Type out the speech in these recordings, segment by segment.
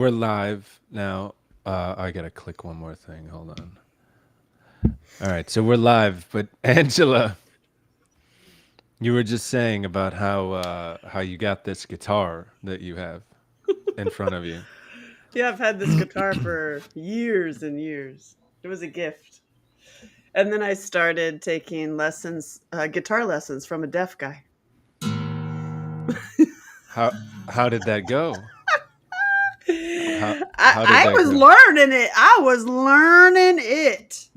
We're live now. I gotta click one more thing. Hold on. All right, so we're live. But Angela, you were just saying about how you got this guitar that you have in front of you. Yeah, I've had this guitar for years and years. It was a gift. And then I started taking lessons, guitar lessons from a deaf guy. How how did that go? How I, how did I that was go? learning it. I was learning it.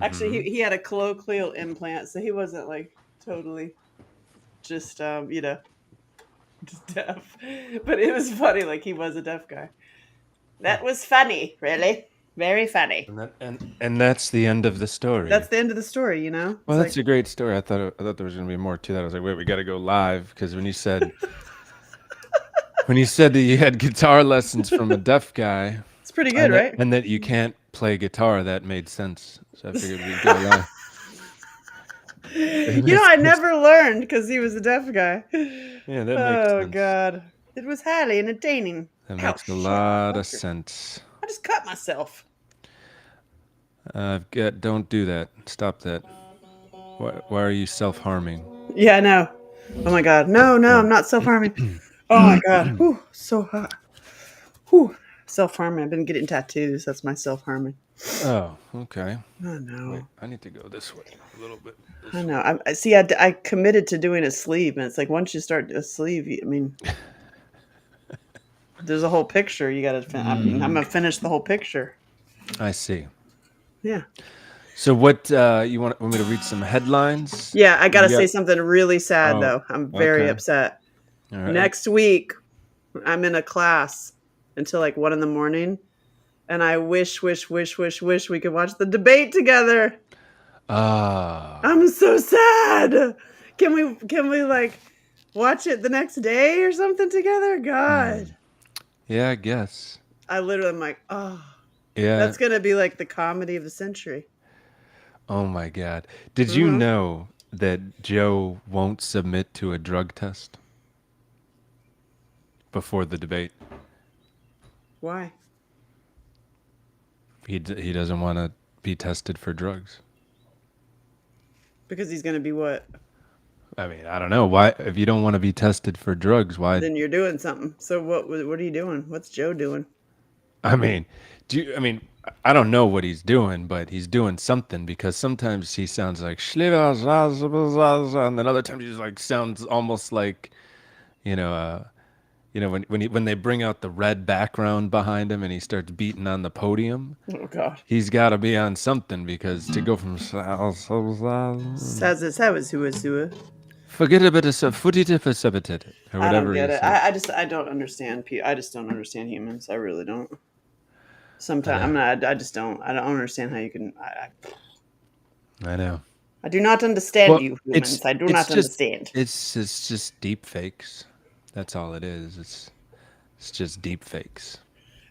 Actually, Mm-hmm. he had a colloquial implant, so he wasn't like totally just, just deaf. But it was funny, like he was a deaf guy. That was funny, really. Very funny. And that's the end of the story. That's the end of the story, you know? Well, It's that's like, a great story. I thought there was gonna be more to that. I was like, wait, we gotta go live because when you said that you had guitar lessons from a deaf guy, it's pretty good, right? and that you can't play guitar, that made sense. So I figured we'd go live. It I makes never learned because he was a deaf guy. Yeah, that makes Oh sense. God, it was highly entertaining. That Ow, makes a shit, my lot of fucker! sense. I just cut myself. Don't do that. Stop that. Why are you self-harming? Yeah, I know. Oh my God, no, no, Oh. I'm not self harming. Oh my God, whew, so hot. Whew, self harming. I've been getting tattoos. That's my self harming. Oh, okay. Oh Wait, no, I need to go this way a little bit. I This know. way. I see. I committed to doing a sleeve, and it's like once you start a sleeve, I mean, there's a whole picture. You got to. I'm Mm, gonna finish the whole picture. I see. Yeah. So what you want me to read some headlines? Yeah, I You gotta say got something really sad Oh, though. I'm very okay. upset. All right. Next week, I'm in a class until like 1 in the morning, and I wish we could watch the debate together. Ah. I'm so sad. Can we like watch it the next day or something together? Hmm. God, Yeah, I guess. I literally am like, oh, Yeah. that's gonna be like the comedy of the century. Oh my God. Did you Hmm. know that Joe won't submit to a drug test before the debate? Why? He doesn't want to be tested for drugs. Because he's gonna be what? I mean, I don't know why. If you don't want to be tested for drugs, why? Then you're doing something. So what are you doing? What's Joe doing? I mean, I mean, I don't know what he's doing, but he's doing something because sometimes he sounds like and then other times he's like sounds almost like you know, when they bring out the red background behind him and he starts beating on the podium, Oh God. he's got to be on something because to go from Says who. forget a bit of stuff, footy tip or I don't whatever get he it. said. I don't understand people. I just don't understand humans. I really don't. I Sometimes know, I'm not. I just don't. I don't understand how you can. I know. I do not understand Well, you humans. I do it's not just understand. it's just deep fakes. That's all it is. It's just deep fakes.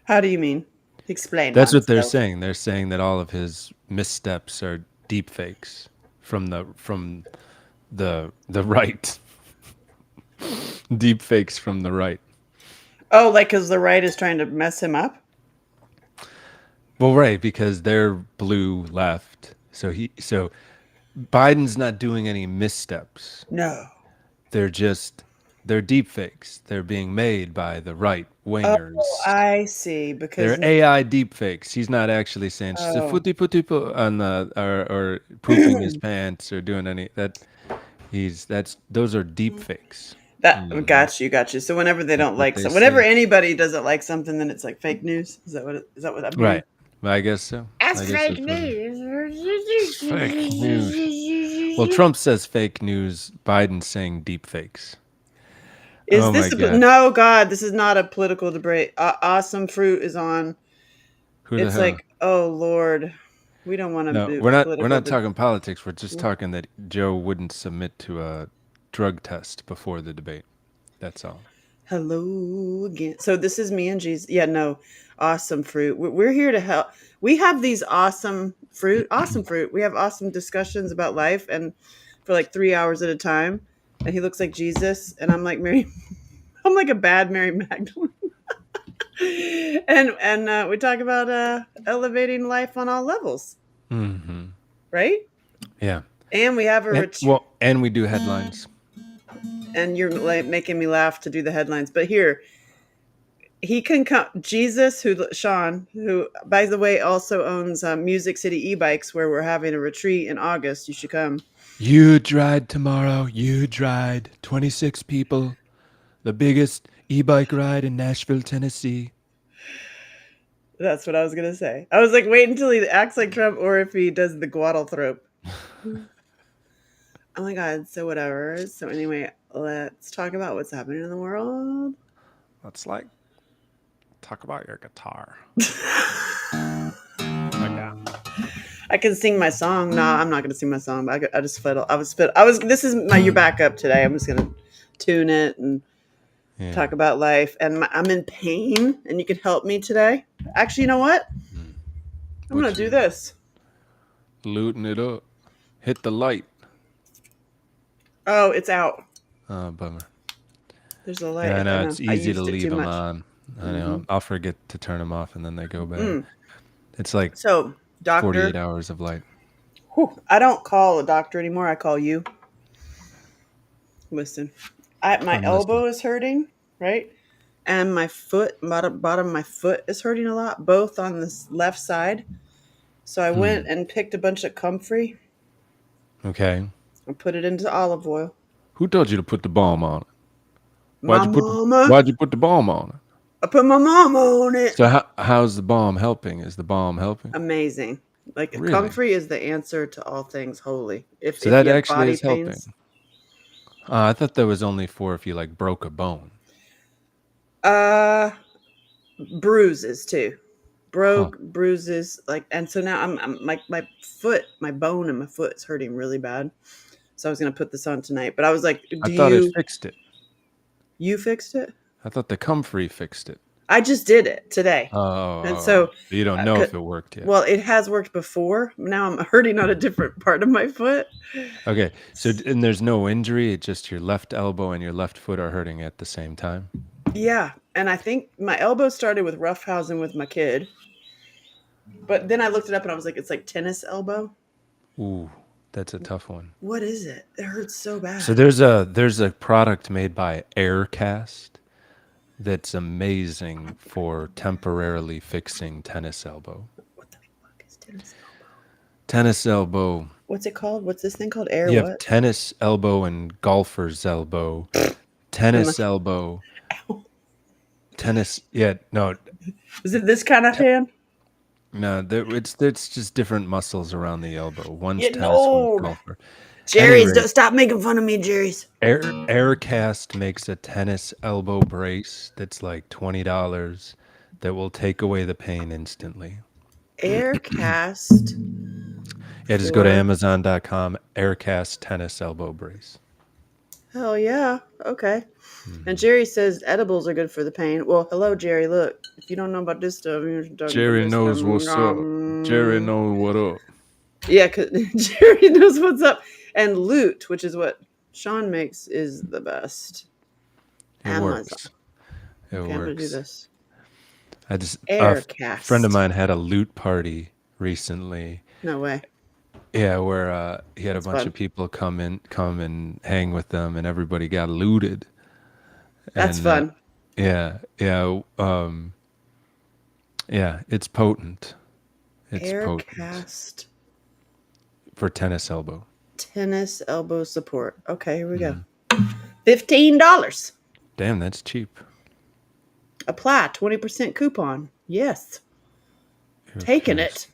How do you mean? Explain That's what they're oneself. saying. They're saying that all of his missteps are deep fakes from the right. Deep fakes from the right. Oh, like because the right is trying to mess him up. Well, right, because they're blue left. So Biden's not doing any missteps. No. They're deep fakes. They're being made by the right Oh, wingers. I see. Because They're AI deep fakes. He's not actually saying oh, "footy pooty poo" on the or pooping his pants or doing any that. That's those are deep fakes. that Mhm. got you. So whenever they That's don't what like they some, whenever say. anybody doesn't like something, then it's like fake news. Is that what I'm hearing? Right. Well, I guess so. That's I guess fake that's what it news. Fake news. Well, Trump says fake news. Biden's saying deep fakes. Is Oh this my a, God. no, God, this is not a political debate. Awesome Fruit is on. Who the It's hell? like, oh Lord, we don't want to No, do we're political. not talking politics. We're just talking that Joe wouldn't submit to a drug test before the debate. That's all. Hello again. So this is me and Jesus. Yeah, no, Awesome Fruit. We're here to help. We have these awesome fruit. We have awesome discussions about life and for like 3 hours at a time. And he looks like Jesus, and I'm like Mary. I'm like a bad Mary Magdalene. And we talk about elevating life on all levels, Hmm. right? Yeah. And we have a And retreat. well, and we do headlines. And you're like making me laugh to do the headlines, but here he can come. Jesus, who Sean, who by the way also owns Music City e-bikes, where we're having a retreat in August. You should come. Huge ride tomorrow. Huge ride. 26 people. The biggest e-bike ride in Nashville, Tennessee. That's what I was gonna say. I was like, wait until he acts like Trump, or if he does the Guadalthrope. Oh my god. So whatever. So anyway, let's talk about what's happening in the world. That's like talk about your guitar. I can sing my song. No, I'm not gonna sing my song. But I just fiddle. I was fiddle. I was. This is my your backup today. I'm just gonna tune it and Yeah. talk about life. And I'm in pain, and you can help me today. Actually, you know what? Mm. I'm gonna What do you this. looting it up? Hit the light. Oh, it's out. Oh, bummer. There's a Yeah, I light. I know know. it's I easy to used it leave too them much. on. I Hmm. know. I'll forget to turn them off and then they go bad. Mm. It's like So, 48 doctor. hours of light. Whew, I don't call a doctor anymore. I call you. Listen, my I'm listening. elbow is hurting, right? And my foot, bottom of my foot is hurting a lot, both on this left side. So I went Hmm. and picked a bunch of comfrey Okay. and put it into olive oil. Who told you to put the balm on it? My mama, Why'd you put the balm on it? I put my mama on it. So how's the balm helping? Is the balm helping? Amazing. Like Really? comfrey is the answer to all things holy. If So if that you have actually body is helping. pains, I thought that was only for if you like broke a bone. uh, bruises too. Huh. Broke bruises like, and so now I'm my foot, my bone in my foot is hurting really bad. So I was gonna put this on tonight, but I was like, I do thought it you fixed it. you fixed it? I thought the comfrey fixed it. I just did it today, and Oh, so you don't know if it worked yet. well, it has worked before. Now I'm hurting on a different part of my foot. Okay, so and there's no injury. It's just your left elbow and your left foot are hurting at the same time. Yeah, and I think my elbow started with roughhousing with my kid, but then I looked it up and I was like, it's like tennis elbow. Ooh, that's a tough one. What is it? It hurts so So bad. there's a product made by Aircast that's amazing for temporarily fixing tennis elbow. What the fuck is tennis elbow? Tennis elbow. What's it called? What's this thing called? Air You have what? tennis elbow and golfer's elbow. And my, Tennis elbow. Tennis. Yeah, no, is it this kind of te- hand? no. It's just different muscles around the elbow. One's Yeah, tennis, one's no. golfer. Any Jerry's, don't rate, stop making fun of me, Jerry's. Aircast makes a tennis elbow brace that's like $20 that will take away the pain instantly. Aircast Yeah, just go to for Amazon.com. Aircast tennis elbow brace. hell yeah. Okay. And Hmm. Jerry says edibles are good for the pain. Well, hello, Jerry. Look, if you don't know about this stuff, you're talking about Jerry this stuff. knows what's up. Jerry knows what up. Yeah, because Jerry knows what's up. And loot, which is what Sean makes, is the best. It Amazon. works. It Okay, I'm gonna do works. this. I just friend of Aircast. mine had a loot party recently. No way. Yeah, where he had a That's bunch fun. of people come and hang with them, and everybody got looted. That's And fun. yeah, it's potent. It's potent Aircast for tennis elbow. tennis elbow support. Okay, here we go. Mhm. $15. Damn, that's cheap. Apply 20% coupon. Yes. Taking Aircast. it.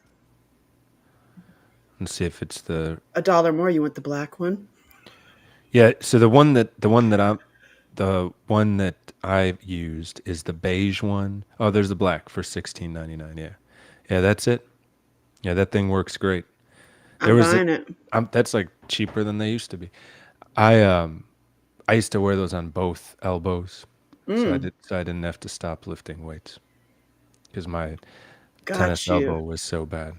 Let's see if it's the $1 more. You want the black one? yeah. So the one that I've used is the beige one. Oh, there's the black for 16.99. Yeah, yeah, that's it. Yeah, that thing works great. There I'm was a, buying it. that's like cheaper than they used to be. I used to wear those on both elbows, Mm, so I didn't have to stop lifting weights because my tennis got you. elbow was so bad.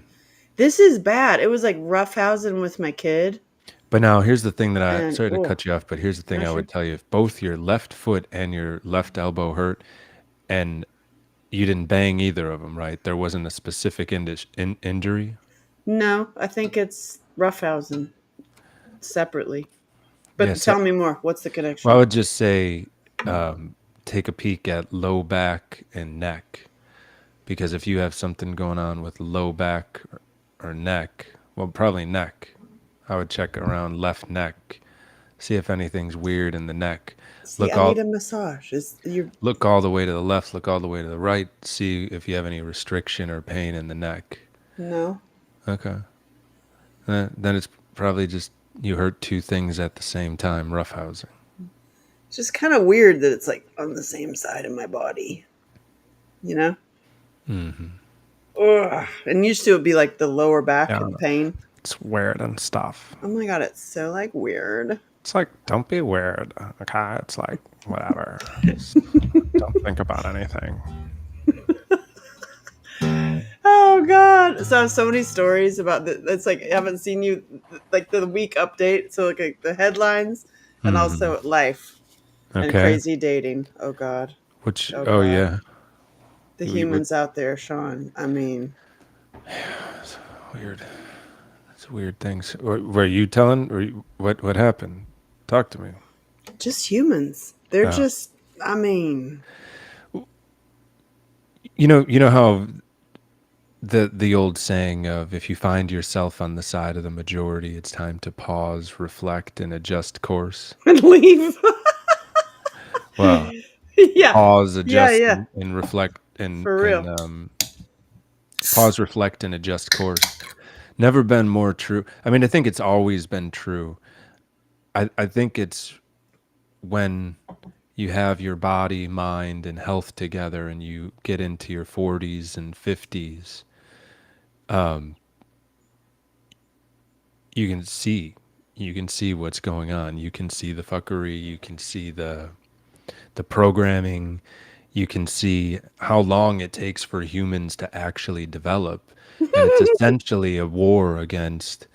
This is bad. It was like roughhousing with my kid. But now here's the thing that And sorry to oh, cut you off, but here's the thing not I sure. would tell you. If both your left foot and your left elbow hurt and you didn't bang either of them, right? There wasn't a specific injury. No, I think it's roughhousing separately. But Yes. tell me more. What's the Well, I connection? would just say take a peek at low back and neck, because if you have something going on with low back or neck, well, probably neck. I would check around left neck, see if anything's weird in the neck. See, Look I need all a massage. Is you look all the way to the left, look all the way to the right, see if you have any restriction or pain in the neck. no? Okay. Then it's probably just you hurt two things at the same time, roughhousing. It's just kind of weird that it's like on the same side of my body. You know? Ugh. And used to it be like the lower back Yeah, pain. it's weird and stuff. Oh my god, it's so like weird. It's like, don't be weird, okay? It's like, whatever. Don't think about anything. Oh god. So I have so many stories about the it's like I haven't seen you like the week update. So like the headlines and also life and Okay. crazy dating. Oh god. Which, Oh oh, god. yeah. The What, humans out there, Sean. I mean, weird. It's weird things. Were you telling? What happened? Talk to me. just humans. They're Oh. just I mean, You know how the old saying of if you find yourself on the side of the majority, it's time to pause, reflect, and adjust course. and leave. Well, Yeah. pause, Yeah, adjust, yeah. and reflect, and For real. pause, reflect, and adjust course. Never been more true. I mean, I think it's always been true. I think it's when you have your body, mind, and health together, and you get into your 40s and 50s, you can see what's going on. You can see the fuckery. You can see the programming. You can see how long it takes for humans to actually develop, and it's essentially a war against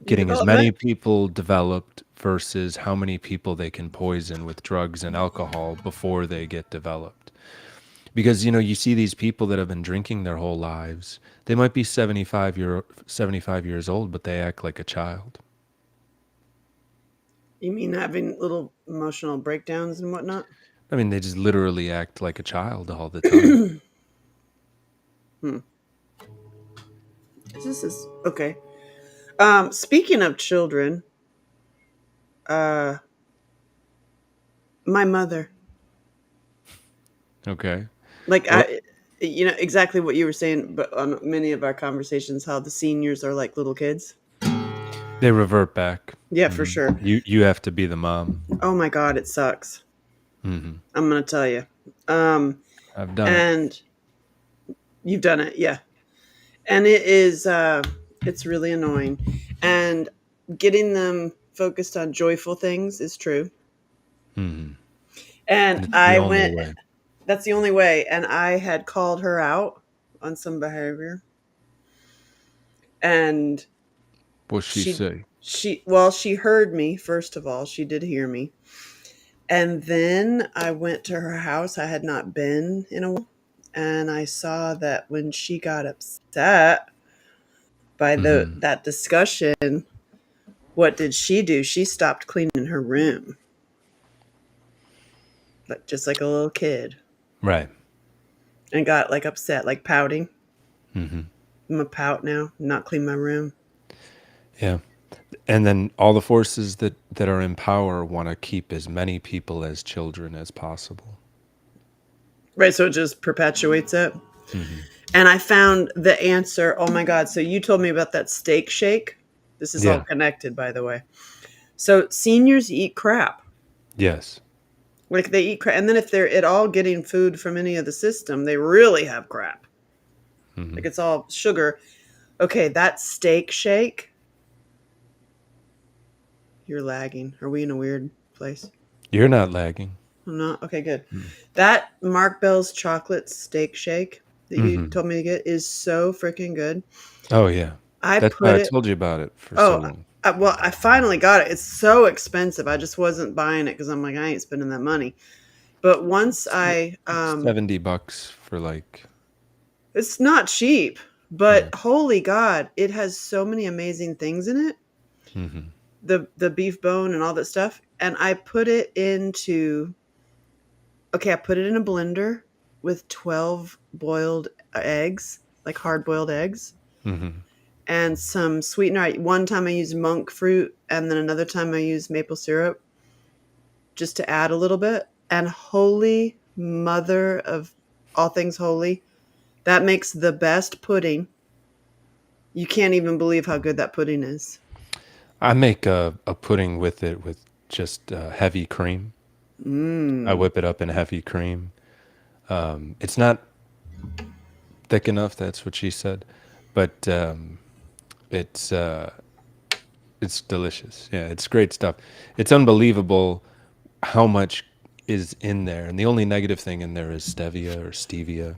getting as many Development. people developed versus how many people they can poison with drugs and alcohol before they get developed. Because you see these people that have been drinking their whole lives. They might be 75 years old, but they act like a child. You mean having little emotional breakdowns and whatnot? I mean, they just literally act like a child all the time. Hmm. This is okay. Speaking of children, uh, my mother, Okay. like What? exactly what you were saying, but on many of our conversations, how the seniors are like little kids. They revert back. Yeah, for sure. You have to be the mom. Oh my god, it sucks. Hmm. I'm gonna tell you. Um, I've done it. and you've done it, yeah. And it is, it's really annoying. And getting them focused on joyful things is true. Hmm. And It's the I only went. way. That's the only way. And I had called her out on some behavior, and What's she she say? she heard me. First of all, she did hear me. And then I went to her house. I had not been in a while, and I saw that when she got upset by Hmm. that discussion, what did she do? She stopped cleaning her room, like just like a little kid, Right. and got like upset, like pouting. Hmm. I'm a pout now, not clean my room. Yeah. And then all the forces that are in power want to keep as many people as children as possible. Right, so it just perpetuates it. Hmm. And I found the answer. Oh my god! So you told me about that steak shake. This is all Yeah. connected, by the way. So seniors eat crap. Yes. Like they eat crap, and then if they're at all getting food from any of the system, they really have crap. Hmm. Like it's all sugar. Okay, that steak shake. You're lagging. Are we in a weird place? You're not lagging. I'm not. Okay, good. That Mark Bell's chocolate steak shake that you Hmm. told me to get is so freaking good. Oh yeah. I That's why put I it. told you about it for so Oh, long. well, I finally got it. It's so expensive. I just wasn't buying it because I'm like, I ain't spending that money. But once It's I, $70 for like. it's not cheap, but Yeah. holy God, it has so many amazing things in it. Hmm. The beef bone and all that stuff. And I put it into, okay, I put it in a blender with 12 boiled eggs, like hard boiled eggs, Hmm. and some sweetener. One time I used monk fruit, and then another time I used maple syrup just to add a little bit. And holy mother of all things holy, that makes the best pudding. You can't even believe how good that pudding is. I make a pudding with it with just heavy cream. I Mmm. whip it up in heavy cream. It's not thick enough. That's what she said, but it's uh, it's delicious. Yeah, it's great stuff. It's unbelievable how much is in there, and the only negative thing in there is stevia or stevia.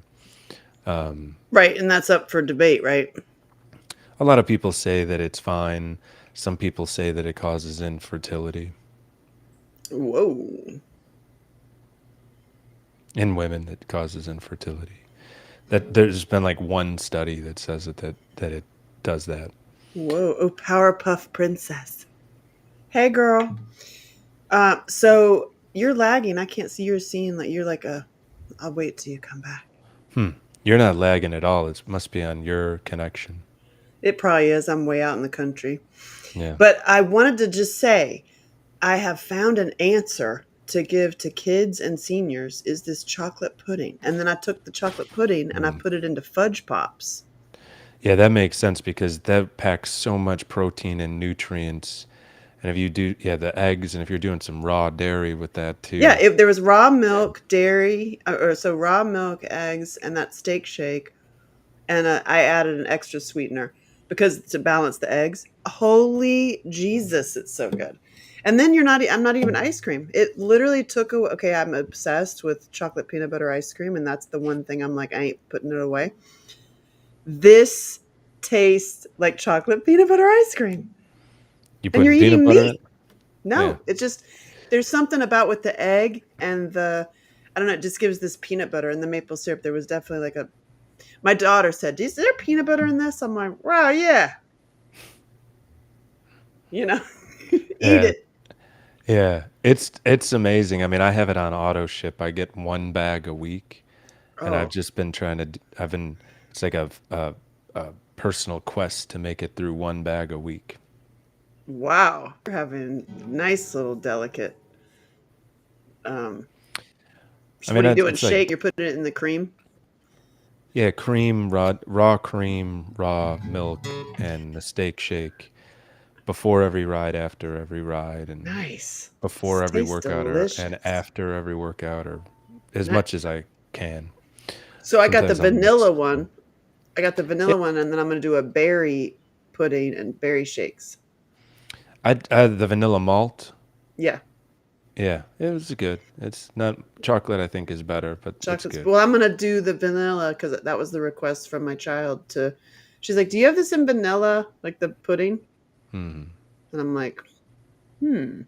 Right, and that's up for debate, right? A lot of people say that it's fine. Some people say that it causes infertility Whoa. in women. It causes infertility. That there's been like one study that says that it does that. Whoa. Oh, Powerpuff Princess. Hey, girl. So you're lagging. I can't see your scene. Like you're like a. I'll wait till you come back. Hmm. You're not lagging at all. It must be on your connection. It probably is. I'm way out in the country. Yeah. But I wanted to just say I have found an answer to give to kids and seniors is this chocolate pudding. And then I took the chocolate pudding and I Mm. put it into fudge pops. Yeah, that makes sense because that packs so much protein and nutrients. And if you do, yeah, the eggs, and if you're doing some raw dairy with that Yeah, too. if there was raw milk, dairy, or so raw milk, eggs, and that steak shake, and I added an extra sweetener because to balance the eggs. Holy Jesus, it's so good. And then you're not. I'm not even ice cream. It literally took away. Okay, I'm obsessed with chocolate peanut butter ice cream, and that's the one thing I'm like, I ain't putting it away. This tastes like chocolate peanut butter ice cream, You and you're putting peanut eating butter in meat. it? Yeah. No, it just there's something about with the egg and the I don't know, it just gives this peanut butter and the maple syrup. There was definitely like a my daughter said, "Is there peanut butter in this?" I'm like, "Wow, yeah." You know, eat Yeah. it. Yeah. It's amazing. I mean, I have it on auto ship. I get one bag a week, and I've Oh, just been trying to. I've been. It's like a personal quest to make it through one bag a week. wow. You're having nice little delicate. Um, I what mean, are you doing? it's like Shake? You're putting it in the cream? yeah, cream, raw cream, raw milk, and the steak shake before every ride, after every ride, and Nice. before This every tastes workout, or and delicious. after every workout, or as Ni- much as I can. So I got the Sometimes I'll mix vanilla it. one. I got the vanilla Yeah, one, and then I'm going to do a berry pudding and berry shakes. I the vanilla malt. Yeah. Yeah, it was good. It's not chocolate. I think is better, but it's Chocolates. good. Well, I'm gonna do the vanilla because that was the request from my child. To, she's like, "Do you have this in vanilla, like the pudding?" Hmm. And I'm like, "Hmm,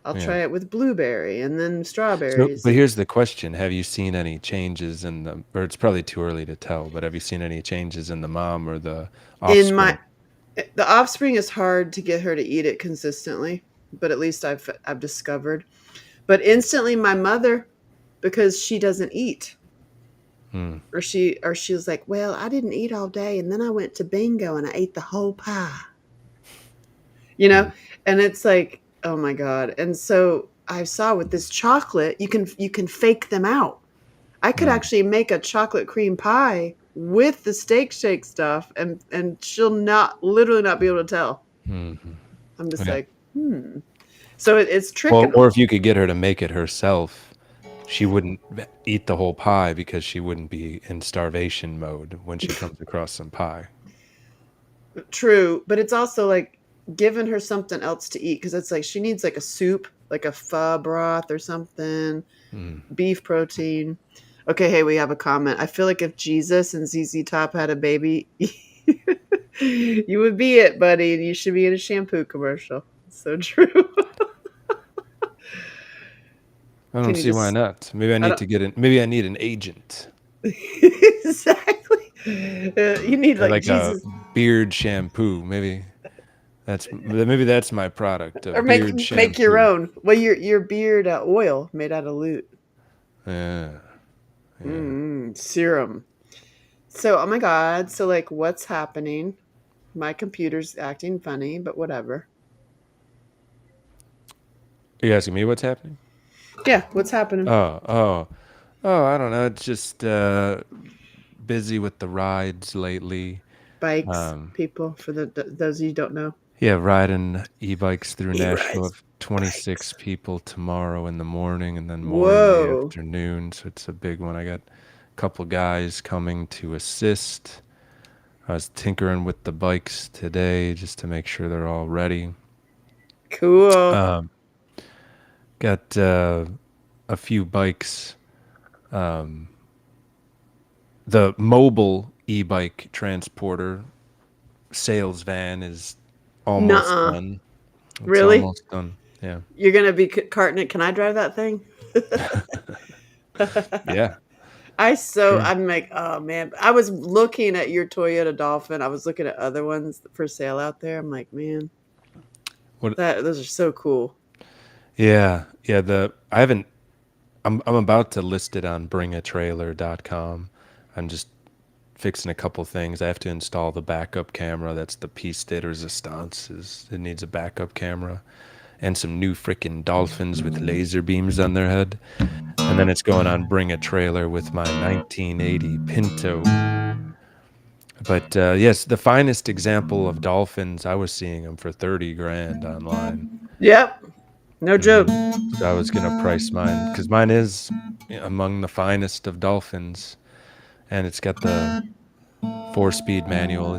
I'll Yeah. try it with blueberry and then So, strawberries." but And here's the question: have you seen any changes in the? Or it's probably too early to tell. But have you seen any changes in the mom or the in my, offspring? the offspring is hard to get her to eat it consistently, but at least I've discovered. But instantly, my mother, because she doesn't eat, Hmm. or she was like, "Well, I didn't eat all day, and then I went to bingo and I ate the whole pie." You know, Hmm. and it's like, oh my god. And so I saw with this chocolate you can fake them out. I could Hmm. actually make a chocolate cream pie with the steak shake stuff, and she'll not literally not be able to tell. Hmm. I'm just Yeah. like, so it's tricking Well, or them. if you could get her to make it herself, she wouldn't eat the whole pie because she wouldn't be in starvation mode when she comes across some pie. True, but it's also like giving her something else to eat because it's like she needs like a soup, like a pho broth or something, Hmm. beef protein. Okay, hey, we have a comment. I feel like if Jesus and ZZ Top had a baby, you would be it, buddy, and you should be in a shampoo commercial. So true. I don't Can you see why just? not. Maybe I I need don't to get in. Maybe I need an agent. exactly. You need I like like a Jesus, beard shampoo. Maybe that's my product, a or make beard make your shampoo. own. Well, your beard oil made out of loot. Yeah, yeah. Serum. So, oh my God. So, like, what's happening? My computer's acting funny, but whatever. Are you asking me what's happening? Yeah, what's happening? Oh, oh, oh. I don't know. It's just busy with the rides lately. Bikes, Um, people, for those of you who don't know. yeah, riding e-bikes through E Nashville. rides, Of 26 bikes. people tomorrow in the morning, and then more in the Whoa. afternoon. So it's a big one. I got a couple guys coming to assist. I was tinkering with the bikes today just to make sure they're all ready. Cool. Um, got a few bikes. The mobile e-bike transporter sales van is almost Nuh-uh. done. It's Really? almost done. Yeah. You're gonna be carting it? Can I drive that thing? Yeah. Sure. I'm like, oh man. I was looking at your Toyota Dolphin. I was looking at other ones for sale out there. I'm like, man, What? that those are so cool. Yeah. Yeah. I haven't. I'm about to list it on bringatrailer.com. I'm just fixing a couple things. I have to install the backup camera. That's the piece de resistance. It needs a backup camera and some new freaking dolphins with laser beams on their head. And then it's going on Bring a Trailer with my 1980 Pinto. But yes, the finest example of dolphins, I was seeing them for 30 grand online. Yep. No joke. hmm So I was gonna price mine because mine is among the finest of dolphins, and it's got the four-speed manual.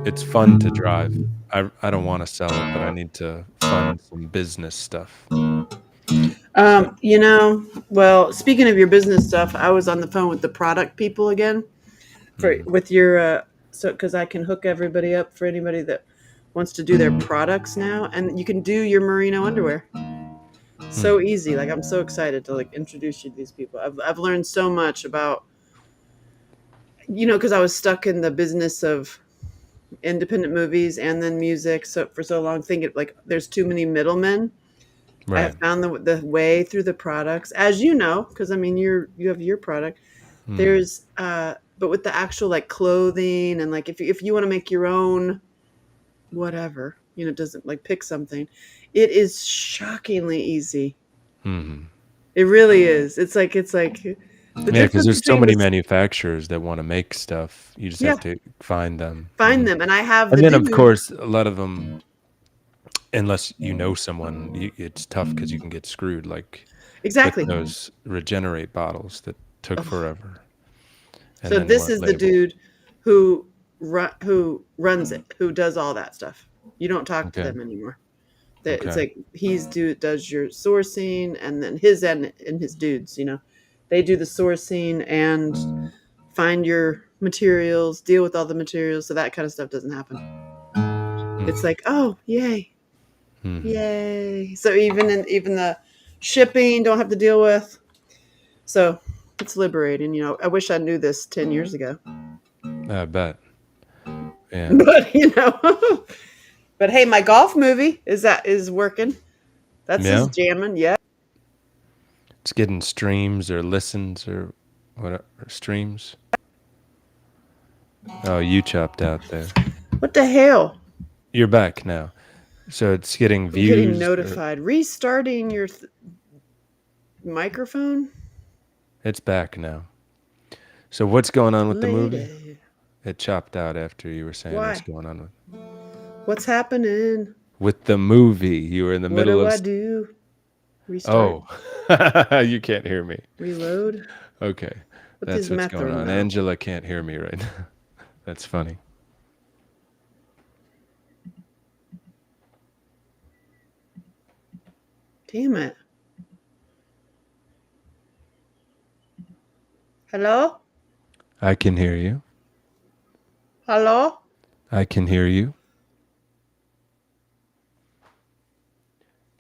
It's fun to drive. I don't want to sell it, but I need to fund some business stuff. So, Well, speaking of your business stuff, I was on the phone with the product people again for mhm. with your so because I can hook everybody up for anybody that wants to do their products now, and you can do your merino underwear. Hmm. So easy. Like I'm so excited to like introduce you to these people. I've learned so much about because I was stuck in the business of independent movies and then music so for so long thinking like there's too many middlemen. I have Right. found the way through the products, as you know, because I mean you have your product. Hmm. There's but with the actual like clothing and like if you want to make your own whatever, doesn't like pick something, it is shockingly easy. Hmm. It really is. It's like the Yeah, because difference there's so between many this. manufacturers that want to make stuff. You just have Yeah, to find them. find them, and I have And the then, of dude. course, a lot of them, unless you know someone, it's tough because you can get screwed, like with Exactly. those regenerate bottles that took Oh. forever and So then this weren't is the labeled. dude who runs it, who does all that stuff. You don't talk to Okay. them anymore. It's Okay. like does your sourcing, and then his and his dudes. They do the sourcing and find your materials, deal with all the materials, so that kind of stuff doesn't happen. It's Hmm. like, oh, yay, Hmm. yay! So even the shipping don't have to deal with. So it's liberating. I wish I knew this 10 years ago, I bet. Yeah. but but hey, my golf movie is working. That's his Yeah. jamming. Yeah. It's getting streams or listens or whatever. Streams. Oh, you chopped out there. What the hell? You're back now. So it's getting I'm getting views or notified. Restarting your microphone, it's back now. So what's going on with the movie? lady. It chopped out after you were saying what's Why? going on What's happening? with the movie. You were in the What middle do of I do? Restart? oh. You can't hear me. Reload? Okay. What That's is what's going method on. now? Angela can't hear me right now. That's funny. Damn it. Hello? I can hear you. Hello? I can hear you.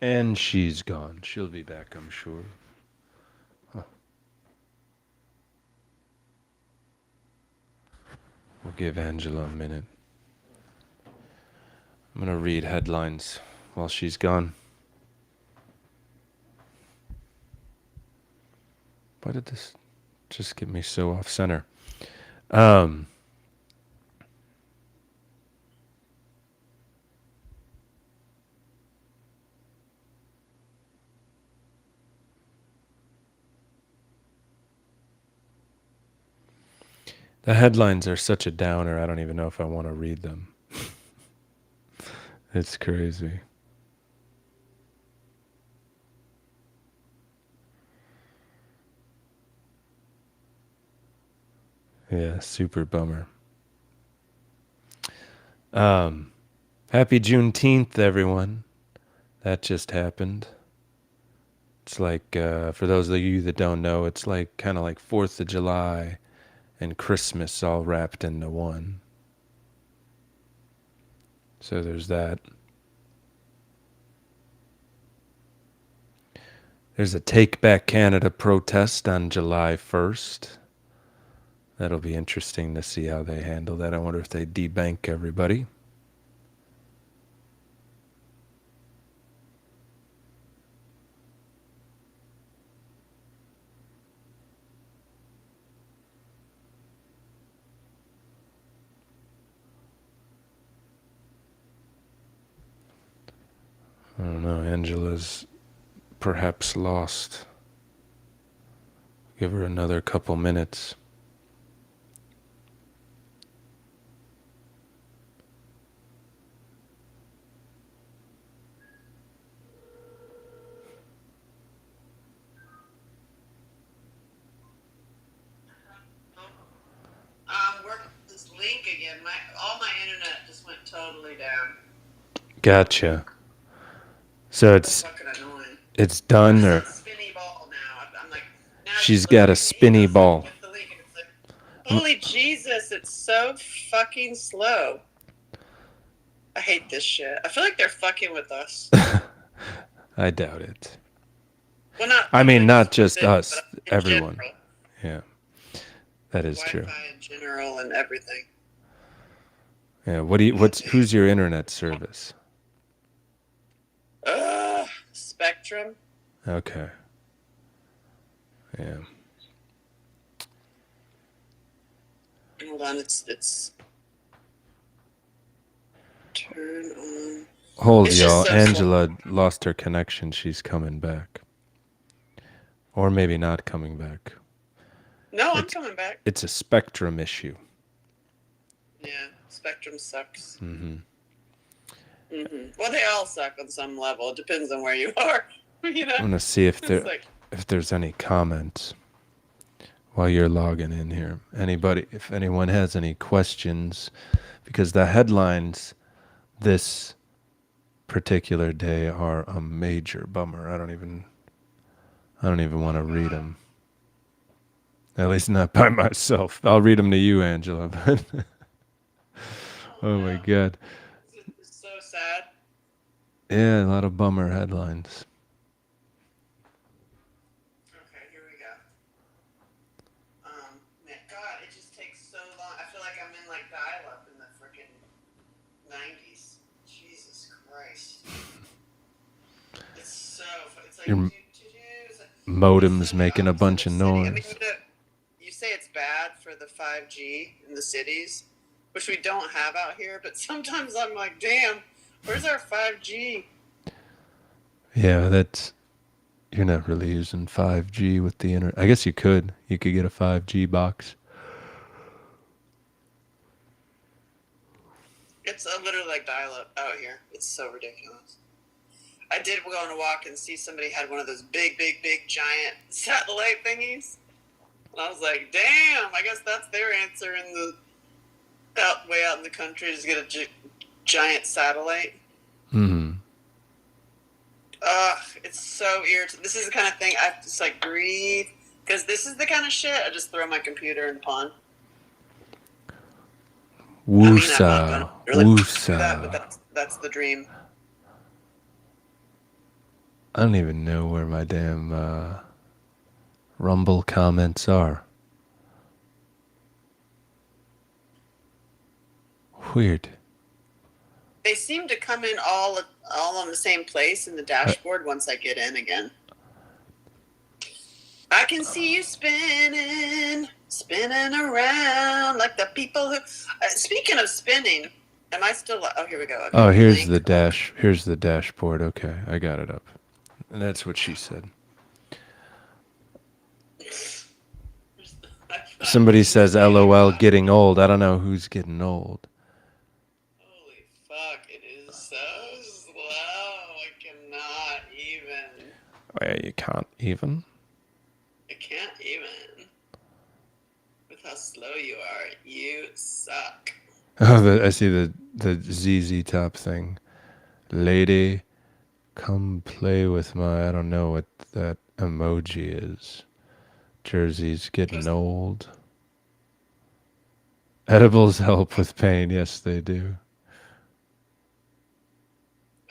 And she's gone. She'll be back, I'm sure. We'll give Angela a minute. I'm going to read headlines while she's gone. Why did this just get me so off center? Um, the headlines are such a downer, I don't even know if I want to read them. It's crazy. Yeah, super bummer. Happy Juneteenth, everyone. That just happened. It's like, for those of you that don't know, it's like kind of like 4th of July and Christmas all wrapped into one. So there's that. There's a Take Back Canada protest on July 1st. That'll be interesting to see how they handle that. I wonder if they debank everybody. I don't know. Angela's perhaps lost. Give her another couple minutes. Working this link again. All my internet just went totally down. Gotcha. So That's fucking annoying. it's done, It's or that spinny ball now. I'm like, now she's just look got a at the spinny email so I can ball. get the link, and it's like, holy Jesus, it's so fucking slow. I hate this shit. I feel like they're fucking with us. I doubt it. Well, not. I mean, like not just specific, us, but in everyone. general. Yeah, that is Wi-Fi true. in general and everything. Yeah. Who's your internet service? Spectrum. Okay. Yeah. Hold on, it's turn on. Hold, It's just y'all. so Angela lost her connection. She's coming back. Or maybe not coming back. No, I'm coming back. It's a Spectrum issue. Yeah, Spectrum sucks. Mm-hmm. Well, they all suck on some level. It depends on where you are. You know. I'm gonna see if It's if there's any comments while you're logging in here. If anyone has any questions, because the headlines this particular day are a major bummer. I don't even want to read them. At least not by myself. I'll read them to you, Angela. But oh my God. It's so sad. Yeah, a lot of bummer headlines. Okay, here we go. God, it just takes so long. I feel like I'm in like dial-up in the freaking 90s. Jesus Christ. It's like Your modem's making a bunch of noise. I mean, you say it's bad for the 5G in the cities, which we don't have out here, but sometimes I'm like, damn, where's our 5G? Yeah, you're not really using 5G with the internet. I guess you could. You could get a 5G box. It's literally like dial-up out here. It's so ridiculous. I did go on a walk and see somebody had one of those big, giant satellite thingies. And I was like, damn, I guess that's their answer way out in the country, is get a giant satellite. Mm-hmm. It's so irritating. This is the kind of thing I have to just like breathe, because this is the kind of shit I just throw my computer in pawn. Woosa. But that's the dream. I don't even know where my damn Rumble comments are. Weird. They seem to come in all on the same place in the dashboard once I get in again. I can see you spinning around like the people who. Speaking of spinning, am I still? Oh, here we go. Okay, Oh, here's link. the dash. Here's the dashboard. Okay, I got it up. And that's what she said. Somebody says, "LOL, getting old." I don't know who's getting old. Holy fuck! It is so slow. I cannot even. Well, you can't even. I can't even. With how slow you are, you suck. Oh, I see the ZZ Top thing. Lady, come play with my. I don't know what that emoji is. Jersey's getting old. Edibles help with pain. Yes, they do.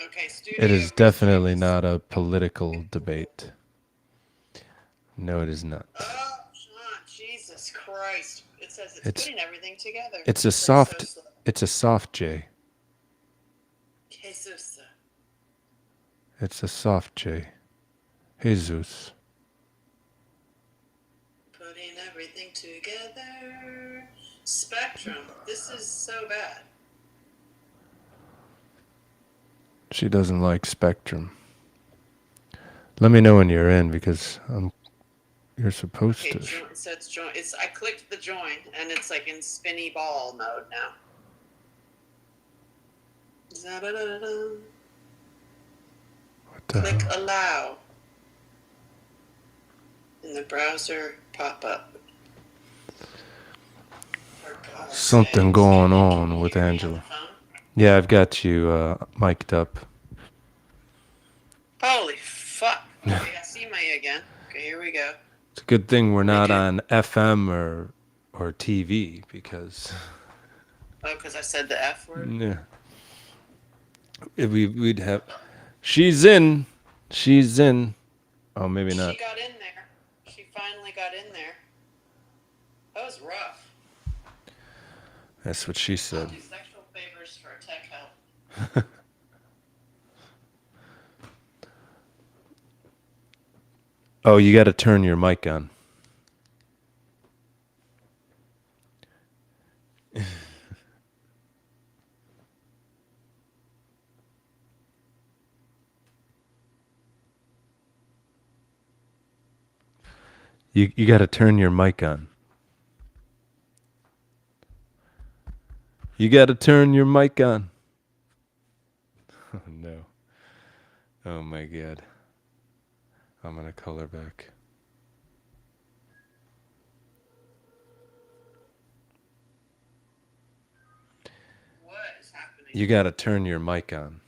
Okay, studio. It is definitely not a political debate. No, it is not. Oh, Jesus Christ! It says it's putting everything together. It's a soft. It's a soft J. Jesus. It's a soft J. Jesus. Putting everything together. Spectrum. This is so bad. She doesn't like Spectrum. Let me know when you're in because you're supposed to. It says join. I clicked the join and it's like in spinny ball mode now. What the Click hell? allow. In the browser pop up. Something going on with Angela. Yeah, I've got you mic'd up. Holy fuck. Okay, I see my again. Okay, here we go. It's a good thing we're not on FM or TV because. Oh, because I said the F word? Yeah. We'd have. She's in. She's in. Oh, maybe not. She got in there. She finally got in there. That was rough. That's what she said. I'll do sexual favors for tech help. Oh, you got to turn your mic on. You got to turn your mic on. You got to turn your mic on. Oh, no. Oh, my God. I'm going to call her back. What is happening? You got to turn your mic on.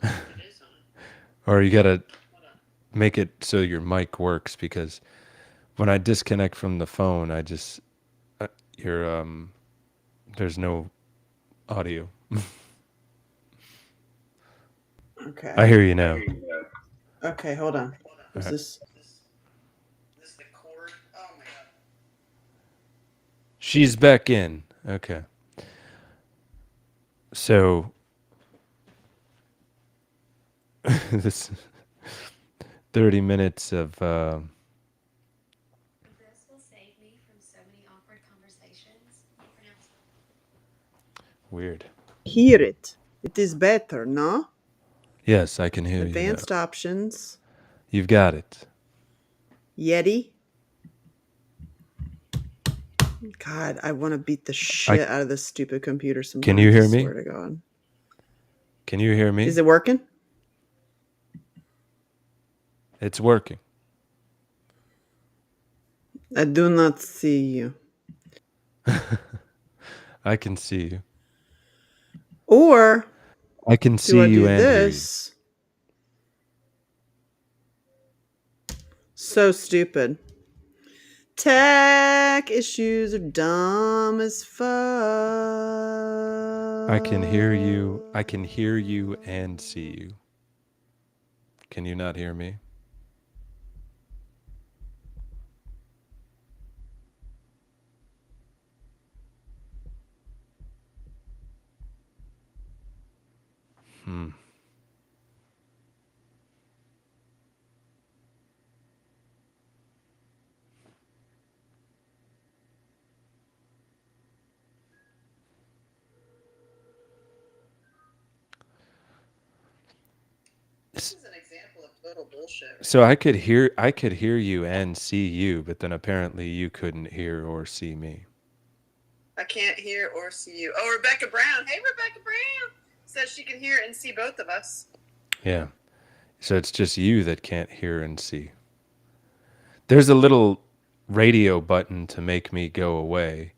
It is on. Or you got to make it so your mic works because when I disconnect from the phone, I just there's no audio. Okay. I hear you now. Okay, hold on. Is Right. this the cord? Oh my god. She's back in. Okay. So this 30 minutes of This will save me from so many awkward conversations. weird. Hear it. It is better, no? Yes, I can hear Advanced you now. options. You've got it. Yeti. God, I want to beat the shit out of this stupid computer sometimes. Can you hear I me? swear to God. Can you hear me? Is it working? It's working. I do not see you. I can see you. Or I can do see I you do and hear you. this? So stupid. Tech issues are dumb as fuck. I can hear you. I can hear you and see you. Can you not hear me? Hmm. This is an example of total bullshit. Right? So I could hear you and see you, but then apparently you couldn't hear or see me. I can't hear or see you. Oh, Rebecca Brown. Hey, Rebecca Brown says she can hear and see both of us. Yeah. So it's just you that can't hear and see. There's a little radio button to make me go away.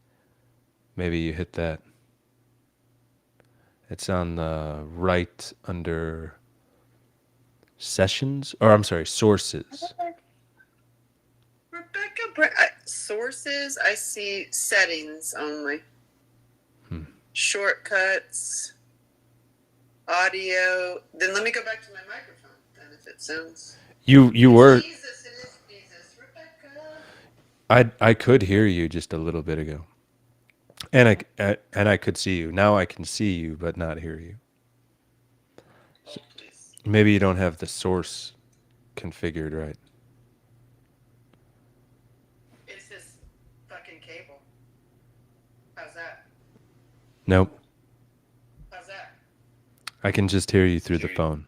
Maybe you hit that. It's on the right under sessions, or I'm sorry, sources. Rebecca Brown. Sources, I see settings only. Shortcuts, audio. Then let me go back to my microphone then if it sounds. You were. Jesus, it is Jesus. Rebecca. I could hear you just a little bit ago, and I could see you. Now I can see you, but not hear you. So maybe you don't have the source configured right. It's this fucking cable. How's that? Nope. How's that? I can just hear you through the phone.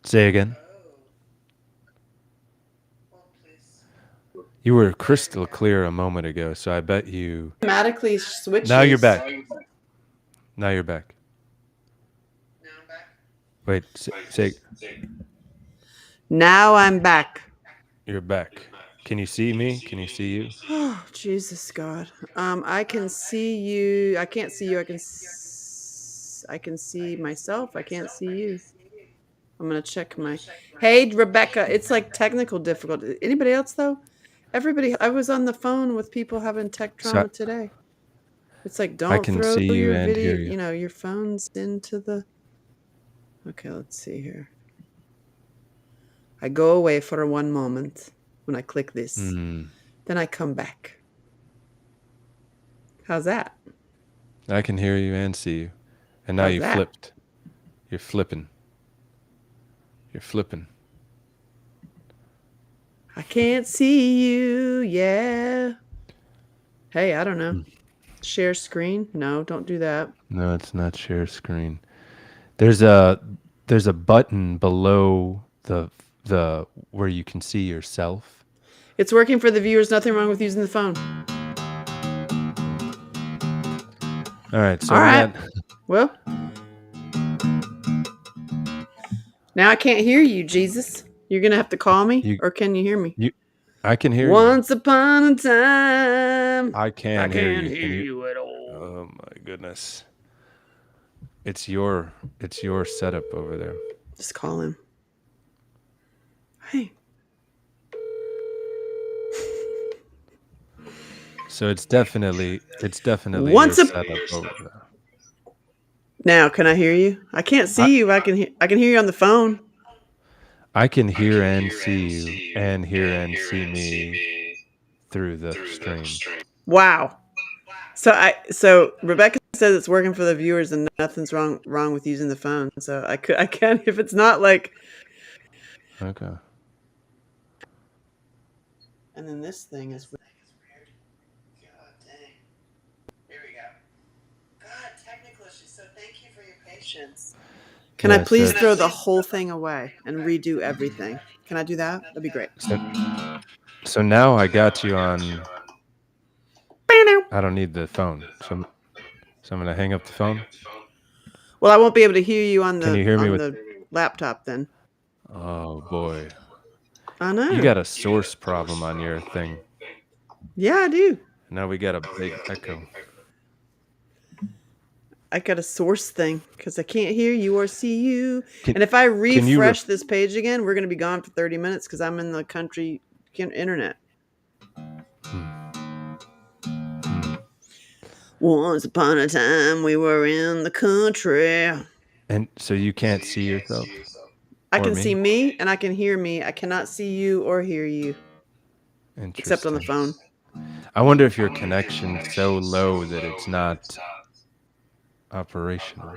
Say again. Hold, please. You were crystal clear a moment ago, so I bet you. Automatically switches. Now you're back. Now you're back. Now I'm back. Wait, say. Now I'm back. You're back. Can you see me? Can you see you? Oh, Jesus God. I can see you. I can't see you. I can see myself. I can't see you. I'm going to check my. Hey, Rebecca. It's like technical difficulty. Anybody else, though? Everybody. I was on the phone with people having tech trauma today. It's like, don't throw your video, you know, your phones into the. Okay, let's see here. I go away for 1 moment when I click this. Then I come back. How's that? I can hear you and see you. And now you flipped. You're flipping. You're flipping. I can't see you, yeah. Hey, I don't know. Share screen? No, don't do that. No, it's not share screen. There's a button below the where you can see yourself. It's working for the viewers. Nothing wrong with using the phone. All right. So well, now I can't hear you, Jesus. You're gonna have to call me, or can you hear me? I can hear Once upon a time. I can't hear you at all. Oh my goodness. It's your setup over there. Just call him. Hey. So it's definitely your setup over there. Now, can I hear you? I can't see you. I can hear you on the phone. I can hear and see you and hear and see me through the stream. Wow. So Rebecca says it's working for the viewers and nothing's wrong with using the phone. So I can if it's not like. Okay. And then this thing is weird. God dang. Here we go. God, technical issues. So thank you for your patience. Can I please throw the whole thing away and redo everything? Can I do that? That'd be great. So now I got you on. I don't need the phone. So I'm going to hang up the phone. Well, I won't be able to hear you on the, Can you hear me the laptop then. Oh, boy. I know. You got a source problem on your thing. Yeah, I do. Now we got a big echo. I got a source thing because I can't hear you or see you. And if I refresh this page again, we're going to be gone for 30 minutes because I'm in the country internet. Once upon a time, we were in the country. And so you can't see yourself? I can see me and I can hear me. I cannot see you or hear you. Except on the phone. I wonder if your connection's so low that it's not operational.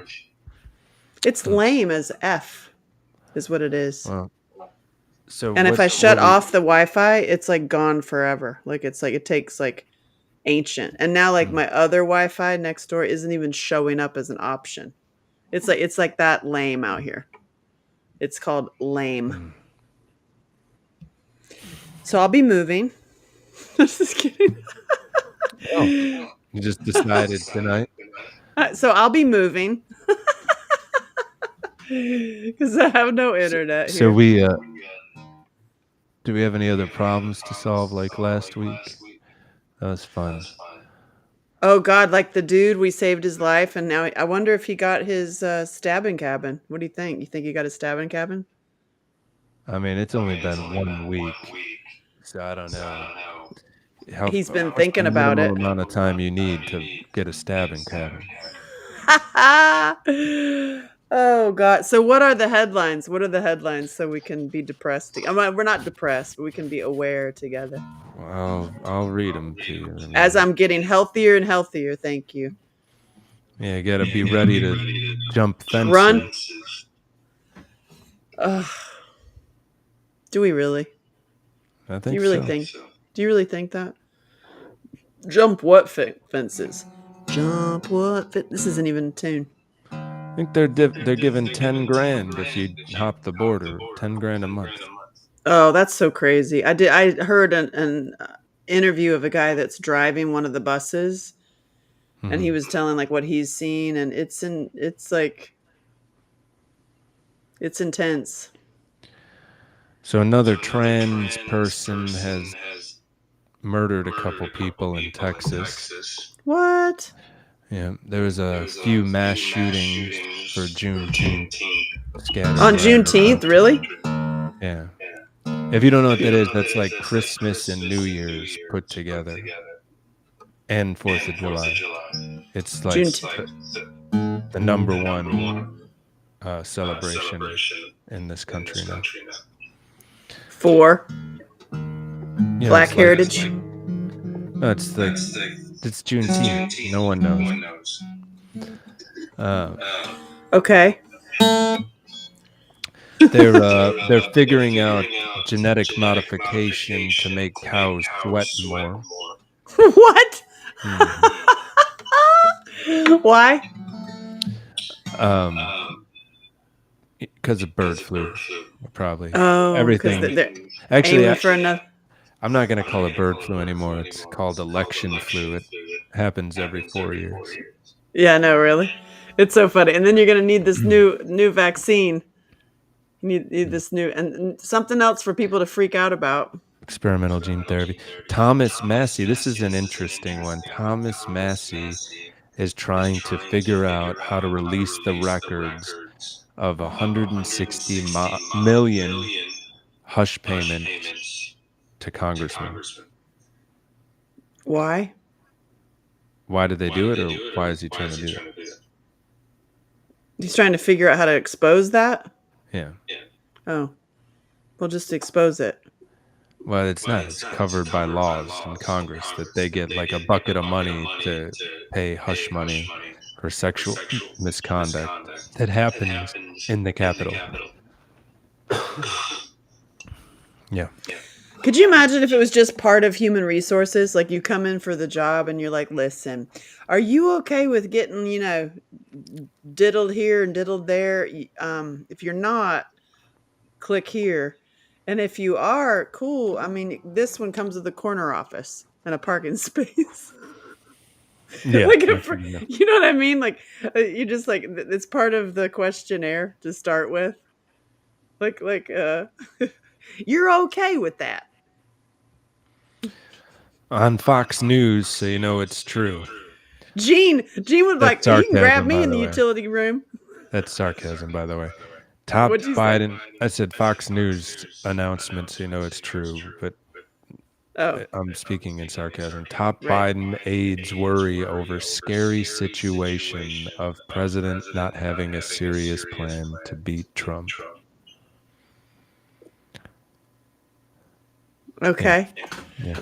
It's lame as F is what it is. Well, so And if I what shut are you, off the Wi-Fi, it's like gone forever. Like it's like it takes like ancient. And now like my other Wi-Fi next door isn't even showing up as an option. It's like that lame out here. It's called lame. So I'll be moving. Just kidding. oh, you just decided tonight? So I'll be moving because I have no internet So here. we do we have any other problems to solve like last week? That was fun. Oh God, like the dude, we saved his life, and now I wonder if he got his stabbing cabin. What do you think? You think he got his stabbing cabin? I mean, it's only been 1 week, so I don't know He's been what's the thinking about minimal it. amount of time you need to get a stabbing cabin. Oh God. So what are the headlines? What are the headlines so we can be depressed? I mean, we're not depressed, but we can be aware together. Well, I'll read them to you. I mean, As I'm getting healthier and healthier, thank you. yeah, you gotta be ready to jump fences. Run. Do we really? I think Do you really so. think? Do you really think that? Jump what fences? Jump what? This isn't even a tune. I think they're giving 10 grand if you hop the border. 10 grand a month. Oh, that's so crazy. I heard an interview of a guy that's driving one of the buses, and he was telling like what he's seen, and it's intense. So another trans person has murdered a couple people in Texas. What? Yeah, there was a few mass shootings for Juneteenth scattered On around the Juneteenth, country. really? Yeah. If you don't know what that is, that's like Christmas and New Year's put together, and 4th of July. It's like the number one celebration in this country now. For Yeah, Black it's heritage. No, it's Juneteenth. No one knows. Okay. They're figuring out genetic modification to make cows sweat more. What? Why? Because of bird flu, probably. Oh, Everything. they're Actually, aiming for another. I'm not going to call it bird flu anymore. It's called election flu. It happens every 4 years. Yeah, no, really. It's so funny. And then you're gonna need this new vaccine. You need this new and something else for people to freak out about. Experimental gene therapy. Thomas Massey. This is an interesting one. Thomas Massey is trying to figure out how to release the records of 160 million hush payments to congressmen. Why? Why did they do it, or why is he trying to do that? He's trying to figure out how to expose that? Yeah. Oh. Well, just expose it. Well, it's not. It's covered by laws in Congress that they get like a bucket of money to pay hush money for sexual misconduct that happens in the Capitol. Yeah. Could you imagine if it was just part of human resources? Like you come in for the job and you're like, listen, are you okay with getting, diddled here and diddled there? If you're not, click here. And if you are, cool. I mean, this one comes with a corner office and a parking space. Yeah. Like, you know what I mean? Like, you just like, it's part of the questionnaire to start with. Like, you're okay with that. On Fox News, so you know it's true. Gene would like, you can grab sarcasm, me by in the the way. utility room. That's sarcasm, by the way. Top What'd you say? Biden. I said Fox News announcement, so you know it's true. But Oh, I'm speaking in sarcasm. Top Right. Biden aides worry over scary situation of president not having a serious plan to beat Trump. okay. Yeah.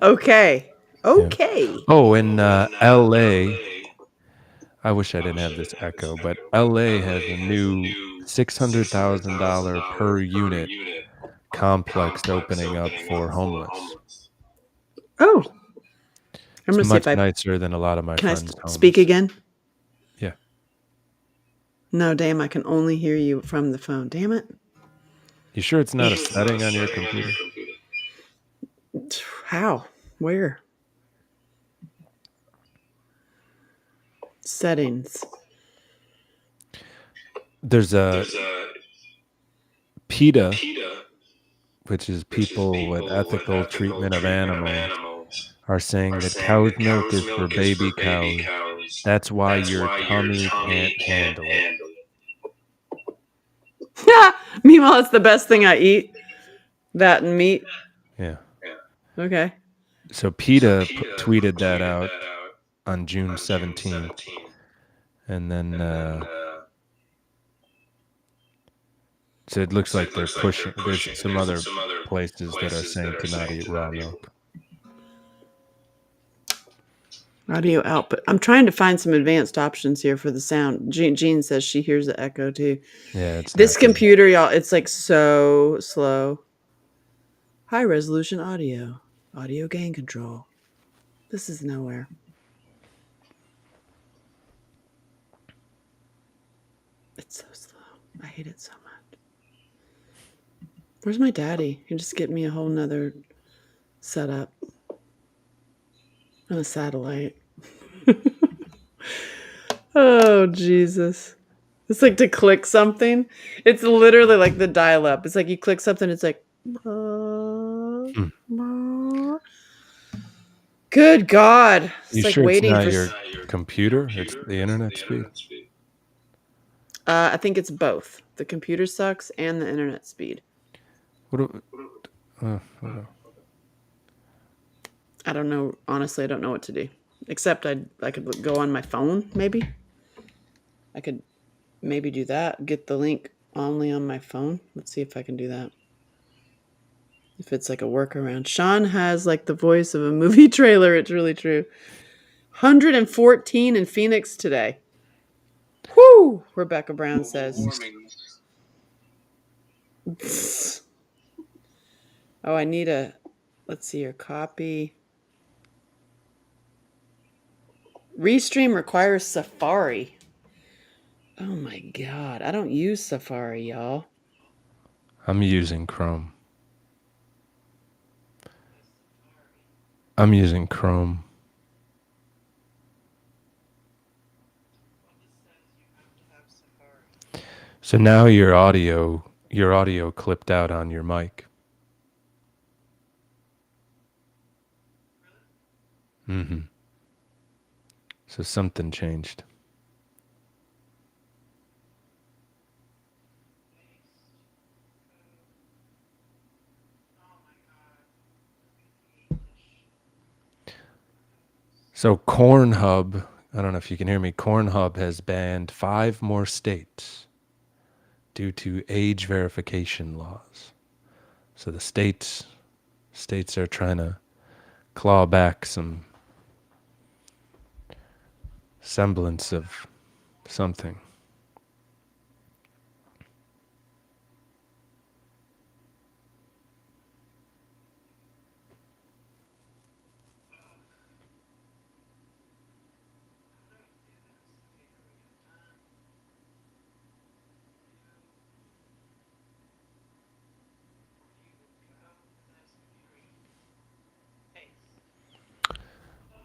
Okay. Okay. Oh, in L.A., I wish I didn't have this echo, but LA has a new $600,000 per unit complex opening up for homeless. Oh, I'm It's gonna see if much I nicer than a lot of my can friends' speak homes. again. Yeah. No, damn, I can only hear you from the phone. Damn it. You sure it's not a setting on your computer? How? Where? Settings. There's a PETA, which is people with ethical treatment of animals, are saying that cow's milk is for baby cows. That's why your tummy can't handle it. Meanwhile, it's the best thing I eat. That and meat. Yeah. Okay. So PETA tweeted that out on June 17th. And then so it looks like they're pushing. There's some other places that are saying to not eat raw milk. Audio output. I'm trying to find some advanced options here for the sound. Jean says she hears the echo too. Yeah, it's This not good. computer, y'all, it's like so slow. High resolution audio. Audio gain control. This is nowhere. It's so slow. I hate it so much. Where's my daddy? He just get me a whole nother setup on a satellite. Oh, Jesus. It's like to click something. It's literally like the dial up. It's like you click something, it's like. Good God. It's You like sure it's waiting not for. your computer? It's the internet speed. I think it's both. The computer sucks and the internet speed. Hold on. I don't know. Honestly, I don't know what to do. Except I could go on my phone, maybe. I could maybe do that. Get the link only on my phone. Let's see if I can do that. If it's like a workaround. Sean has like the voice of a movie trailer. It's really true. 114 in Phoenix today. Whoo! Rebecca Brown says. Oh, I need a. Let's see your copy. Restream requires Safari. Oh my God. I don't use Safari, y'all. I'm using Chrome. I'm using Chrome. So now your audio clipped out on your mic. Mm-hmm. So something changed. So Cornhub, I don't know if you can hear me, Cornhub has banned 5 more states due to age verification laws. So the states are trying to claw back some semblance of something.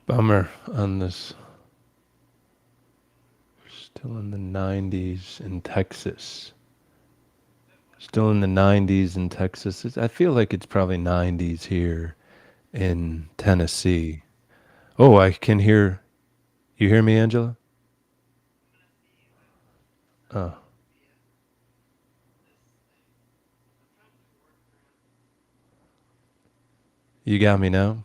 Bummer on this. Still in the 90s in Texas. Still in the 90s in Texas. I feel like it's probably 90s here in Tennessee. Oh, I can hear. You hear me, Angela? Oh. You got me now?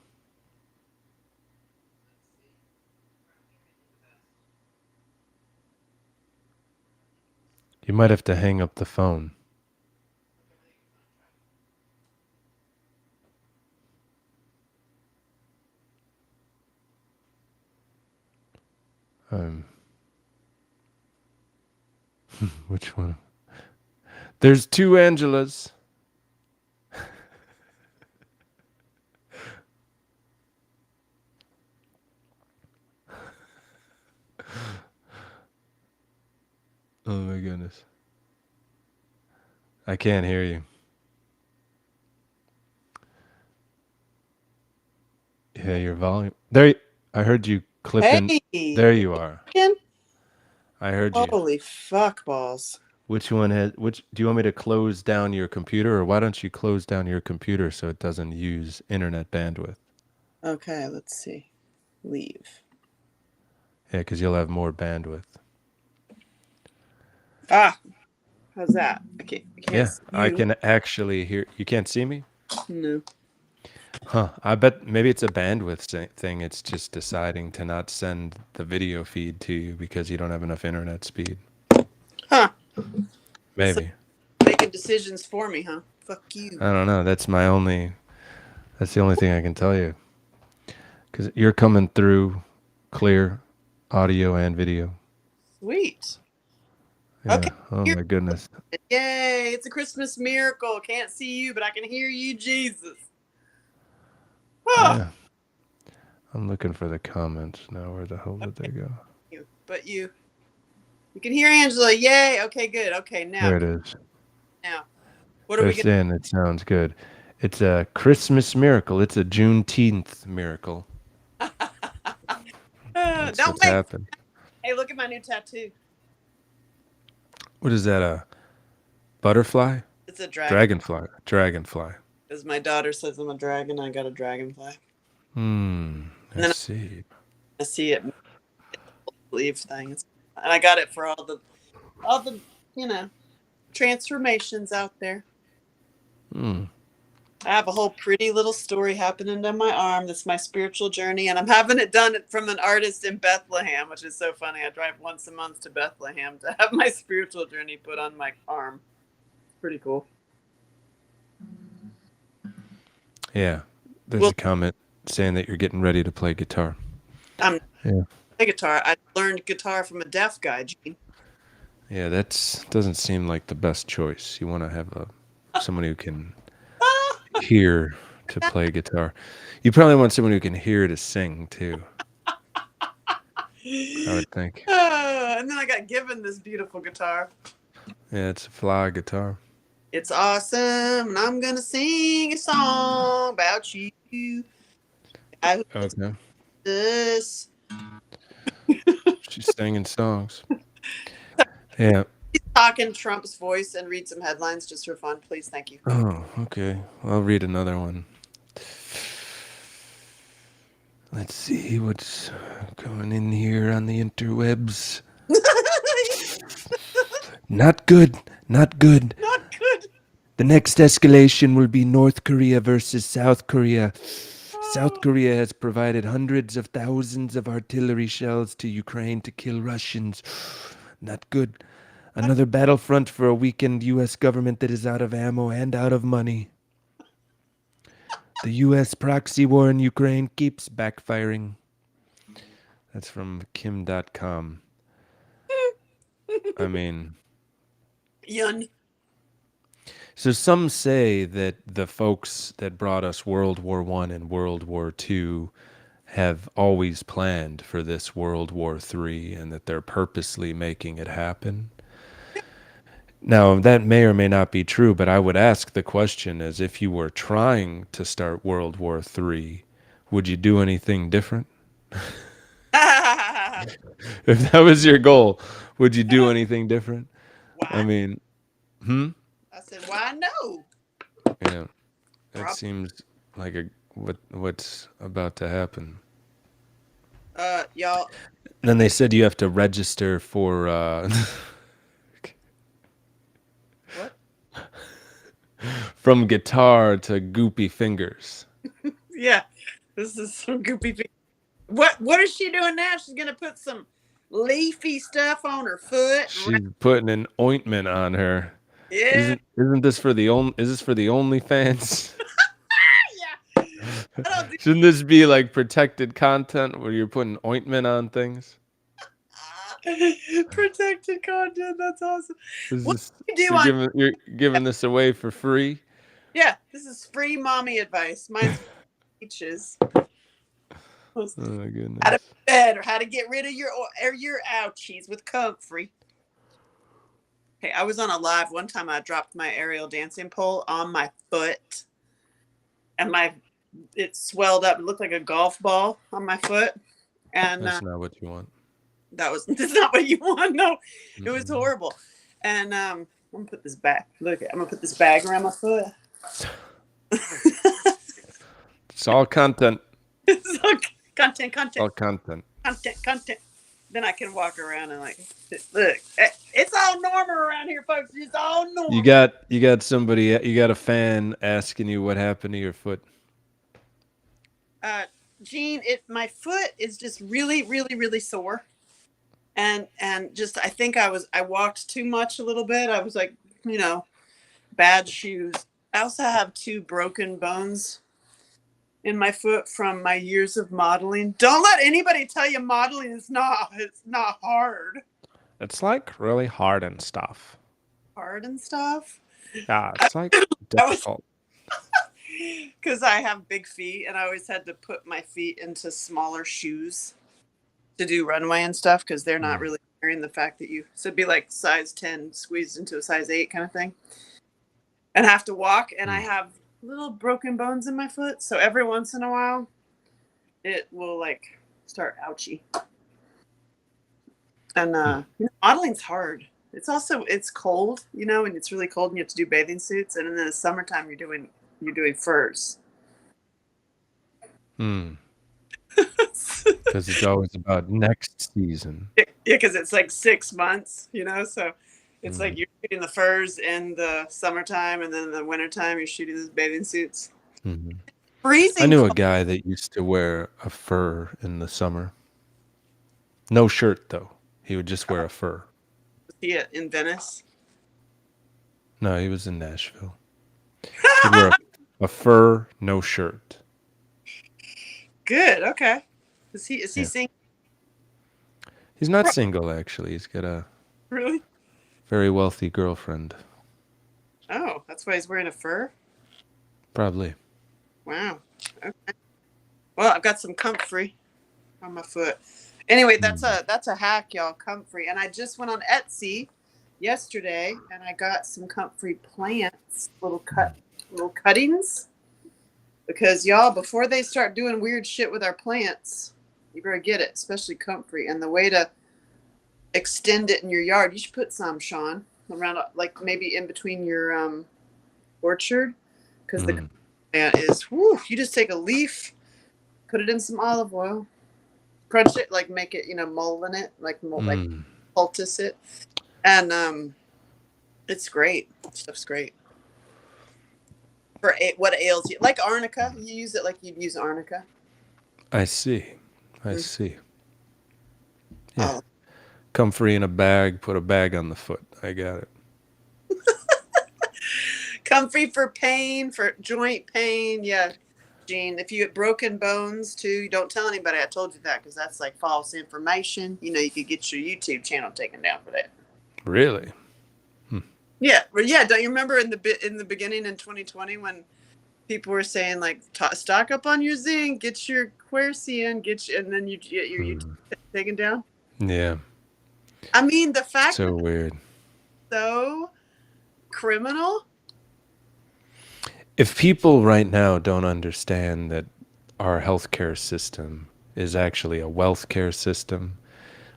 You might have to hang up the phone. Um, Which one? There's two Angelas. Oh my goodness. I can't hear you. Yeah, your volume. I heard you clipping. Hey, There you are. again? I heard you. Holy fuck balls. Which one has which do you want me to close down your computer, or why don't you close down your computer so it doesn't use internet bandwidth? Okay, let's see. Leave. Yeah, because you'll have more bandwidth. Ah, how's that? I can't Yeah, see I you. can actually hear. You can't see me? No. Huh. I bet maybe it's a bandwidth thing. It's just deciding to not send the video feed to you because you don't have enough internet speed. Huh. Maybe. Making decisions for me, huh? Fuck you. I don't know. That's the only thing I can tell you. Because you're coming through clear audio and video. Sweet. Yeah. Okay. Oh my goodness. Yay, it's a Christmas miracle. Can't see you, but I can hear you, Jesus. Oh, Yeah. I'm looking for the comments now. Where the hell did they go? but you can hear Angela. Yay. Okay, good. Okay, There it is. now. What are They're we going saying it sounds good. It's a Christmas miracle. It's a Juneteenth miracle. to That's Don't what's make. happened. Hey, look at my new tattoo. What is that? A butterfly? It's a dragon. Dragonfly. Dragonfly. As my daughter says, I'm a dragon. I got a dragonfly. Hmm. And I then see. I see it sleeve thing, and I got it for all the transformations out there. Hmm. I have a whole pretty little story happening on my arm. That's my spiritual journey, and I'm having it done from an artist in Bethlehem, which is so funny. I drive once a month to Bethlehem to have my spiritual journey put on my arm. Pretty cool. Yeah. There's Well, a comment saying that you're getting ready to play guitar. I'm Yeah. play guitar. I learned guitar from a deaf guy, Gene. Yeah, doesn't seem like the best choice. You want to have someone who can hear to play guitar. You probably want someone who can hear to sing too. I would think. And then I got given this beautiful guitar. Yeah, it's a fly guitar. It's awesome, and I'm gonna sing a song about you. I Okay. this. She's singing songs. Yeah. He's talking Trump's voice and read some headlines just for fun, please. Thank you. Oh, okay. I'll read another one. Let's see what's going in here on the interwebs. Not good. Not good. Not good. The next escalation will be North Korea versus South Korea. South Korea has provided hundreds of thousands of artillery shells to Ukraine to kill Russians. Not good. Another battlefront for a weakened U.S. government that is out of ammo and out of money. The U.S. proxy war in Ukraine keeps backfiring. That's from Kim.com. I mean, Yun. so some say that the folks that brought us World War I and World War II have always planned for this World War III and that they're purposely making it happen. Now, that may or may not be true, but I would ask the question as if you were trying to start World War III, would you do anything different? If that was your goal, would you do anything different? I Why? mean, I said, why no? yeah, that Prob- seems like what's about to happen. Y'all. Then they said you have to register for What? from guitar to goopy fingers. Yeah, this is some goopy thing. What is she doing now? She's gonna put some leafy stuff on her foot. She's putting an ointment on her. Yeah. Isn't this for the is this for the OnlyFans? Yeah. I don't do Shouldn't this be like protected content where you're putting ointment on things? Protected content. That's awesome. Is What this do you do on? you're giving this away for free? Yeah, this is free mommy advice. Mine's peaches. Oh my How to goodness. bed or how to get rid of your ouchies with comfrey. Hey, I was on a live one time. I dropped my aerial dancing pole on my foot, and it swelled up. It looked like a golf ball on my foot, and That's not what you want. that's not what you want. No, it was Mm-mm. horrible. And I'm gonna put this back. Look, I'm gonna put this bag around my foot. It's all content. So, content. All content. Then I can walk around and like, look, it's all normal around here, folks. It's all normal. You got somebody. You got a fan asking you what happened to your foot. Gene, my foot is just really, really, really sore, and just I think I walked too much a little bit. I was like, bad shoes. I also have 2 broken bones in my foot from my years of modeling. Don't let anybody tell you modeling is it's not hard. It's like really hard and stuff. Hard and stuff. Yeah, it's like difficult. Because I have big feet and I always had to put my feet into smaller shoes to do runway and stuff because they're not really carrying the fact that so it'd be like size 10 squeezed into a size 8 kind of thing. And have to walk, and I have little broken bones in my foot, so every once in a while it will like start ouchy. And modeling's hard. It's cold, and it's really cold and you have to do bathing suits, and in the summertime you're doing furs. Because it's always about next season. Yeah, because it's like 6 months, so it's like you're shooting the furs in the summertime, and then in the wintertime you're shooting those bathing suits. Freezing. I knew a guy that used to wear a fur in the summer. No shirt, though. He would just wear a fur. Was he in Venice? No, he was in Nashville. He'd wear a fur, no shirt. Good. Okay. Is he single? He's not single, actually. He's got a Really? very wealthy girlfriend. Oh, that's why he's wearing a fur? Probably. Wow. Okay. Well, I've got some comfrey on my foot. Anyway, that's a hack, y'all. Comfrey. And I just went on Etsy yesterday and I got some comfrey plants, little cuttings. Because y'all, before they start doing weird shit with our plants, you better get it, especially comfrey. And the way to extend it in your yard, you should put some, Sean, around, like maybe in between your orchard, because the plant is, you just take a leaf, put it in some olive oil, crunch it, like make it, mull in it, like poultice it, and it's great. Stuff's great. For what ails you, like arnica, you use it like you'd use arnica. I see. Yeah. Comfrey in a bag, put a bag on the foot. I got it. Comfrey for pain, for joint pain. Yeah, Gene. If you had broken bones too, don't tell anybody I told you that, because that's like false information. You could get your YouTube channel taken down for that. Really? Yeah. Well, yeah. Don't you remember in the beginning in 2020 when people were saying like stock up on your zinc, get your quercetin, and then you get your YouTube taken down? Yeah. I mean, the fact so weird. So criminal. If people right now don't understand that our healthcare system is actually a wealth care system,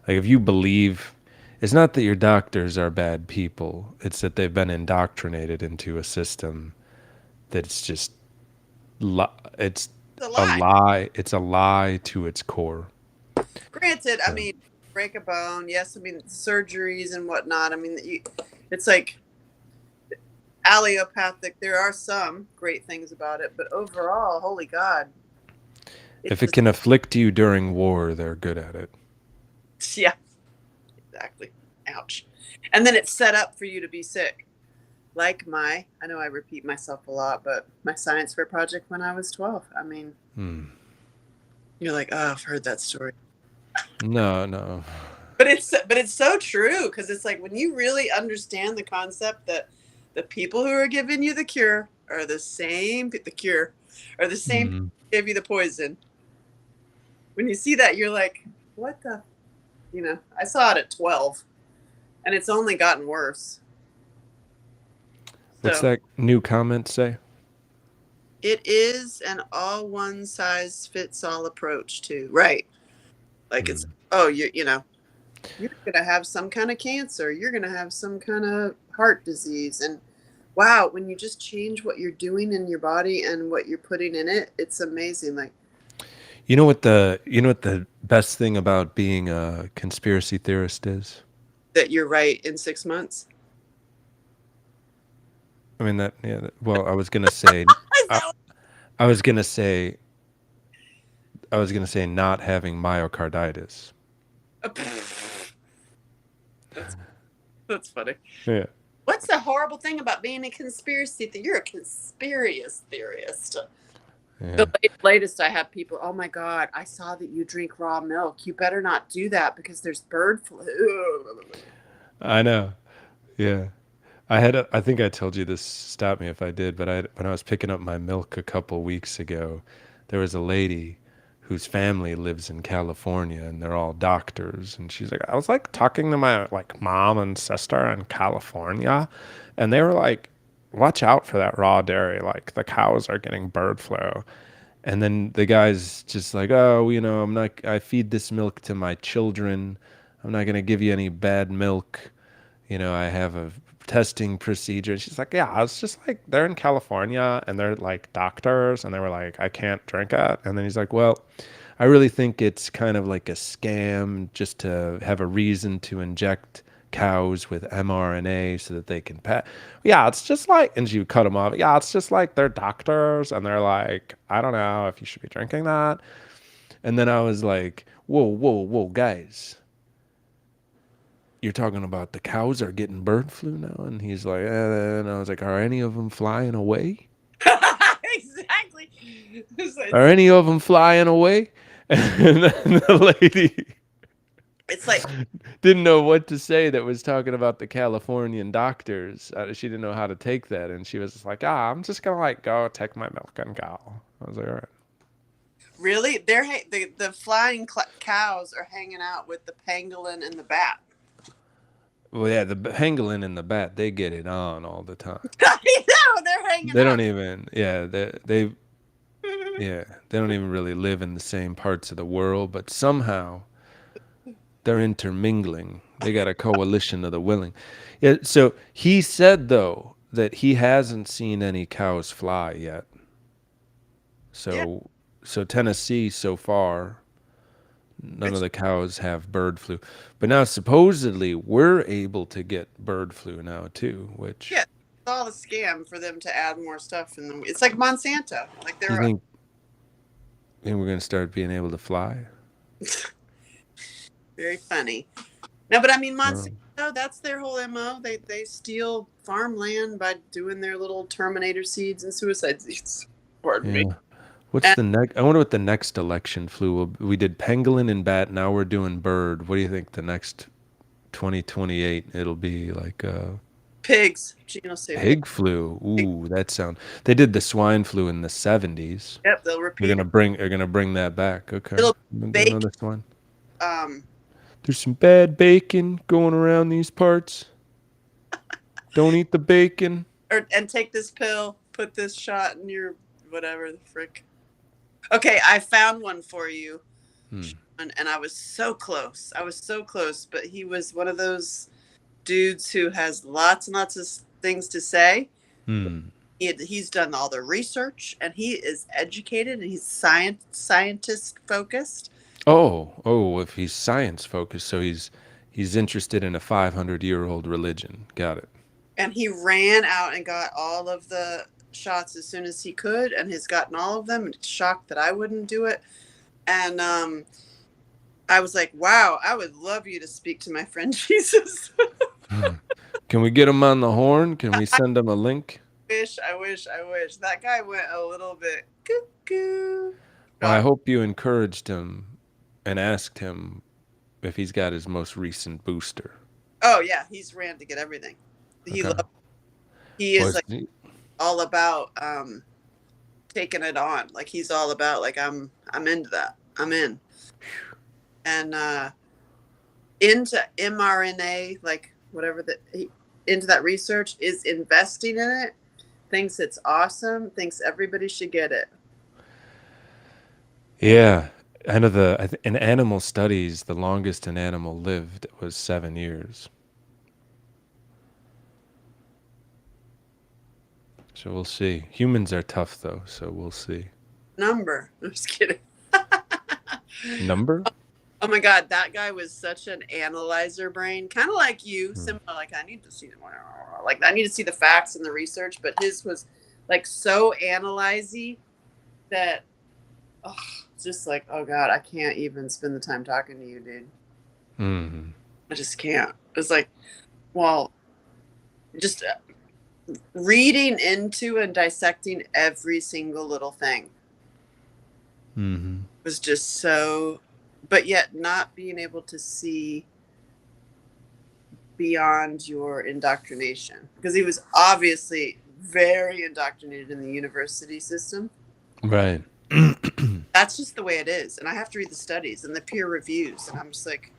like if you believe, it's not that your doctors are bad people, it's that they've been indoctrinated into a system that's just, it's a lie. It's a lie to its core. Granted, I mean, break a bone, yes, I mean, surgeries and whatnot, I mean, it's like allopathic. There are some great things about it, but overall, holy God. If it can afflict you during war, they're good at it. Yeah, exactly. Ouch. And then it's set up for you to be sick. Like I know I repeat myself a lot, but my science fair project when I was 12. I mean, you're like, oh, I've heard that story. No. But it's so true, because it's like when you really understand the concept that the people who are giving you the cure are the same the cure are the same people Mm. who give you the poison. When you see that, you're like, what the, I saw it at 12, and it's only gotten worse. What's So that new comment say? it is an all one size fits all approach to, right? Like it's, Mm. oh, you're going to have some kind of cancer, you're going to have some kind of heart disease, and wow, when you just change what you're doing in your body and what you're putting in it, it's amazing. Like, You know what the best thing about being a conspiracy theorist is? that you're right in 6 months. I mean that yeah, well, Is I, that I was gonna say I was gonna say not having myocarditis. what, that's that's funny. Yeah. What's the horrible thing about being a conspiracy theorist? You're a conspiracy theorist. The Yeah. latest I have people, oh my God, I saw that you drink raw milk. You better not do that because there's bird flu. I know. Yeah. I think I told you this, stop me if I did, but when I was picking up my milk a couple weeks ago, there was a lady whose family lives in California and they're all doctors. And she's like, I was like talking to my like mom and sister in California, and they were like, watch out for that raw dairy. Like the cows are getting bird flu. And then the guy's just like, oh, I feed this milk to my children. I'm not going to give you any bad milk. I have a testing procedure. And she's like, yeah, it's just like they're in California and they're like doctors and they were like, I can't drink it. And then he's like, well, I really think it's kind of like a scam just to have a reason to inject cows with mRNA so that they can pet. Yeah, it's just like, and she would cut him off. Yeah, it's just like they're doctors and they're like, I don't know if you should be drinking that. And then I was like, whoa, whoa, whoa, guys, you're talking about the cows are getting bird flu now? And he's like, and I was like, are any of them flying away? Exactly. Are any of them flying away? And then the lady It's like, didn't know what to say that was talking about the Californian doctors. She didn't know how to take that. And she was just like, I'm just going to like go take my milk and go. I was like, all right. really? The flying cows are hanging out with the pangolin and the bat. Well, yeah, the pangolin and the bat, they get it on all the time. I know, they're hanging They out. don't even, yeah, yeah, they don't even really live in the same parts of the world, but somehow they're intermingling. They got a coalition of the willing. Yeah, so he said though that he hasn't seen any cows fly yet. Yeah, So Tennessee so far, none of which, the cows have bird flu. But now supposedly we're able to get bird flu now too, which yeah, it's all a scam for them to add more stuff in them. It's like Monsanto. Like you they're think we're gonna start being able to fly? very funny. No, but I mean Monsanto, Um, that's their whole MO. They steal farmland by doing their little Terminator seeds and suicide seeds. Pardon me. yeah. What's And the next? I wonder what the next election flu will be. We did pangolin and bat. Now we're doing bird. What do you think the next 2028 it'll be like? pigs. Gene will say Pig flu. Ooh, that sound. They did the swine flu in the 70s. yep, they'll They're repeat gonna it. bring. They're gonna bring that back. Okay. It'll I'm gonna do bake another swine. um There's some bad bacon going around these parts. Don't eat the bacon. and take this pill, put this shot in your whatever the frick. Okay, I found one for you. Hmm. And I was so close. I was so close, but he was one of those dudes who has lots and lots of things to say. Hmm. He's done all the research and he is educated and he's scientist focused. Oh. If he's science focused, so he's interested in a 500-year-old religion. Got it. And he ran out and got all of the shots as soon as he could and has gotten all of them. It's shocked that I wouldn't do it. And I was like, wow, I would love you to speak to my friend Jesus. Can we get him on the horn? Can we send him a link? I wish. That guy went a little bit cuckoo. Well, I hope you encouraged him and asked him if he's got his most recent booster. Oh yeah, he's ran to get everything. He Okay. loves. He is Was like all about taking it on. Like he's all about like I'm into that. I'm in. And into mRNA, like whatever into that research, is investing in it, thinks it's awesome, thinks everybody should get it. yeah. I know in animal studies, the longest an animal lived was 7 years. So we'll see. Humans are tough though, so we'll see. Number. I'm just kidding. Number? Oh my God, that guy was such an analyzer brain, kind of like you, similar. Like I need to see the facts and the research, but his was like so analyzy that it's just like, oh God, I can't even spend the time talking to you, dude. Mm-hmm. I just can't. It's like, well, just reading into and dissecting every single little thing Mm-hmm. was just so, but yet not being able to see beyond your indoctrination, because he was obviously very indoctrinated in the university system. Right. That's just the way it is. And I have to read the studies and the peer reviews. And I'm just like,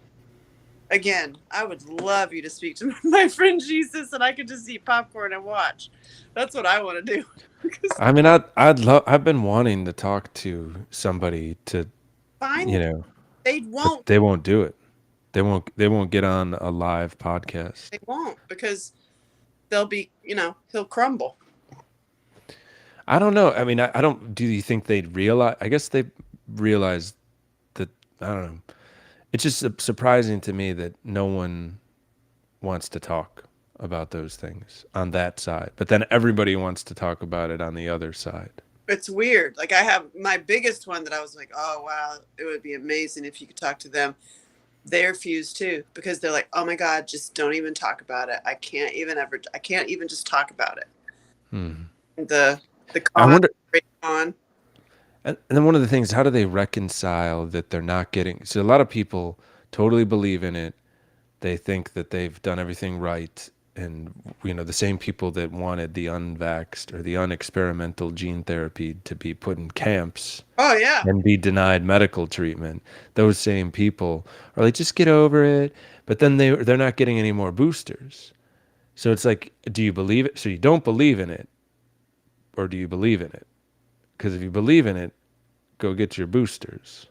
again, I would love you to speak to my friend Jesus and I could just eat popcorn and watch. That's what I want to do. I mean, I'd love. I've been wanting to talk to somebody to, Fine. They but won't. they won't do it. They won't. They won't get on a live podcast. They won't, because they'll be, he'll crumble. I don't know. I mean, I don't. Do you think they'd realize? I guess they realize that. I don't know. It's just surprising to me that no one wants to talk about those things on that side, but then everybody wants to talk about it on the other side. It's weird. Like I have my biggest one that I was like, oh wow, it would be amazing if you could talk to them. They refuse too, because they're like, oh my God, just don't even talk about it. I can't even just talk about it. The I wonder. con. And then one of the things, how do they reconcile that they're not getting? So a lot of people totally believe in it. They think that they've done everything right, and the same people that wanted the unvaxxed or the unexperimental gene therapy to be put in camps. Oh yeah. And be denied medical treatment. Those same people are like, just get over it. But then they're not getting any more boosters. So it's like, do you believe it? So you don't believe in it, or do you believe in it? Because if you believe in it, go get your boosters.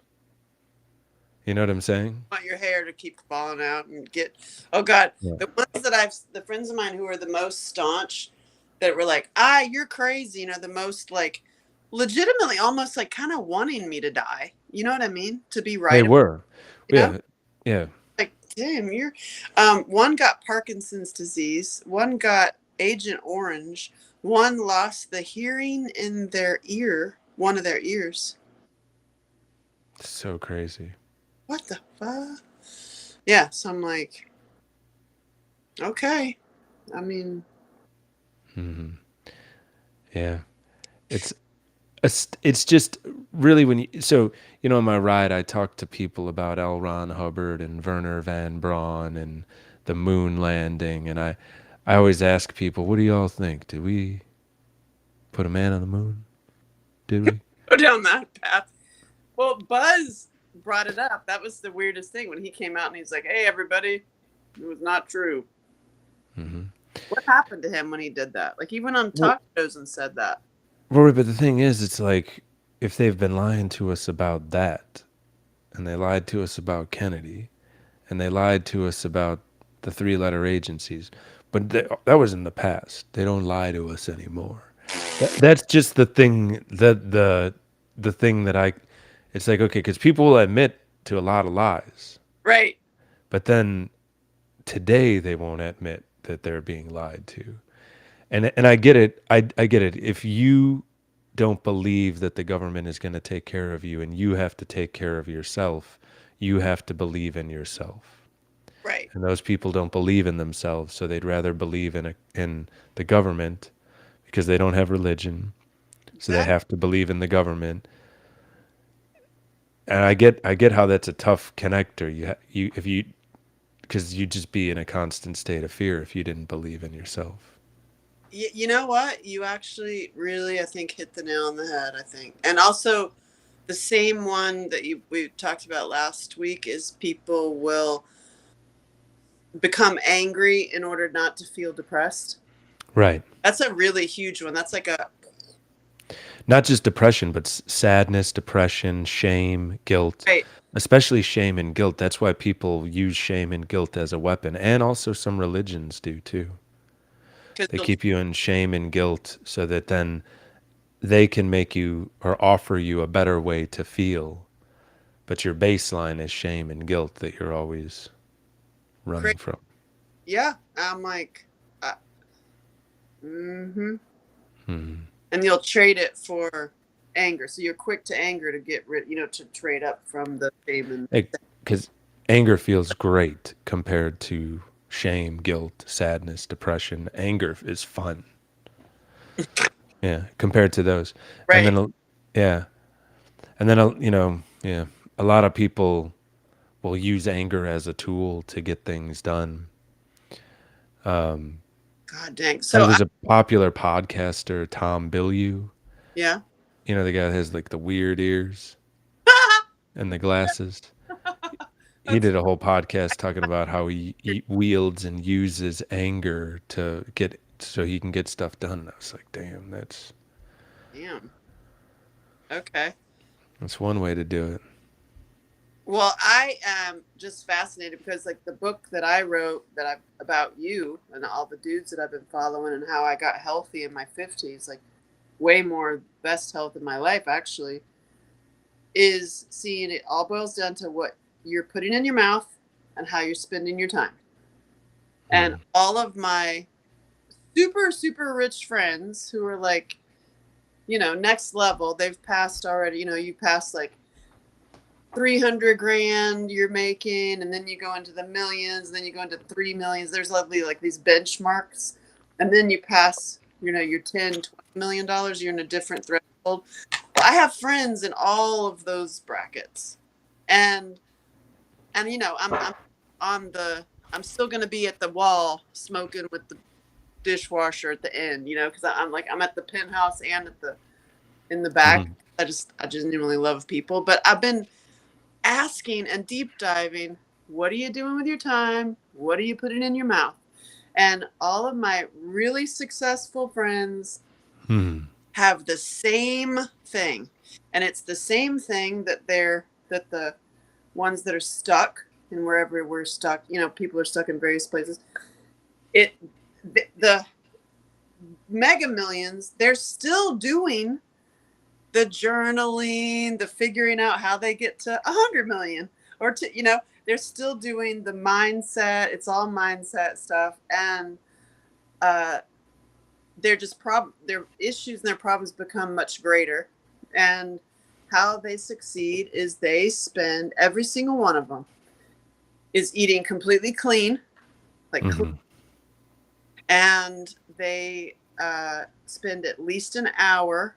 You know what I'm saying? Want your hair to keep falling out and get, oh God, Yeah. the ones that the friends of mine who are the most staunch, that were like, you're crazy, the most like legitimately almost like kind of wanting me to die. You know what I mean? To be right. They were. Yeah. Yeah. Like, damn, you're one got Parkinson's disease, one got Agent Orange, one lost the hearing in their ear, one of their ears. So crazy. What the fuck? Yeah, so I'm like, okay. I mean, yeah, it's just really when on my ride I talked to people about L. Ron Hubbard and Werner von Braun and the moon landing, and I always ask people, what do y'all think? Did we put a man on the moon? Did we go down that path? Well, Buzz brought it up. That was the weirdest thing when he came out and he's like, hey everybody, it was not true. What happened to him when he did that? Like he went on talk shows and said that. Rory, but the thing is, it's like, if they've been lying to us about that, and they lied to us about Kennedy, and they lied to us about the 3-letter agencies, but that was in the past. They don't lie to us anymore. That's just the thing the thing that it's like, okay, because people will admit to a lot of lies. Right. But then today they won't admit that they're being lied to. And I get it. I get it. If you don't believe that the government is going to take care of you and you have to take care of yourself, you have to believe in yourself. Right. And those people don't believe in themselves, so they'd rather believe in the government because they don't have religion. So they have to believe in the government. and I get how that's a tough connector. You if you because you'd just be in a constant state of fear if you didn't believe in yourself. You know what? You actually really, I think, hit the nail on the head, I think. And also, the same one that we talked about last week is people will become angry in order not to feel depressed. Right. That's a really huge one. That's like a Not just depression, but sadness, depression, shame, guilt, right. especially shame and guilt. That's why people use shame and guilt as a weapon, and also some religions do too. They Because keep you in shame and guilt so that then they can make you or offer you a better way to feel. But your baseline is shame and guilt that you're always running from. yeah, I'm like, mm-hmm. Hmm. And you'll trade it for anger. So you're quick to anger to get rid, to trade up from the shame and Because anger feels great compared to shame, guilt, sadness, depression. Anger is fun. Yeah, compared to those. And right. then, yeah. And then, yeah, a lot of people will use anger as a tool to get things done. God dang. Like So there's a popular podcaster, Tom Bilyeu. yeah. You know, the guy that has like the weird ears and the glasses. He That's did a whole podcast talking about how he wields and uses anger to get so he can get stuff done. I was like, damn, damn. Okay. that's one way to do it. Well, I am just fascinated because, like, the book that I wrote about you and all the dudes that I've been following and how I got healthy in my 50s, like, way more best health in my life, actually, is seeing it all boils down to what you're putting in your mouth and how you're spending your time. And all of my super, super rich friends who are like, next level, they've passed already, you passed like 300 grand you're making, and then you go into the millions, and then you go into 3 millions. There's lovely like these benchmarks, and then you pass your 10-20 million dollars, you're in a different threshold. Well, I have friends in all of those brackets, and I'm still going to be at the wall smoking with the dishwasher at the end, because I'm at the penthouse and in the back. Mhm. I genuinely love people, but I've been asking and deep diving, what are you doing with your time? What are you putting in your mouth? And all of my really successful friends have the same thing. And it's the same thing that the ones that are stuck and wherever we're stuck, people are stuck in various places. The mega millions, they're still doing the journaling, the figuring out how they get to 100 million or they're still doing the mindset. It's all mindset stuff. And they're just their issues and their problems become much greater. And how they succeed is they spend, every single one of them is eating completely clean, like clean, and they spend at least an hour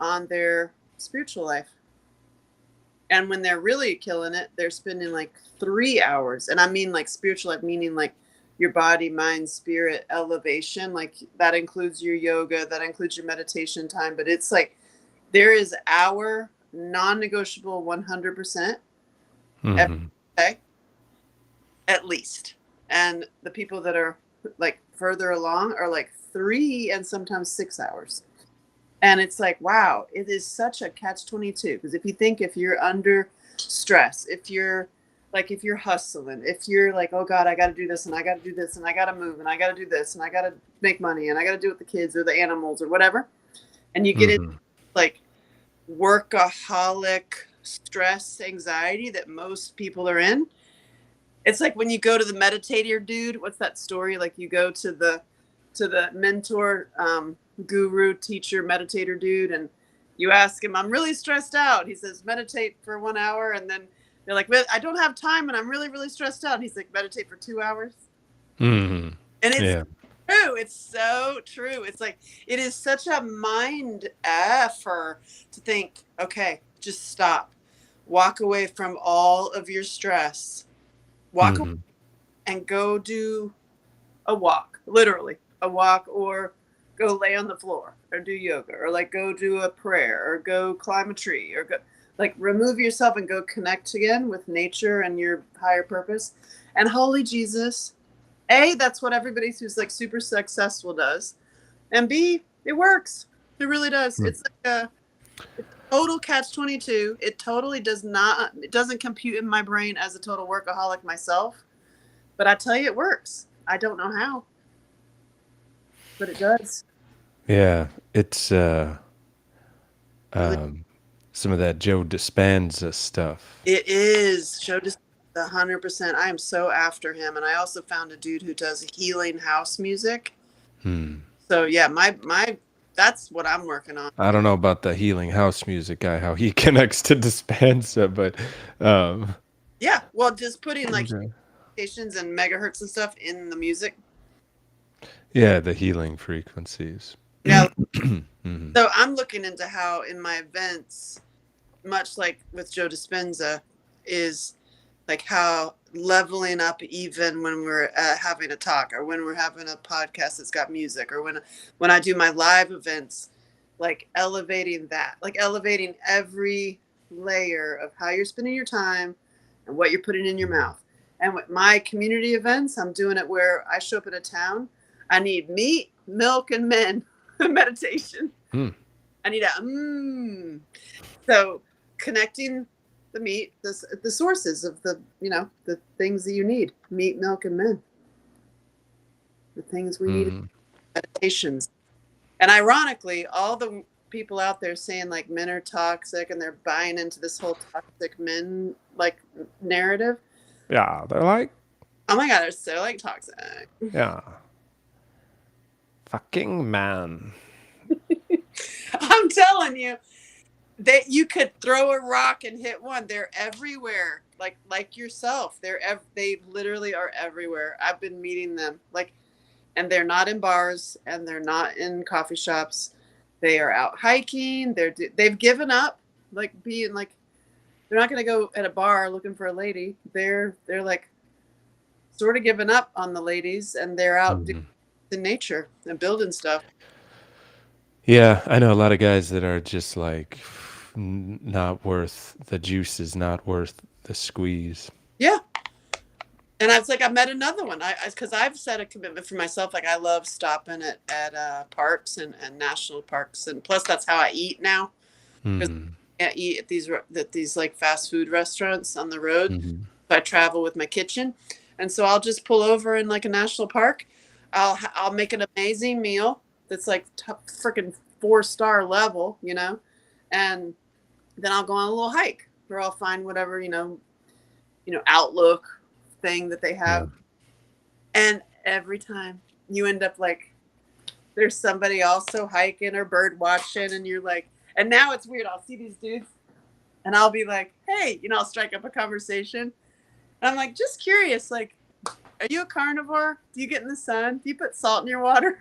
on their spiritual life. And when they're really killing it, they're spending like 3 hours. And I mean like spiritual life, meaning like your body, mind, spirit, elevation. Like that includes your yoga, that includes your meditation time. But it's like there is our non-negotiable 100% every day, at least. And the people that are like further along are like 3 and sometimes 6 hours. And it's like, wow, it is such a catch-22. Because if you're under stress, if you're hustling, if you're like, oh God, I got to do this and I got to do this and I got to move and I got to do this and I got to make money and I got to do it with the kids or the animals or whatever. And you get into like workaholic stress, anxiety that most people are in. It's like when you go to the meditator dude, what's that story? Like you go to the mentor, guru, teacher, meditator dude, and you ask him, I'm really stressed out. He says, meditate for 1 hour. And then they're like, well, I don't have time and I'm really, really stressed out. And he's like, meditate for 2 hours. And it's true. It's so true. It's like, it is such a mind effort to think, okay, just stop. walk away from all of your stress. Walk away Hmm. and go do a walk, literally a walk, or go lay on the floor or do yoga, or like go do a prayer, or go climb a tree, or go like remove yourself and go connect again with nature and your higher purpose. And holy Jesus, A, that's what everybody who's like super successful does. And B, it works. It really does. It's like a total catch 22. It totally does not, it doesn't compute in my brain as a total workaholic myself. But I tell you, it works. I don't know how, but it does. Yeah, it's Really, um, some of that Joe Dispenza stuff. it is. Show just 100%. I am so after him. And I also found a dude who does healing house music. Hmm. So yeah, my that's what I'm working on. I don't know about the healing house music guy, how he connects to Dispenza, but um, Yeah, well, just putting like okay. stations and megahertz and stuff in the music. Yeah, the healing frequencies. Yeah. Hmm. So I'm looking into how in my events, much like with Joe Dispenza, is like how leveling up even when we're having a talk, or when we're having a podcast that's got music, or when I do my live events, like elevating that, like elevating every layer of how you're spending your time and what you're putting in your mouth. And with my community events, I'm doing it where I show up in a town. I need meat, milk, and men meditation. Hmm. I need a So connecting the meat, the sources of the, the things that you need, meat, milk, and men, the things we need, Hmm. meditations. And ironically, all the people out there saying like men are toxic and they're buying into this whole toxic men like narrative. Yeah, they're like, Oh my God, they're so like toxic. yeah, fucking man. I'm telling you that you could throw a rock and hit one. They're everywhere. Like yourself. They literally are everywhere. I've been meeting them. Like, and they're not in bars and they're not in coffee shops. They are out hiking. They've given up like being like, they're not going to go at a bar looking for a lady. They're like sort of giving up on the ladies, and they're out Mhm. in nature and building stuff. Yeah, I know a lot of guys that are just like not worth the juice is not worth the squeeze. Yeah. And I was like, I met another one. Because I've set a commitment for myself. Like I love stopping at parks and national parks, and plus that's how I eat now. Because Hmm. I can't eat at these like fast food restaurants on the road. Hmm. So I travel with my kitchen, and so I'll just pull over in like a national park. I'll make an amazing meal that's like freaking 4-star level, and then I'll go on a little hike, or I'll find whatever outlook thing that they Yeah. have. And every time you end up like there's somebody also hiking or bird watching, and you're like, and now it's weird. I'll see these dudes and I'll be like, hey, I'll strike up a conversation. And I'm like, just curious, like, are you a carnivore? Do you get in the sun? Do you put salt in your water?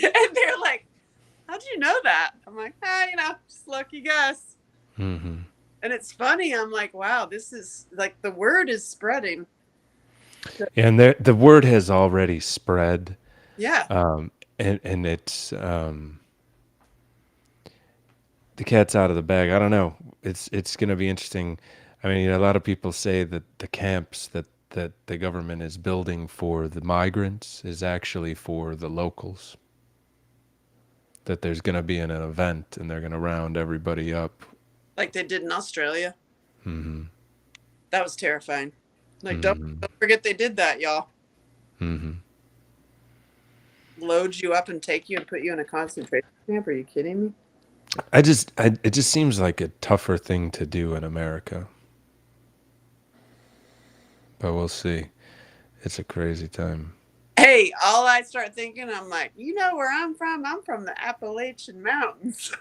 And they're like, how'd you know that? I'm like, just lucky guess. Hmm. And it's funny. I'm like, wow, this is like the word is spreading. And the word has already spread, Yeah. and it's the cat's out of the bag. I don't know. It's going to be interesting. I mean, a lot of people say that the camps that the government is building for the migrants is actually for the locals. That there's going to be an event and they're going to round everybody up. Like they did in Australia. Hmm. That was terrifying. Like, don't, Hmm. don't forget they did that, y'all. Hmm. Load you up and take you and put you in a concentration camp. Are you kidding me? It just seems like a tougher thing to do in America. But we'll see. It's a crazy time. Hey, all I start thinking, I'm like, you know where I'm from? I'm from the Appalachian Mountains.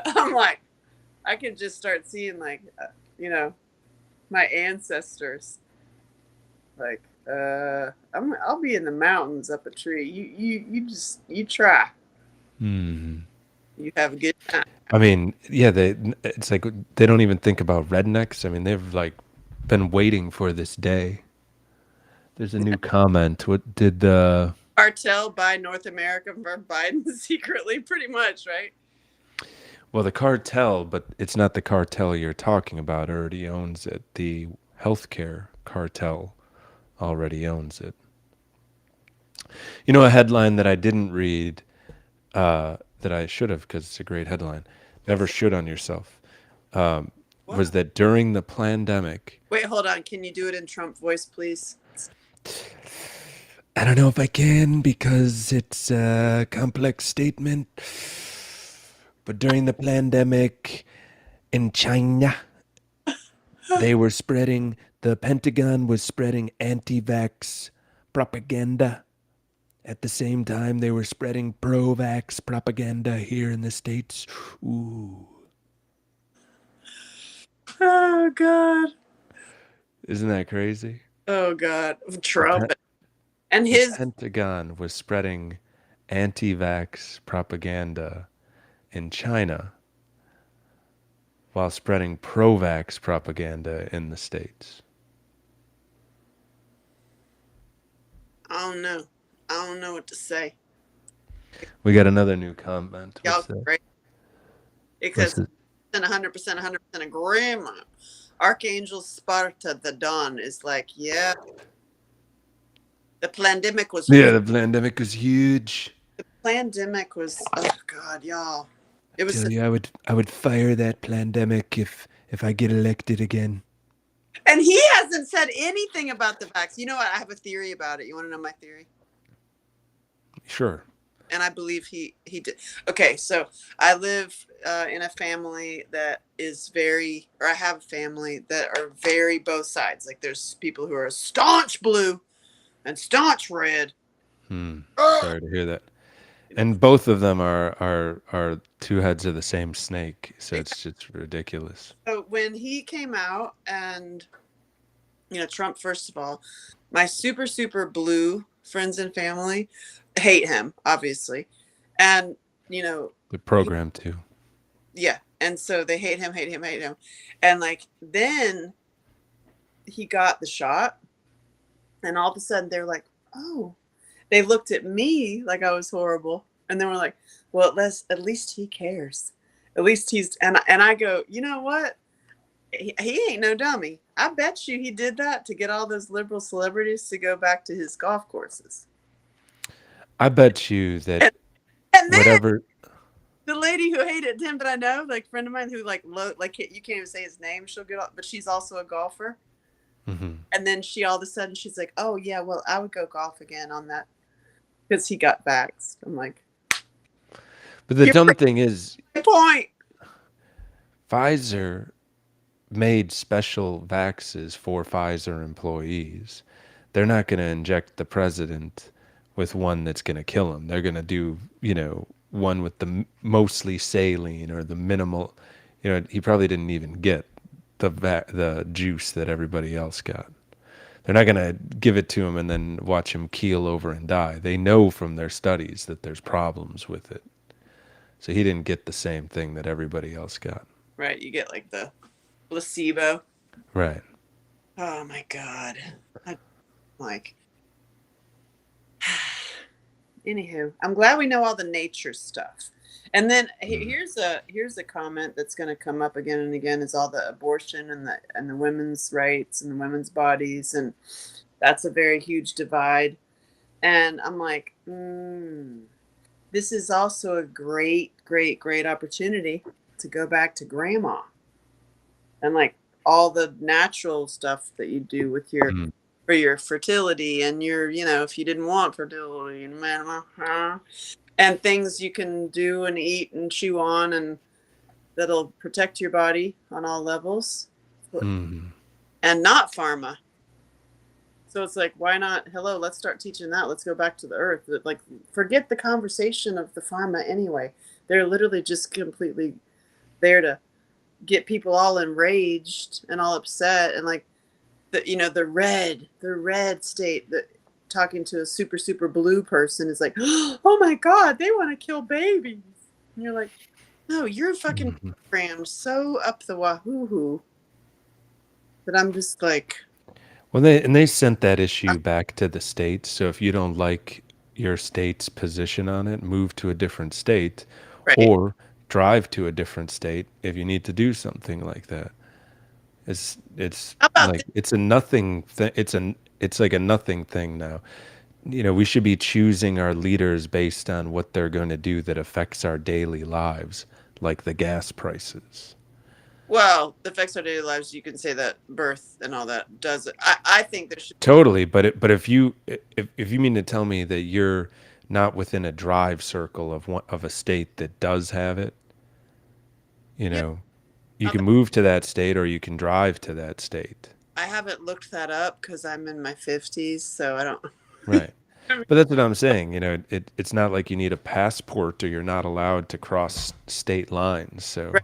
I'm like, I could just start seeing like, my ancestors. Like, I'll be in the mountains up a tree. You try. Hmm. You have a good time. I mean, yeah, it's like they don't even think about rednecks. I mean, they've like been waiting for this day. There's a new comment. What did the Cartel buy North America from Biden secretly, pretty much, right? well, the cartel, but it's not the cartel you're talking about already owns it. The healthcare cartel already owns it. You know, a headline that I didn't read that I should have because it's a great headline. Never should on yourself. Was What? that during the pandemic? Wait, hold on. Can you do it in Trump voice, please? I don't know if I can because it's a complex statement. But during the pandemic in China, the Pentagon was spreading anti vax propaganda. At the same time, they were spreading pro vax propaganda here in the States. Ooh. Oh, God. Isn't that crazy? Oh, God. The, Trump Pe- and the his. Pentagon was spreading anti vax propaganda in China while spreading pro vax propaganda in the States. I don't know. I don't know what to say. We got another new comment. Y'all What's that? great. What's Because it? 100% agreement. Archangel Sparta, the Dawn, is like, yeah. The pandemic was Yeah, huge. the pandemic was huge. Pandemic was, oh, God, y'all. It was. Tell you, I would fire that pandemic if I get elected again. And he hasn't said anything about the vax. You know what? I have a theory about it. You want to know my theory? Sure. And I believe he did. Okay, so I live in a family that is very, or I have a family that are very both sides. Like there's people who are staunch blue and staunch red. Sorry to hear that. And both of them are two heads of the same snake, so it's just ridiculous. So when he came out, and Trump, first of all, my super blue friends and family hate him, obviously, and The program too. yeah, and so they hate him, and like then he got the shot, and all of a sudden they're like, oh, they looked at me like I was horrible, and they were like, well, at least he cares, at least he's, and I go, you know what? He ain't no dummy. I bet you he did that to get all those liberal celebrities to go back to his golf courses. I bet you that And then whatever. the lady who hated him that I know, like friend of mine who like you can't even say his name, she'll get off, but she's also a golfer. Mhm. And then she all of a sudden she's like, oh yeah, well I would go golf again on that because he got vaxxed. I'm like, But the you're dumb thing is, point. Pfizer made special vaxes for Pfizer employees. They're not going to inject the president with one that's going to kill him. They're going to do, one with the mostly saline or the minimal. He probably didn't even get the juice that everybody else got. They're not going to give it to him and then watch him keel over and die. They know from their studies that there's problems with it. So he didn't get the same thing that everybody else got. Right, you get like the placebo. Right. Oh my God. Like, anywho, I'm glad we know all the nature stuff. And then here's a comment that's going to come up again and again is all the abortion and the women's rights and the women's bodies, and that's a very huge divide. And I'm like, this is also a great opportunity to go back to grandma and like all the natural stuff that you do with your for your fertility and your, if you didn't want fertility and things you can do and eat and chew on and that'll protect your body on all levels. And not pharma. So it's like, why not? Hello, let's start teaching that. Let's go back to the earth. Like, forget the conversation of the pharma anyway. They're literally just completely there to get people all enraged and all upset and like the red state that talking to a super blue person is like, oh my God, they want to kill babies. And you're like, No, you're fucking Mhm. programmed so up the wahoo that I'm just like, Well, they sent that issue back to the states. So if you don't like your state's position on it, move to a different state, right. or drive to a different state if you need to do something like that. It's How about like this? it's a nothing thing. It's like a nothing thing now. We should be choosing our leaders based on what they're going to do that affects our daily lives, like the gas prices. Well, the effects on daily lives, you can say that birth and all that does it. I think there should be. Totally, but if you mean to tell me that you're not within a drive circle of a state that does have it, you Yeah. know, you can move to that state or you can drive to that state. I haven't looked that up because I'm in my 50s, so I don't. Right. But that's what I'm saying. It's not like you need a passport or you're not allowed to cross state lines. So Right.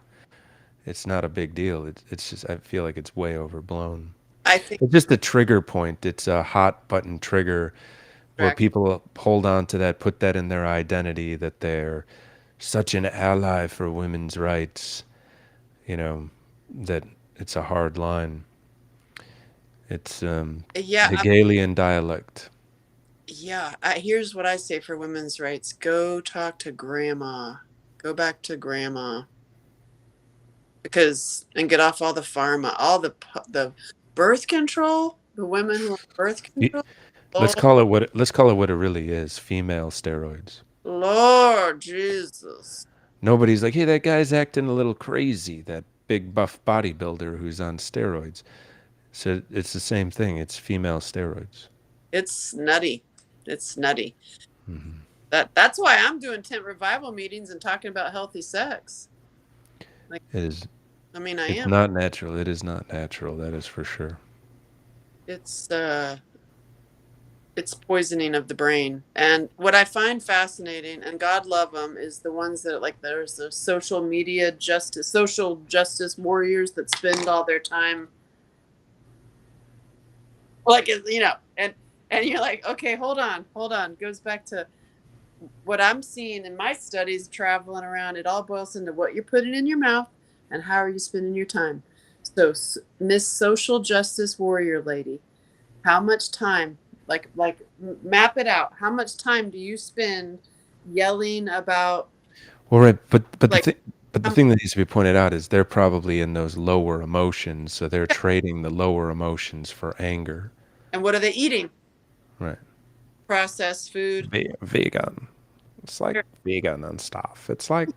it's not a big deal. It's just, I feel like it's way overblown. I think It's just a trigger point. It's a hot button trigger where correct. people hold on to that, put that in their identity that they're such an ally for women's rights, that it's a hard line. It's Yeah, Hegelian dialect. yeah. Here's what I say for women's rights: go talk to grandma. Go back to grandma and get off all the pharma, all the birth control. The women who are birth Y- control. Let's Oh, call it what it really is, female steroids. Lord Jesus. Nobody's like, hey, that guy's acting a little crazy, that big buff bodybuilder who's on steroids. So it's the same thing. It's female steroids. It's nutty. It's nutty. Hmm. That's why I'm doing tent revival meetings and talking about healthy sex. Like, It is. I mean, I It's am. not natural. It is not natural. That is for sure. It's it's poisoning of the brain. And what I find fascinating, and God love them, is the ones that like there's the social justice warriors that spend all their time like and you're like, okay, hold on. Goes back to what I'm seeing in my studies traveling around. It all boils into what you're putting in your mouth and how are you spending your time. So, Miss Social Justice Warrior Lady, how much time, map it out. How much time do you spend yelling about Well, right, but the like, thing, but the um, thing that needs to be pointed out is they're probably in those lower emotions, so they're trading the lower emotions for anger. and what are they eating? Right. Processed food. Vegan. It's like vegan and stuff. It's like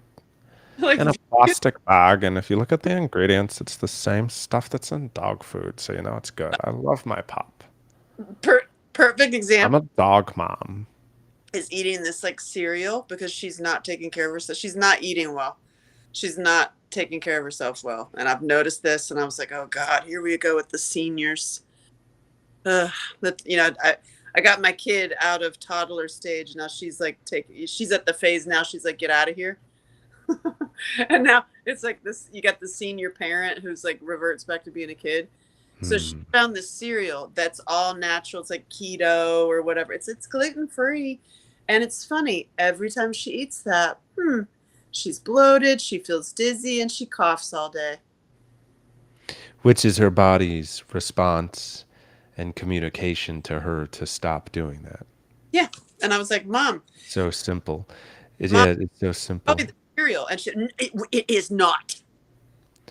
Like, in a plastic bag, and if you look at the ingredients, it's the same stuff that's in dog food, so it's good. I love my pup. perfect I'm example a dog mom. is eating this like cereal because she's not taking care of herself. She's not eating well. She's not taking care of herself well. And I've noticed this and I was like, oh God, here we go with the seniors. That I got my kid out of toddler stage. Now she's at the phase now. She's like, get out of here. And now it's like this, you got the senior parent who's like reverts back to being a kid. So she Hmm. found this cereal that's all natural. It's like keto or whatever. It's gluten free, and it's funny. Every time she eats that, she's bloated. She feels dizzy, and she coughs all day. Which is her body's response and communication to her to stop doing that. Yeah, and I was like, Mom, So simple. Mom, Yeah, it's so simple. probably the cereal, and it is not.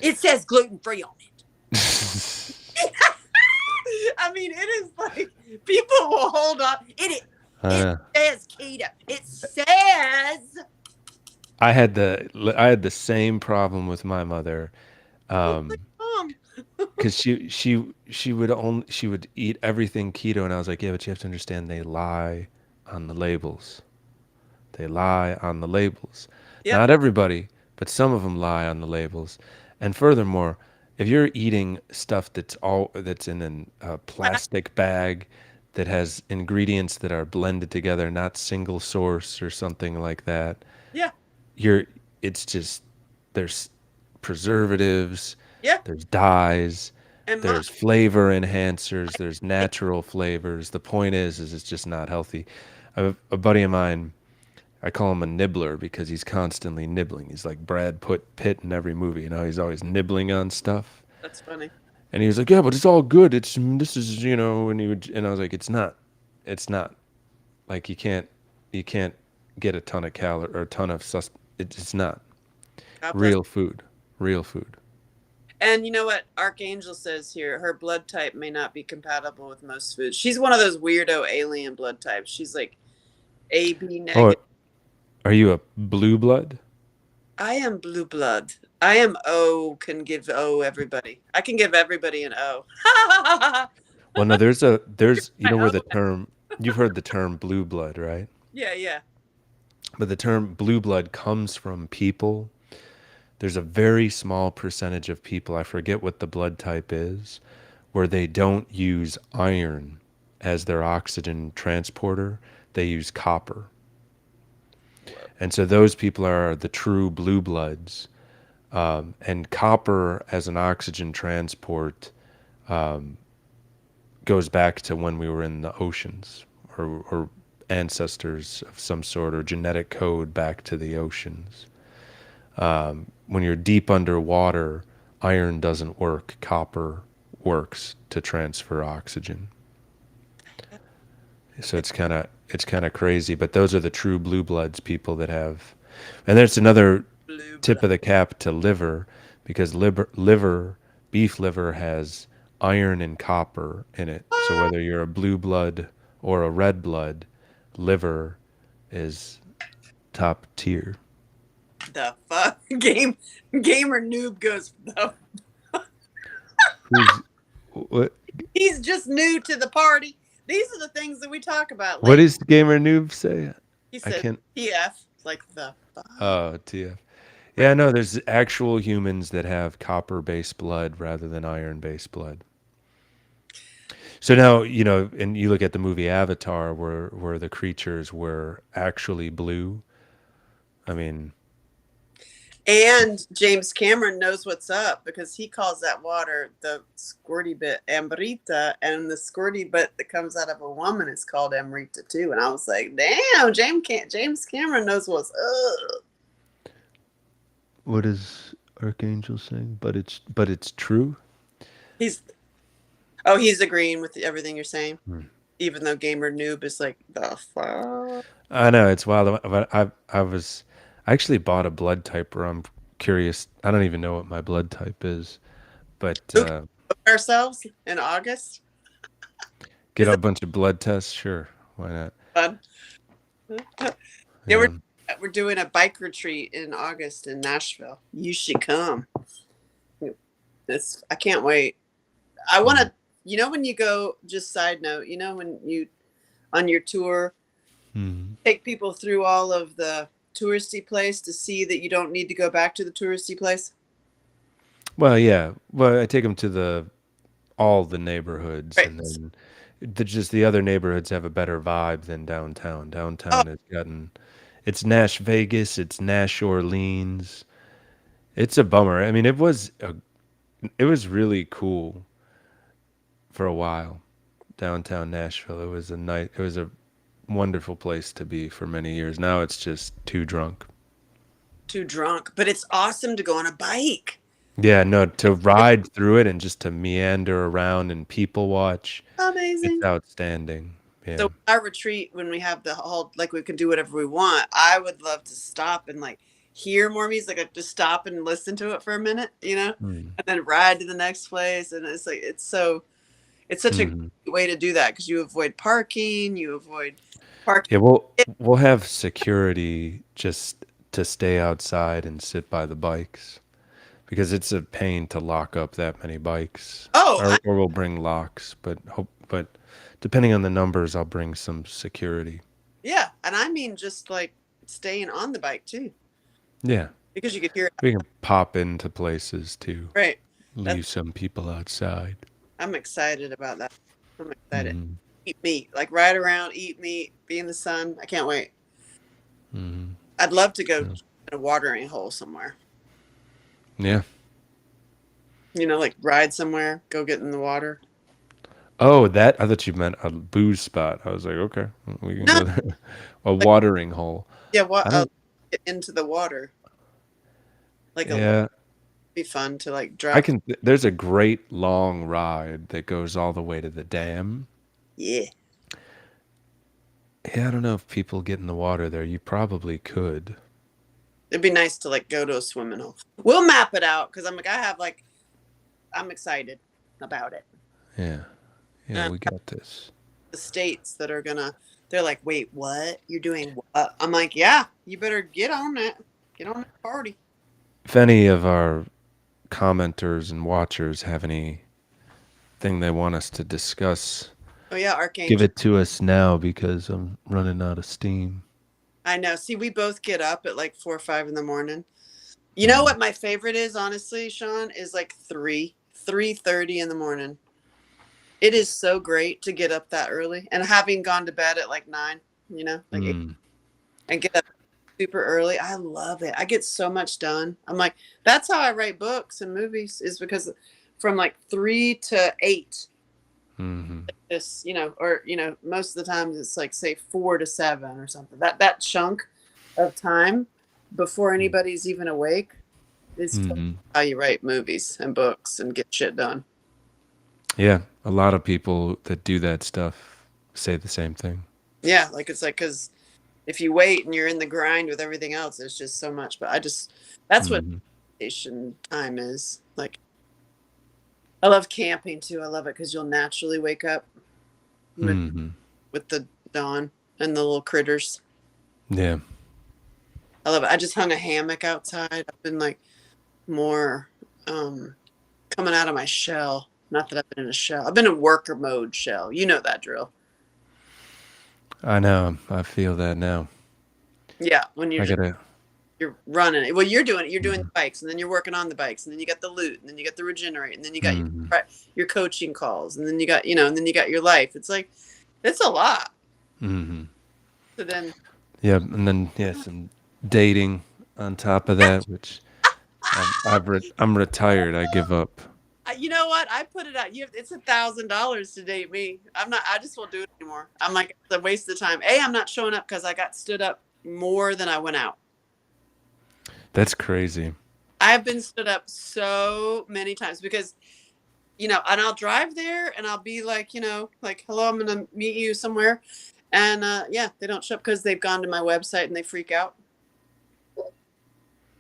It says gluten free on it. I mean, it is like people will hold on. It Uh, says keto. It says. I had the same problem with my mother, Like, Mom. because she would eat everything keto, and I was like, yeah, but you have to understand they lie on the labels. They lie on the labels. Yep. Not everybody, but some of them lie on the labels. And furthermore, if you're eating stuff that's in a plastic bag that has ingredients that are blended together, not single source or something like that, Yeah. you're it's just there's preservatives, Yeah. there's dyes, And Mom. there's flavor enhancers, there's natural flavors. The point is it's just not healthy. A buddy of mine I call him a nibbler because he's constantly nibbling. He's like Brad Pitt in every movie. You know, he's always nibbling on stuff. That's funny. And he was like, "Yeah, but it's all good. This is and and I was like, it's not like you can't get a ton of or a ton of it's not God bless. real food, real food." And you know what Archangel says here? Her blood type may not be compatible with most foods. She's one of those weirdo alien blood types. She's like AB Oh, negative. are you a blue blood? I am blue blood. I am O. Can give O everybody. I can give everybody an O. Well, no, there's you My know where O. the term you've heard the term blue blood, right? Yeah, yeah. But the term blue blood comes from people. There's a very small percentage of people, I forget what the blood type is, where they don't use iron as their oxygen transporter. They use copper. And so those people are the true blue bloods. And copper as an oxygen transport goes back to when we were in the oceans or ancestors of some sort or genetic code back to the oceans. When you're deep underwater, iron doesn't work. Copper works to transfer oxygen. So it's kind of crazy, but those are the true blue bloods people that have. And there's another Blue tip blood. of the cap to liver because beef liver has iron and copper in it. So whether you're a blue blood or a red blood, liver is top tier. The fuck? Gamer noob goes, the Who's what? he's just new to the party. These are the things that we talk about What later. does gamer noob say? He I said can't. TF, like the fuck. Oh, TF. Yeah, no, there's actual humans that have copper-based blood rather than iron-based blood. So now, and you look at the movie Avatar where the creatures were actually blue. I mean, And James Cameron knows what's up because he calls that water the squirty bit amrita, and the squirty bit that comes out of a woman is called amrita too. And I was like, damn, James Cameron knows what's up. what is Archangel saying? But it's true. He's agreeing with everything you're saying, even though Gamer Noob is like the fuck. I know it's wild. But I actually bought a blood type where I'm curious. I don't even know what my blood type is, but Who can book ourselves in August? get Is a that bunch of blood tests. Sure, why not? fun? Yeah, Yeah. we're doing a bike retreat in August in Nashville. You should come. I can't wait. I want to, when you go, just side note, when you on your tour, Mhm. take people through all of the touristy place to see that you don't need to go back to the touristy place. Well, yeah. Well, I take them to all the neighborhoods, Right. and then the other neighborhoods have a better vibe than downtown. Oh, Downtown has gotten, it's Nash Vegas, it's Nash Orleans. It's a bummer. I mean, it was really cool for a while. Downtown Nashville. It was a wonderful place to be for many years. Now it's just too drunk. too drunk, but it's awesome to go on a bike. Yeah, no, to ride through it and just to meander around and people watch, it's Amazing. outstanding. Yeah. So our retreat, when we have the whole, like we can do whatever we want, I would love to stop and like hear more music. Like just stop and listen to it for a minute, Mm. and then ride to the next place. And it's like, it's such a Mhm. great way to do that because you avoid parking, you avoid parking. Yeah, we'll have security just to stay outside and sit by the bikes because it's a pain to lock up that many bikes. Oh, Or we'll bring locks, but depending on the numbers, I'll bring some security. yeah. And I mean, just like staying on the bike too, Yeah, because you could hear it. we can pop into places to Right. leave some people outside. I'm excited about that. I'm excited. Mhm. Eat meat, like ride around, eat meat, be in the sun. I can't wait. Mhm. I'd love to go Yeah. in a watering hole somewhere. Yeah. Like ride somewhere, go get in the water. Oh, that I thought you meant a booze spot. I was like, okay, we can No, go there. A like watering hole. yeah, what I don't. get into the water. Like a Yeah, be fun to like I drop. can. There's a great long ride that goes all the way to the dam. Yeah, Yeah, I don't know if people get in the water there. You probably could. it'd be nice to like go to a swimming hole. We'll map it out because I'm like I'm excited about it. Yeah, yeah, And we got this. the states that are gonna, they're like, wait, what? You're doing what? I'm like, yeah, you better get on that. Get on that party. If any of our commenters and watchers have anything they want us to discuss, Oh yeah, give Archangel. it to us now because I'm running out of steam. I know. See, we both get up at like 4 or 5 in the morning. You know Mm. what my favorite is, honestly, Sean, is like 3:30 in the morning. It is so great to get up that early, and having gone to bed at like 9, like 8, Mm. and get up super early. I love it. I get so much done. I'm like, that's how I write books and movies, is because from like 3 to 8, Mm-hmm. this, or most of the times it's like say 4 to 7 or something. That chunk of time before anybody's even awake is totally Mm-hmm. how you write movies and books and get shit done. Yeah, a lot of people that do that stuff say the same thing. Yeah, like it's like, because if you wait and you're in the grind with everything else, there's just so much. But that's what Mm-hmm. meditation time is. Like, I love camping too. I love it because you'll naturally wake up with, Mm-hmm. with the dawn and the little critters. Yeah. I love it. I just hung a hammock outside. I've been like more coming out of my shell. Not that I've been in a shell. I've been in worker mode shell. You know that drill. I know. I feel that now. Yeah, when I gotta. you're running it. Well, you're doing it. You're doing Mm-hmm. the bikes, and then you're working on the bikes, and then you got the loot, and then you got the regenerate, and then you got Mm-hmm. your coaching calls, and then you got and then you got your life. It's like it's a lot. Mm-hmm. So then, Yeah, and then some dating on top of that, which I'm retired. I give up. you know what? I put it out. It's $1,000 to date me. I'm not. I just won't do it anymore. I'm like, it's a waste of time. I'm not showing up because I got stood up more than I went out. That's crazy. I've been stood up so many times because, and I'll drive there and I'll be like, like, hello, I'm going to meet you somewhere. And yeah, they don't show up because they've gone to my website and they freak out.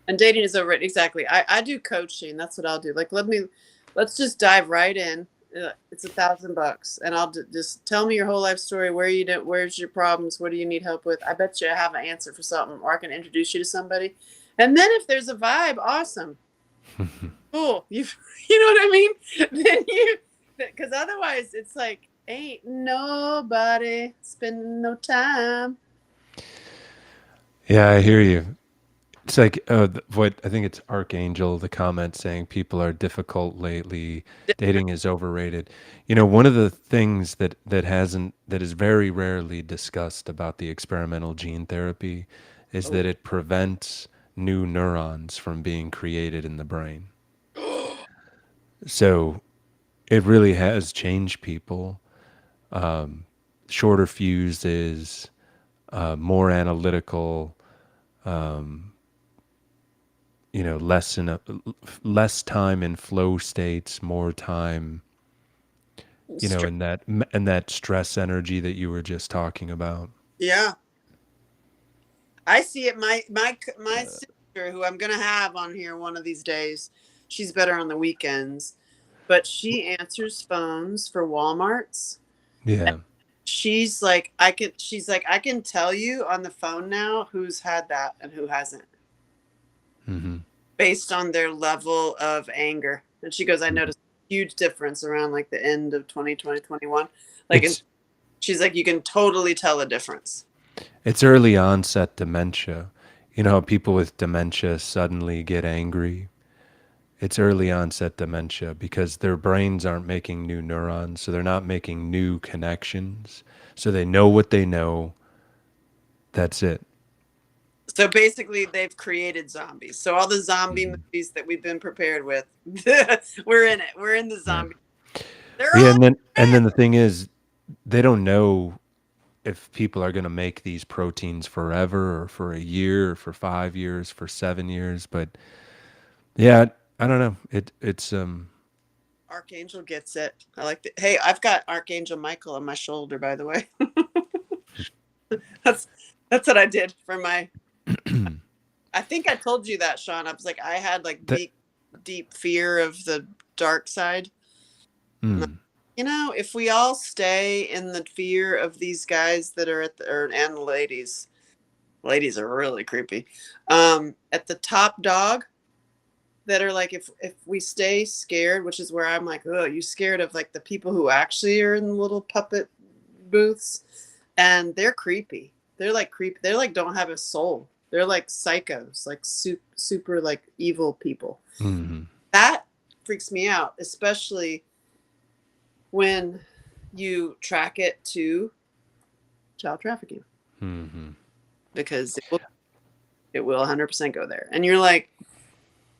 And dating is over it. Exactly. I do coaching. That's what I'll do. Like, let's just dive right in. It's $1,000 and I'll just tell me your whole life story. Where's your problems? What do you need help with? I bet you I have an answer for something, or I can introduce you to somebody. And then if there's a vibe, awesome. Cool. You know what I mean? Then because otherwise it's like, ain't nobody spending no time. Yeah, I hear you. It's like what I think it's Archangel, the comment saying people are difficult lately. Dating is overrated. One of the things that is very rarely discussed about the experimental gene therapy is that it prevents new neurons from being created in the brain. So it really has changed people. Shorter fuses, more analytical. Um, less time in flow states, more time, in that stress energy that you were just talking about. Yeah. I see it. My sister, who I'm gonna have on here one of these days, she's better on the weekends, but she answers phones for Walmarts. Yeah. She's like, I can tell you on the phone now who's had that and who hasn't, Mm-hmm. based on their level of anger. And she goes, I noticed a huge difference around like the end of 2020, 21. Like, It's she's like, you can totally tell a difference. it's early onset dementia. You know how people with dementia suddenly get angry? It's early onset dementia because their brains aren't making new neurons, so they're not making new connections. So they know what they know. That's it. So basically, they've created zombies. So all the zombie Mhm. movies that we've been prepared with, we're in it. We're in the Yeah. zombie. They're Yeah, all and then the thing is, they don't know if people are going to make these proteins forever or for a year or for 5 years, for 7 years. But yeah, I don't know. It's Archangel gets it. I like that. Hey, I've got Archangel Michael on my shoulder, by the way. that's that's what I did for my. I think I told you that, Sean. I was like, I had like that, deep fear of the dark side. mm, You know, if we all stay in the fear of these guys that are and ladies are really creepy. At the top dog, that are like, if we stay scared, which is where I'm like, oh, you scared of like the people who actually are in the little puppet booths, and they're creepy. They're like creepy. They're like don't have a soul. They're like psychos, like super like evil people. mhm, That freaks me out, especially when you track it to child trafficking, mhm. because it will 100% go there, and you're like,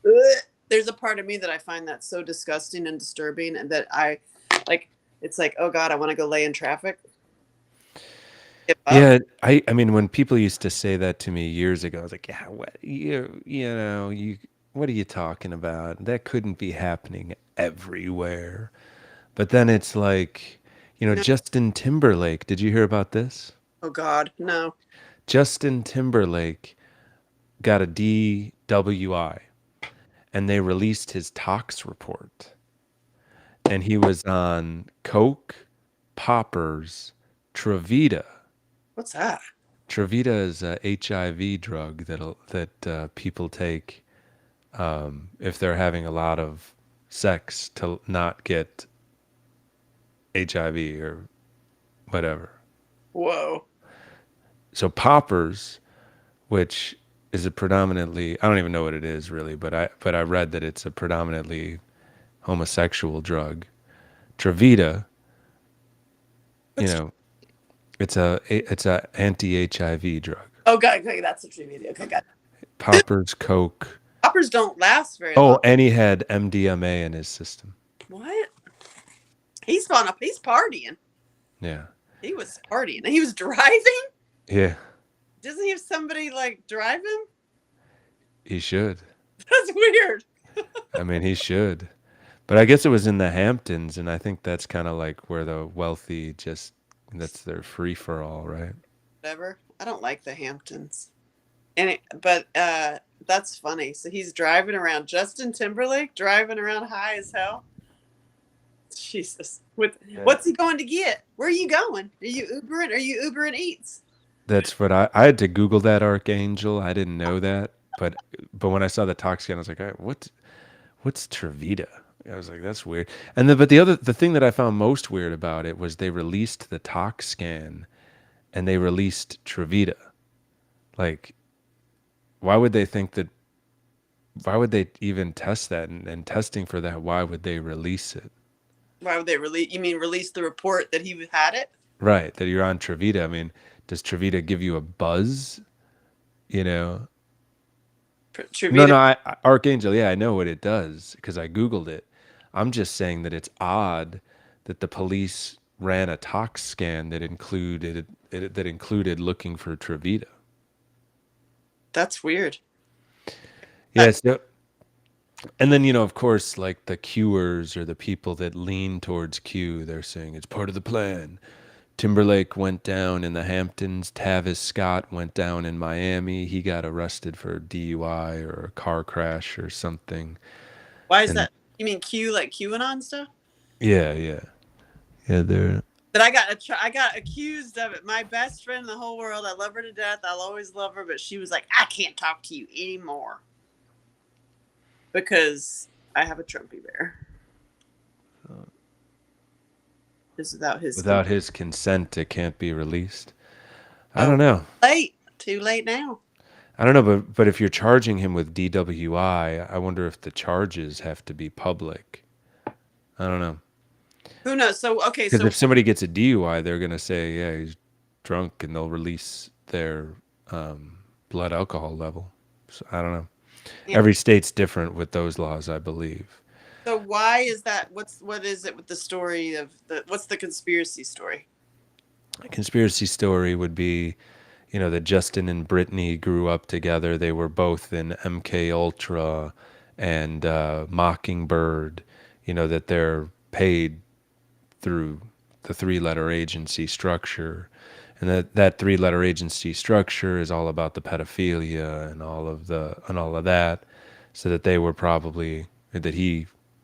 ugh. There's a part of me that I find that so disgusting and disturbing, and that I like. It's like, oh God, I want to go lay in traffic. Give up. Yeah, I mean, when people used to say that to me years ago, I was like, yeah, what what are you talking about? That couldn't be happening everywhere. But then it's like, No. Justin Timberlake. Did you hear about this? Oh God, no. Justin Timberlake got a DWI, and they released his tox report. And he was on coke, poppers, Trevita. What's that? Trevita is a HIV drug that people take if they're having a lot of sex to not get HIV or whatever. Whoa. So poppers, which is a predominantly, I don't even know what it is really, but I read that it's a predominantly homosexual drug. Trevita, you What's, know, it's a anti-HIV drug. oh God, okay, that's a true video. Okay, got it. Poppers, coke. Poppers don't last very Oh, long. and he had MDMA in his system. What? He's gone up. He's partying. Yeah. He was partying. He was driving. Yeah, Doesn't he have somebody like drive him? he should. That's weird. I mean, he should. But I guess it was in the Hamptons, and I think that's kind of like where the wealthy that's their free for all, right? Whatever. I don't like the Hamptons. But that's funny. So he's driving around. Justin Timberlake driving around high as hell. Jesus. What's he going to get? Where are you going? Are you Ubering? Are you Ubering Eats? That's what I had to Google that Archangel. I didn't know that, but when I saw the talk scan, I was like, what's Trevita? I was like, that's weird. And but the thing that I found most weird about it was they released the talk scan, and they released Trevita. Like, why would they think that? Why would they even test that? And testing for that, why would they release it? Why would they release? You mean release the report that he had it? Right, that you're on Trevita. I mean, does Trevita give you a buzz? Trevita. No, Archangel. Yeah, I know what it does because I Googled it. I'm just saying that it's odd that the police ran a tox scan that included looking for Trevita. That's weird. Yes. Yeah, and then, of course, like the Qers or the people that lean towards Q, they're saying it's part of the plan. Timberlake went down in the Hamptons. Tavis Scott went down in Miami. He got arrested for DUI or a car crash or something. Why is that? You mean Q, like QAnon stuff? Yeah. They're. But I got accused of it. My best friend in the whole world. I love her to death. I'll always love her. But she was like, I can't talk to you anymore because I have a Trumpy bear. Just Without his consent, it can't be released. I don't know. Too late now. I don't know, but if you're charging him with DWI, I wonder if the charges have to be public. I don't know. Who knows? So okay, Because if somebody gets a DUI, they're gonna say, yeah, he's drunk, and they'll release their blood alcohol level. So I don't know. Yeah. Every state's different with those laws, I believe. So why is that? What is it with the story of what's the conspiracy story? A conspiracy story would be, that Justin and Brittany grew up together. They were both in MK Ultra and Mockingbird. That they're paid through the three-letter agency structure, and that three-letter agency structure is all about the pedophilia and all of that. So that he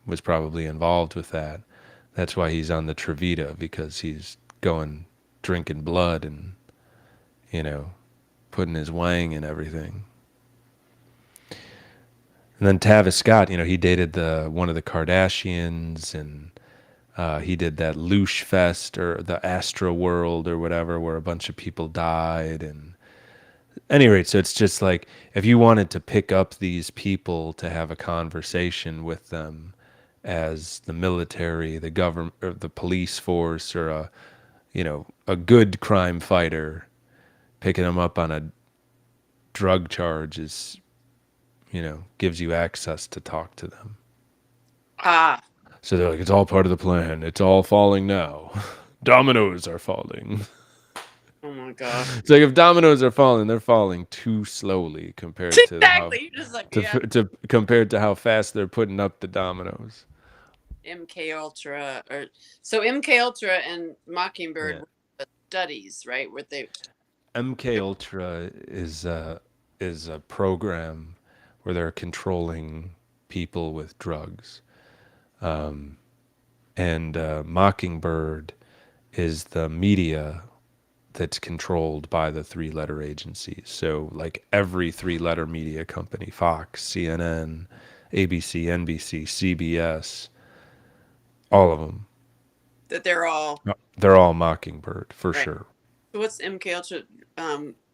was probably involved with that. That's why he's on the Trevita, because he's going drinking blood and putting his wang and everything. And then Tavis Scott, he dated one of the Kardashians, and he did that Loosh Fest or the Astro World or whatever, where a bunch of people died. And at any rate, so it's just like, if you wanted to pick up these people to have a conversation with them as the military, the government, or the police force, or a good crime fighter, picking them up on a drug charge is, gives you access to talk to them. Ah, So they're like, it's all part of the plan. It's all falling now. Dominoes are falling. oh my god. It's like, if dominoes are falling, they're falling too slowly compared to Exactly. You're just like, yeah. compared to how fast they're putting up the dominoes. MK Ultra, or so MK Ultra and Mockingbird Yeah. were the studies, right? Where they MK Ultra is a program where they're controlling people with drugs, and Mockingbird is the media that's controlled by the three-letter agencies. So, like, every three-letter media company, Fox, CNN, ABC, NBC, CBS, all of them, that they're all they're all Mockingbird for right. sure. So what's MK Ultra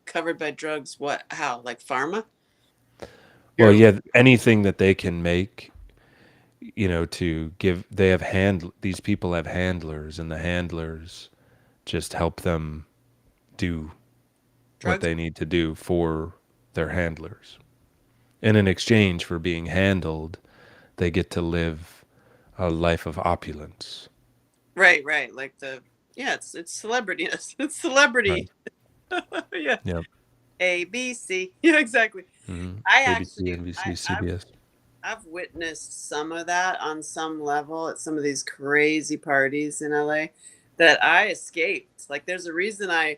covered by drugs? What? How? Like pharma? Well, yeah, anything that they can make, to give. These people have handlers, and the handlers just help them do Drugs? what they need to do for their handlers. And in exchange for being handled, they get to live a life of opulence. Right. Like it's celebrity. It's celebrity. Right. Yeah. Yep. ABC. Yeah, exactly. Mm-hmm. I ABC, actually, NBC, CBS. I've witnessed some of that on some level at some of these crazy parties in LA that I escaped. Like, there's a reason I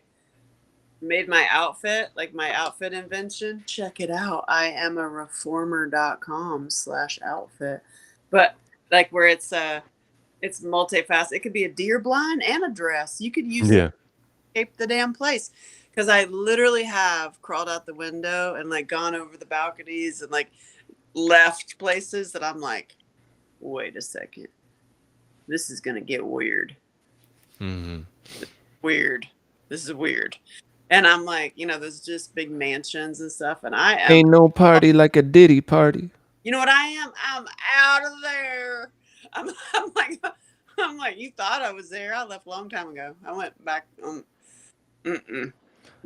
made my outfit, like my outfit invention. Check it out. I am a reformer.com/outfit. But like, where it's multifaceted. It could be a deer blind and a dress. You could use it to escape the damn place. Because I literally have crawled out the window and like gone over the balconies and like left places that I'm like, wait a second, this is gonna get weird. Mm-hmm. Weird. This is weird. And I'm like, there's just big mansions and stuff, and I am. Ain't no party like a Diddy party. You know what I am? I'm out of there. I'm like, you thought I was there. I left a long time ago. I went back. No.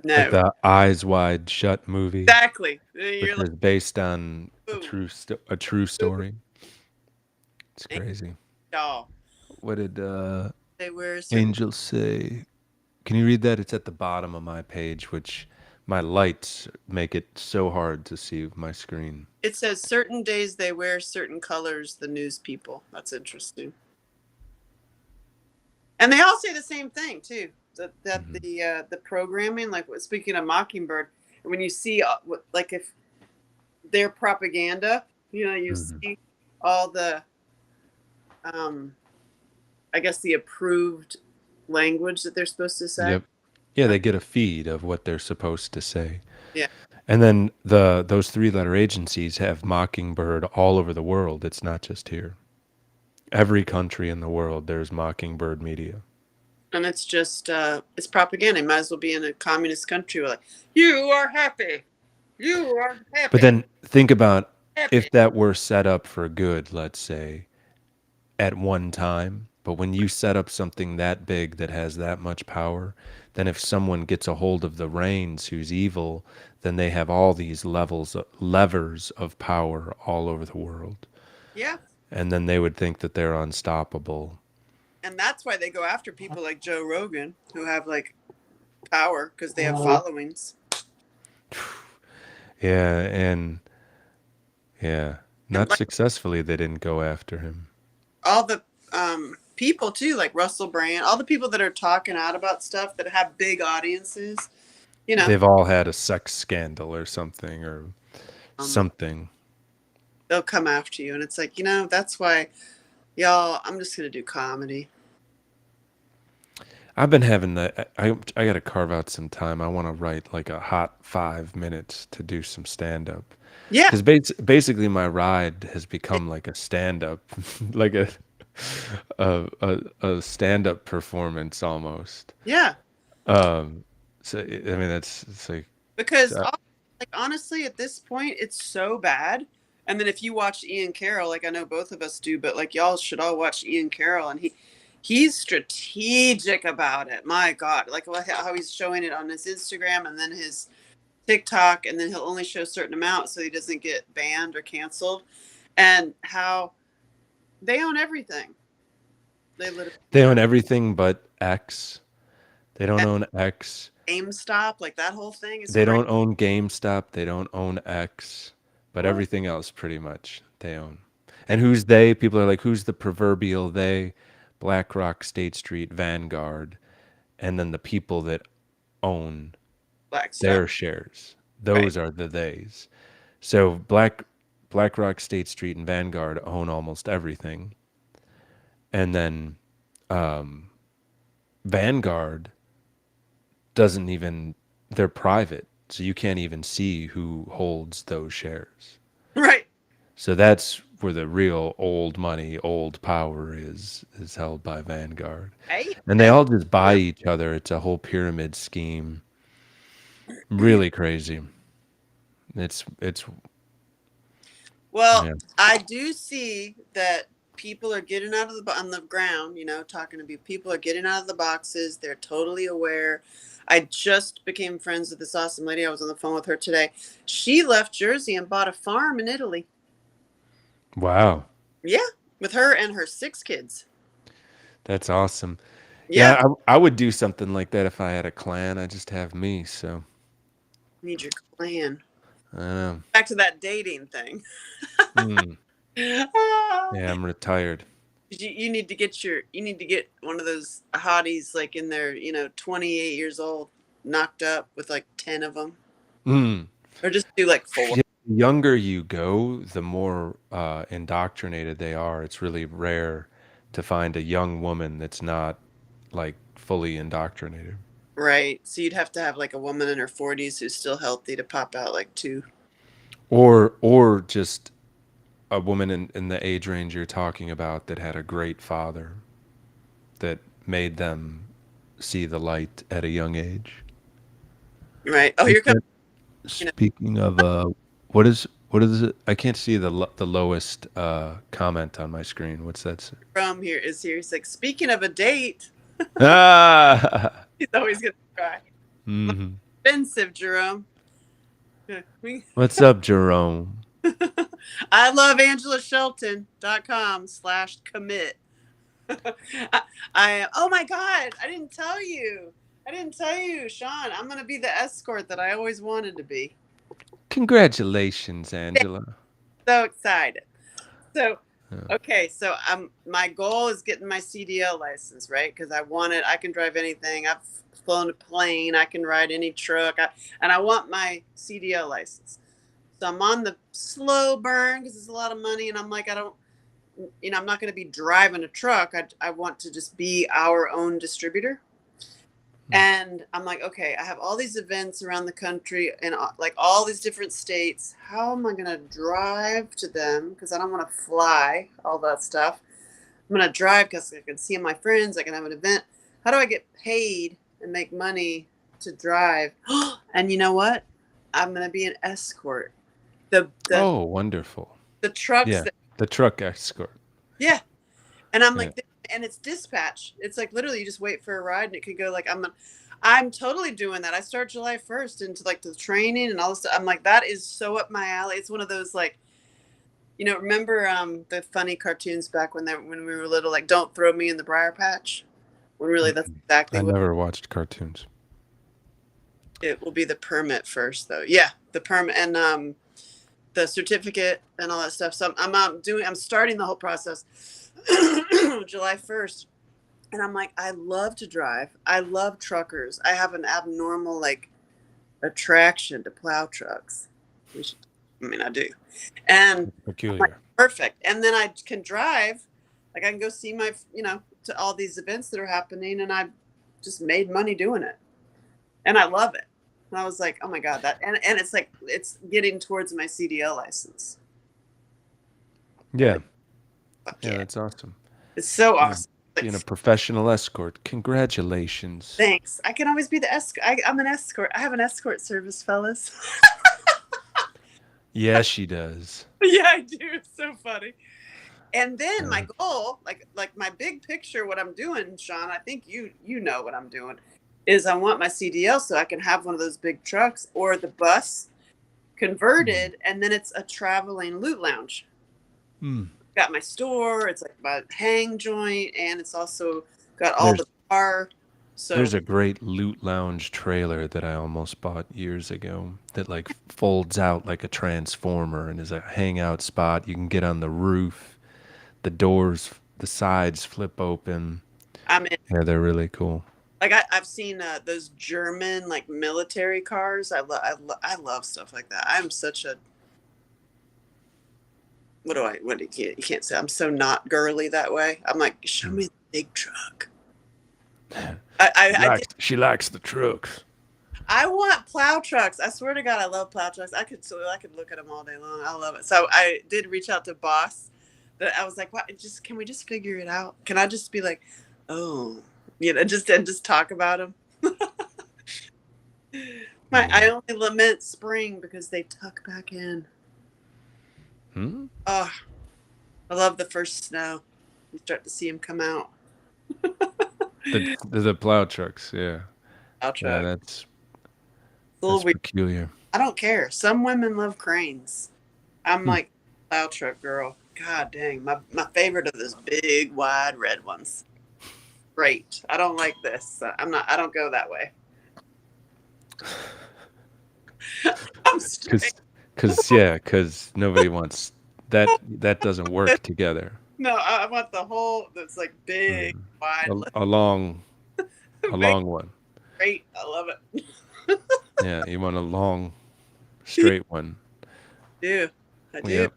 Like the Eyes Wide Shut movie. Exactly. Which You're is like, based on a ooh, true story. It's crazy. y'all. What did They wear certain Angel say? Can you read that? It's at the bottom of my page, which my lights make it so hard to see my screen. It says certain days they wear certain colors, the news people. That's interesting. And they all say the same thing too. That the programming, like speaking of Mockingbird, when you see like if their propaganda, you see all the I guess the approved language that they're supposed to say. Yep. Yeah, they get a feed of what they're supposed to say. Yeah. And then those three-letter agencies have Mockingbird all over the world. It's not just here. Every country in the world, there's Mockingbird media. And it's just it's propaganda. It might as well be in a communist country where, like, you are happy. You are happy. But then think about if that were set up for good, let's say, at one time. But when you set up something that big that has that much power, then if someone gets a hold of the reins who's evil, then they have all these levers of power all over the world. Yeah. and then they would think that they're unstoppable. And that's why they go after people like Joe Rogan who have like power because they have followings. Yeah, and yeah, And not like successfully. They didn't go after him. all the people too, like Russell Brand, all the people that are talking out about stuff that have big audiences, you know, They've all had a sex scandal or something, or um, something. they'll come after you. And it's like, that's why, y'all, I'm just going to do comedy. I've been having that. I got to carve out some time. I want to write like a hot 5 minutes to do some stand up. Yeah. Because basically my ride has become like a stand up, like a stand up performance almost. Yeah. Um, so I mean it's like Because uh, like honestly, at this point, it's so bad. And then if you watch Ian Carroll, like I know both of us do, but like y'all should all watch Ian Carroll, and he's strategic about it. My God, like how he's showing it on his Instagram and then his TikTok, and then he'll only show a certain amount so he doesn't get banned or canceled, and how they own everything. They literally they own everything but X. They don't own X. GameStop, like that whole thing is They crazy. don't own GameStop. They don't own X. But What? everything else pretty much they own. And who's they? People are like, who's the proverbial they? BlackRock, State Street, Vanguard, and then the people that own Blackstone, their shares. right? Those are the theys. So BlackRock, State Street, and Vanguard own almost everything. And then Vanguard doesn't even, they're private. So you can't even see who holds those shares. Right. So that's where the real old money, old power is held by Vanguard. Hey, And they all just buy each other. It's a whole pyramid scheme. Really crazy. It's well, yeah. I do see that people are getting out of on the ground, talking to people are getting out of the boxes. They're totally aware. I just became friends with this awesome lady. I was on the phone with her today. She left Jersey and bought a farm in Italy. Wow. Yeah, with her and her 6 kids. That's awesome. Yeah, Yeah, I would do something like that if I had a clan. I just have me, so need your clan. I don't know. Back to that dating thing. Mm, Ah. yeah, I'm retired. You need to get one of those hotties like in their 28 years old, knocked up with like 10 of them, Mm. or just do like 4. Yeah, the younger you go, the more indoctrinated they are. It's really rare to find a young woman that's not like fully indoctrinated. Right, so you'd have to have like a woman in her 40s who's still healthy to pop out like 2. Or just a woman in the age range you're talking about that had a great father that made them see the light at a young age. Right. Oh, Is here comes that, speaking of what is it? I can't see the lowest comment on my screen. What's that say? from here is here. He's like, speaking of a date, Ah. he's always gonna cry. Mhm. Expensive, Jerome. What's up, Jerome? I love AngelaShelton.com/commit. Oh my God, I didn't tell you, Sean. I'm gonna be the escort that I always wanted to be. Congratulations, Angela. So excited. So Yeah. okay, so my goal is getting my CDL license, right? Because I want it. I can drive anything. I've flown a plane. I can ride any truck. And I want my CDL license. So I'm on the slow burn because it's a lot of money, and I'm like, I'm not going to be driving a truck. I want to just be our own distributor. And I'm like, okay, I have all these events around the country and like all these different states. How am I going to drive to them? Because I don't want to fly, all that stuff. I'm going to drive because I can see my friends. I can have an event. How do I get paid and make money to drive? And you know what? I'm going to be an escort. The Oh, wonderful. the trucks Yeah, that, the truck escort. yeah. And I'm Yeah. like, and it's dispatch. It's like literally you just wait for a ride, and it could go like I'm totally doing that. I start July 1st into like the training and all this stuff. I'm like, that is so up my alley. It's one of those like You know, remember the funny cartoons back when when we were little, like "Don't throw me in the briar patch." When really that's exactly I what never watched cartoons. it will be. The permit first, though. Yeah, the permit and the certificate and all that stuff. So I'm starting the whole process July 1st. And I'm like, I love to drive. I love truckers. I have an abnormal like attraction to plow trucks. Which, I mean, I do. And I'm like, Peculiar. perfect. And then I can drive. Like I can go see my, to all these events that are happening, and I just made money doing it. And I love it. And I was like, oh my God, and it's like it's getting towards my CDL license. Yeah. Fuck Yeah, yeah. that's awesome. It's so Yeah. awesome. Like, Being a professional escort. Congratulations. thanks. I can always be the escort. I'm an escort. I have an escort service, fellas. Yeah, she does. Yeah, I do. It's so funny. And then Yeah. my goal, like my big picture, what I'm doing, Sean, I think you know what I'm doing, is I want my CDL so I can have one of those big trucks or the bus converted, and then it's a traveling loot lounge. Got my store, it's like my hang joint, and it's also got all the bar. So There's a great loot lounge trailer that I almost bought years ago that like folds out like a transformer and is a hangout spot. You can get on the roof. The doors, the sides flip open. I'm in. Yeah, they're really cool. Like I've seen those German like military cars. I love stuff like that. I'm such a you can't say I'm so not girly that way. I'm like, show me the big truck. She likes the trucks. I want plow trucks. I swear to God, I love plow trucks. I could look at them all day long. I love it. So I did reach out to Boss. That I was like, what? Can we just figure it out? Can I just be like, oh, just talk about them? I only lament spring because they tuck back in. Oh, I love the first snow. You start to see them come out. The plow trucks, yeah. Plow truck. Yeah, that's weird. Peculiar. I don't care. Some women love cranes. I'm like plow truck girl. God dang, my favorite are those big, wide, red ones. Great. I don't like this. I don't go that way. I'm straight. Because nobody wants that. That doesn't work together. No, I want the whole that's like big, wide, a long one. Great. I love it. Yeah, you want a long, straight one. I do. Yep.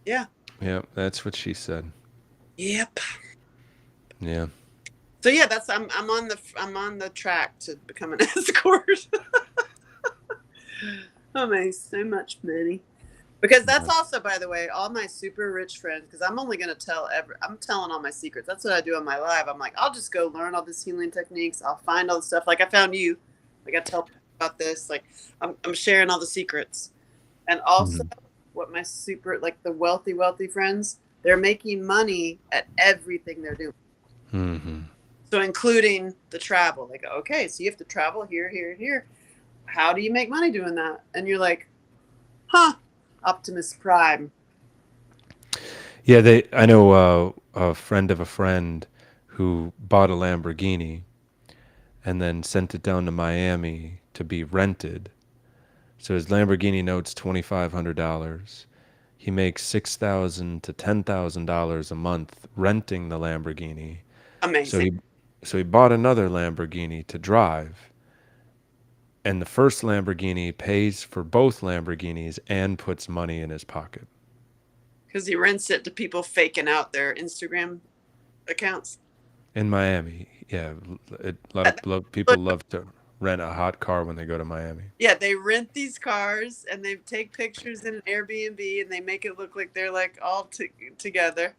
Yeah. Yep, that's what she said. Yep. Yeah. So yeah, I'm on the track to become an escort. Oh man, so much money. Because that's also, by the way, all my super rich friends, because I'm only going to I'm telling all my secrets. That's what I do on my live. I'm like, I'll just go learn all these healing techniques. I'll find all the stuff. Like I found you. Like I tell people about this. Like I'm sharing all the secrets. And also what my the wealthy friends, they're making money at everything they're doing. Mm-hmm. So including the travel. Like, okay, so you have to travel here, here, here. How do you make money doing that? And you're like, Optimus Prime. Yeah, I know a friend of a friend who bought a Lamborghini and then sent it down to Miami to be rented. So his Lamborghini note's $2,500. He makes $6,000 to $10,000 a month renting the Lamborghini. Amazing. So he bought another Lamborghini to drive. And the first Lamborghini pays for both Lamborghinis and puts money in his pocket. Because he rents it to people faking out their Instagram accounts. In Miami, yeah. People love to rent a hot car when they go to Miami. Yeah, they rent these cars and they take pictures in an Airbnb and they make it look like they're like all together.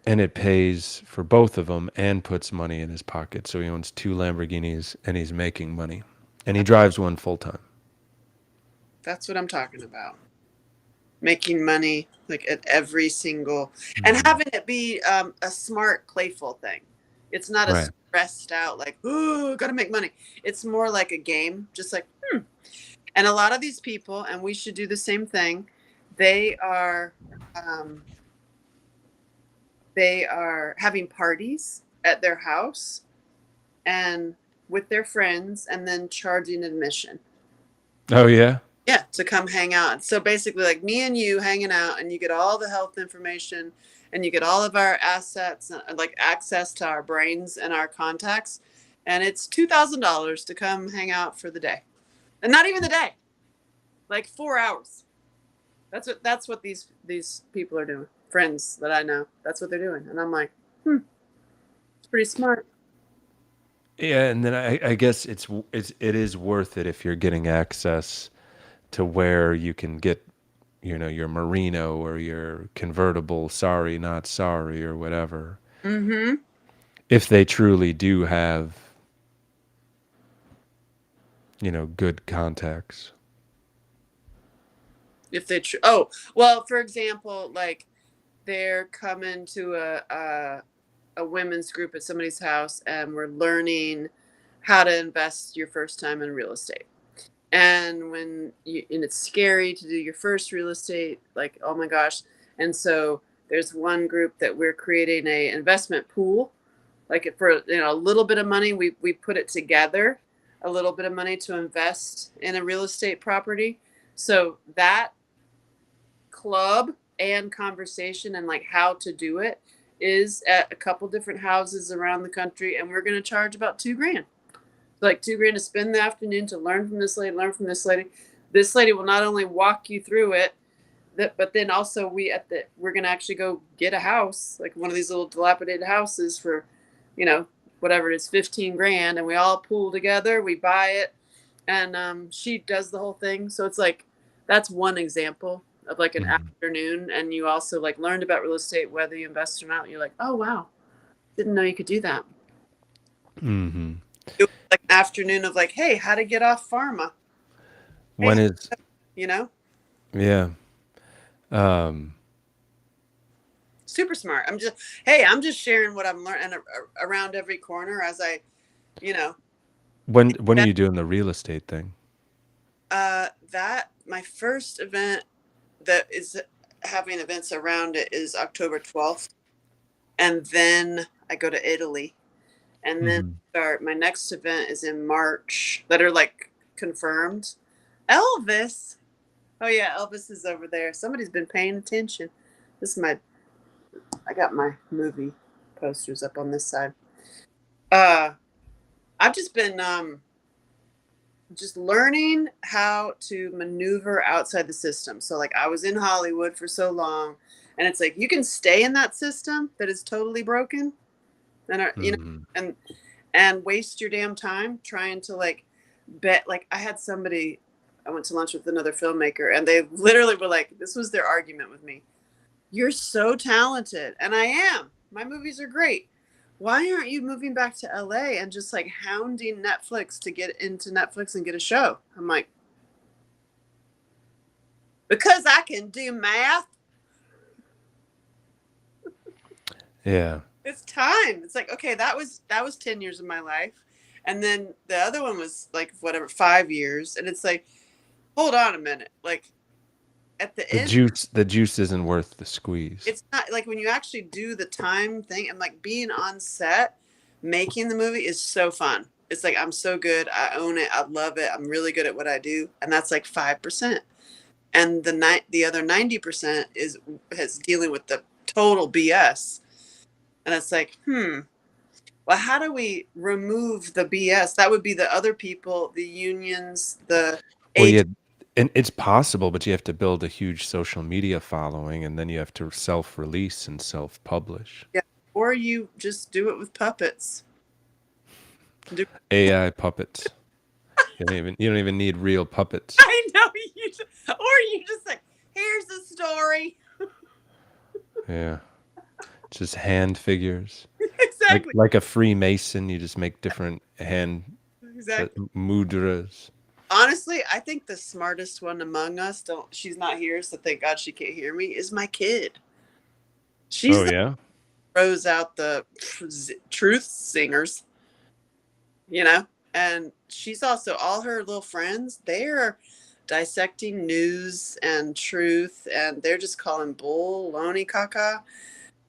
And it pays for both of them and puts money in his pocket. So he owns 2 Lamborghinis and he's making money. And he drives one full time. That's what I'm talking about. Making money like at every single, and having it be a smart, playful thing. It's not a stressed out like, oh, gotta make money. It's more like a game, just like, And a lot of these people, and we should do the same thing. They are they are having parties at their house and with their friends and then charging admission. Oh yeah. Yeah, to come hang out. So basically, like me and you hanging out, and you get all the health information, and you get all of our assets, like access to our brains and our contacts, and it's $2,000 to come hang out for the day, and not even the day, like 4 hours. That's what these people are doing. Friends that I know, that's what they're doing, and I'm like, it's pretty smart. Yeah, and then I guess it is worth it if you're getting access to where you can get, your Merino or your convertible, sorry, not sorry, or whatever. Mm-hmm. If they truly do have, good contacts. If they oh well, for example, like they're coming to a women's group at somebody's house, and we're learning how to invest your first time in real estate. And and it's scary to do your first real estate, like, oh my gosh. And so there's one group that we're creating a investment pool, like for a little bit of money, we put it together, a little bit of money to invest in a real estate property. So that club and conversation and like how to do it is at a couple different houses around the country, and we're going to charge about $2,000, like $2,000 to spend the afternoon to learn from this lady. This lady will not only walk you through it, but then also we're going to actually go get a house, like one of these little dilapidated houses for, whatever it is, $15,000, and we all pool together, we buy it, and she does the whole thing. So it's like, that's one example of like an afternoon, and you also like learned about real estate, whether you invest or not. You're like, oh wow, didn't know you could do that. Mm-hmm. It was like an afternoon of like, hey, how to get off pharma. When Hey, is yeah. super smart. I'm just sharing what I'm learning around every corner as I, When are you doing the real estate thing? that my first event that is having events around it is October 12th. And then I go to Italy. And then my next event is in March that are like confirmed. Elvis. Oh yeah, Elvis is over there. Somebody's been paying attention. I got my movie posters up on this side. I've just been just learning how to maneuver outside the system. So like I was in Hollywood for so long, and it's like you can stay in that system that is totally broken, and and waste your damn time trying to like bet. Like I went to lunch with another filmmaker, and they literally were like, this was their argument with me. You're so talented, and I am. My movies are great. Why aren't you moving back to LA and just like hounding Netflix to get into Netflix and get a show? I'm like, because I can do math. Yeah. It's time. It's like, okay, that was 10 years of my life. And then the other one was like, whatever, 5 years. And it's like, hold on a minute. Like at the end, the juice isn't worth the squeeze. it's not like when you actually do the time thing, and like being on set, making the movie is so fun. It's like, I'm so good. I own it. I love it. I'm really good at what I do. And that's like 5%. And the other 90% is dealing with the total BS. And it's like, well, how do we remove the BS? That would be the other people, the unions, the and it's possible, but you have to build a huge social media following, and then you have to self-release and self-publish. Yeah, or you just do it with puppets. AI puppets. You don't even need real puppets. I know you just like, here's the story. Yeah. Just hand figures. Exactly. Like a Freemason, you just make different hand mudras. Honestly, I think the smartest one among us, she's not here, so thank God she can't hear me, is my kid. She's throws out the truth singers, and she's also, all her little friends, they're dissecting news and truth, and they're just calling bull, loney caca.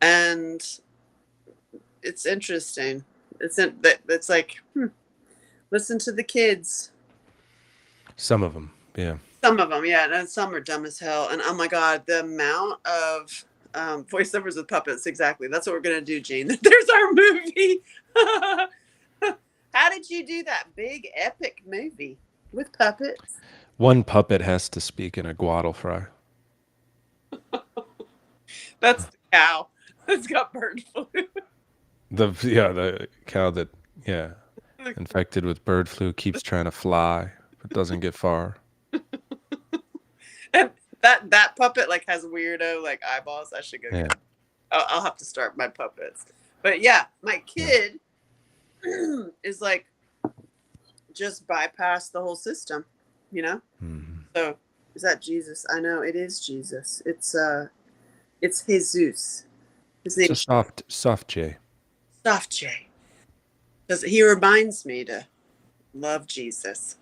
and it's interesting. It's like listen to the kids. Some of them, yeah. Some of them, yeah, and some are dumb as hell. And oh my god, the amount of voiceovers with puppets. Exactly, that's what we're gonna do, Gene. There's our movie. How did you do that big epic movie with puppets? One puppet has to speak in a guadal fry. That's the cow that's got bird flu. The cow that infected with bird flu keeps trying to fly but doesn't get far. And that puppet like has weirdo like eyeballs. I should go get. I'll have to start my puppets. But yeah, my kid is like just bypass the whole system, you know. Mm-hmm. So is that Jesus? I know it is Jesus. It's Jesus. His name It's a soft J. Soft J. Because he reminds me to love Jesus.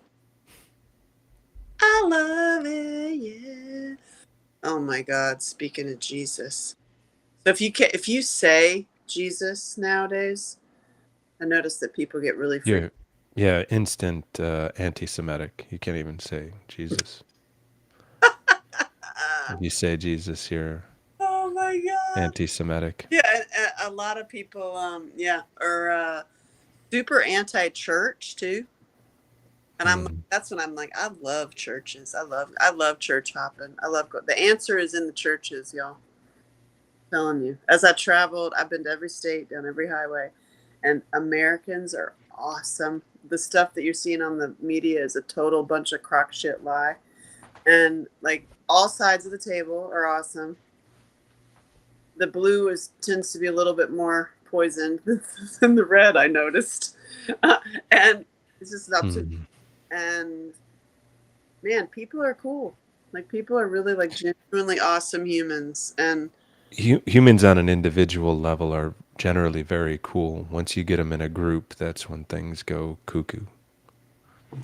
I love it, yeah. Oh my God! Speaking of Jesus, so if you say Jesus nowadays, I notice that people get really freaked. Yeah, instant anti-Semitic. You can't even say Jesus. If you say Jesus, you're Oh my God! anti-Semitic. Yeah, and a lot of people, are super anti-church too. And that's when I'm like, I love churches. I love church hopping. The answer is in the churches, y'all. I'm telling you. As I traveled, I've been to every state, down every highway, and Americans are awesome. The stuff that you're seeing on the media is a total bunch of crock shit lie. And like all sides of the table are awesome. The blue tends to be a little bit more poisoned than the red, I noticed. And it's just an opposite. And man, people are cool. Like people are really like genuinely awesome humans. And humans on an individual level are generally very cool. Once you get them in a group, that's when things go cuckoo.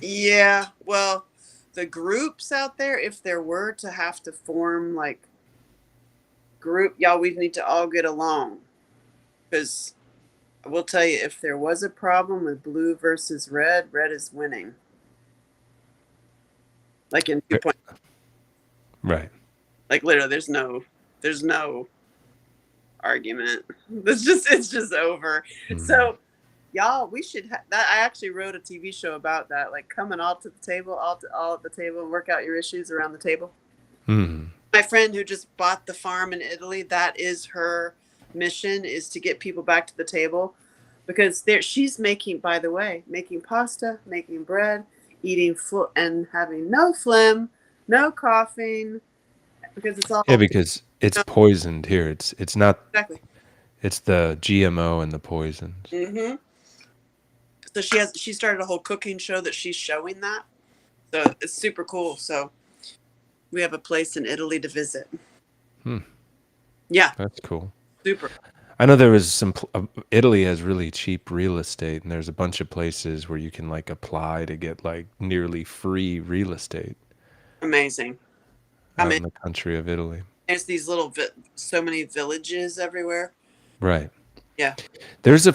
Yeah, well, the groups out there, if there were to have to form like group, y'all, we need to all get along. Because I will tell you, if there was a problem with blue versus red, red is winning. Like in 2 points. Right. Like literally, there's no argument. It's just over. So, y'all, we should that. I actually wrote a TV show about that. Like coming all to the table, all at the table, and work out your issues around the table. My friend who just bought the farm in Italy, that is her mission, is to get people back to the table, because she's making pasta, making bread, eating and having no phlegm, no coughing, because it's all because it's poisoned here. It's not exactly. It's the GMO and the poisons. Mm-hmm. So she started a whole cooking show that she's showing that. So it's super cool. So we have a place in Italy to visit. Yeah, that's cool. Super. I know there was Italy has really cheap real estate, and there's a bunch of places where you can like apply to get like nearly free real estate. Amazing. In the country of Italy. There's these little so many villages everywhere. Right. Yeah. There was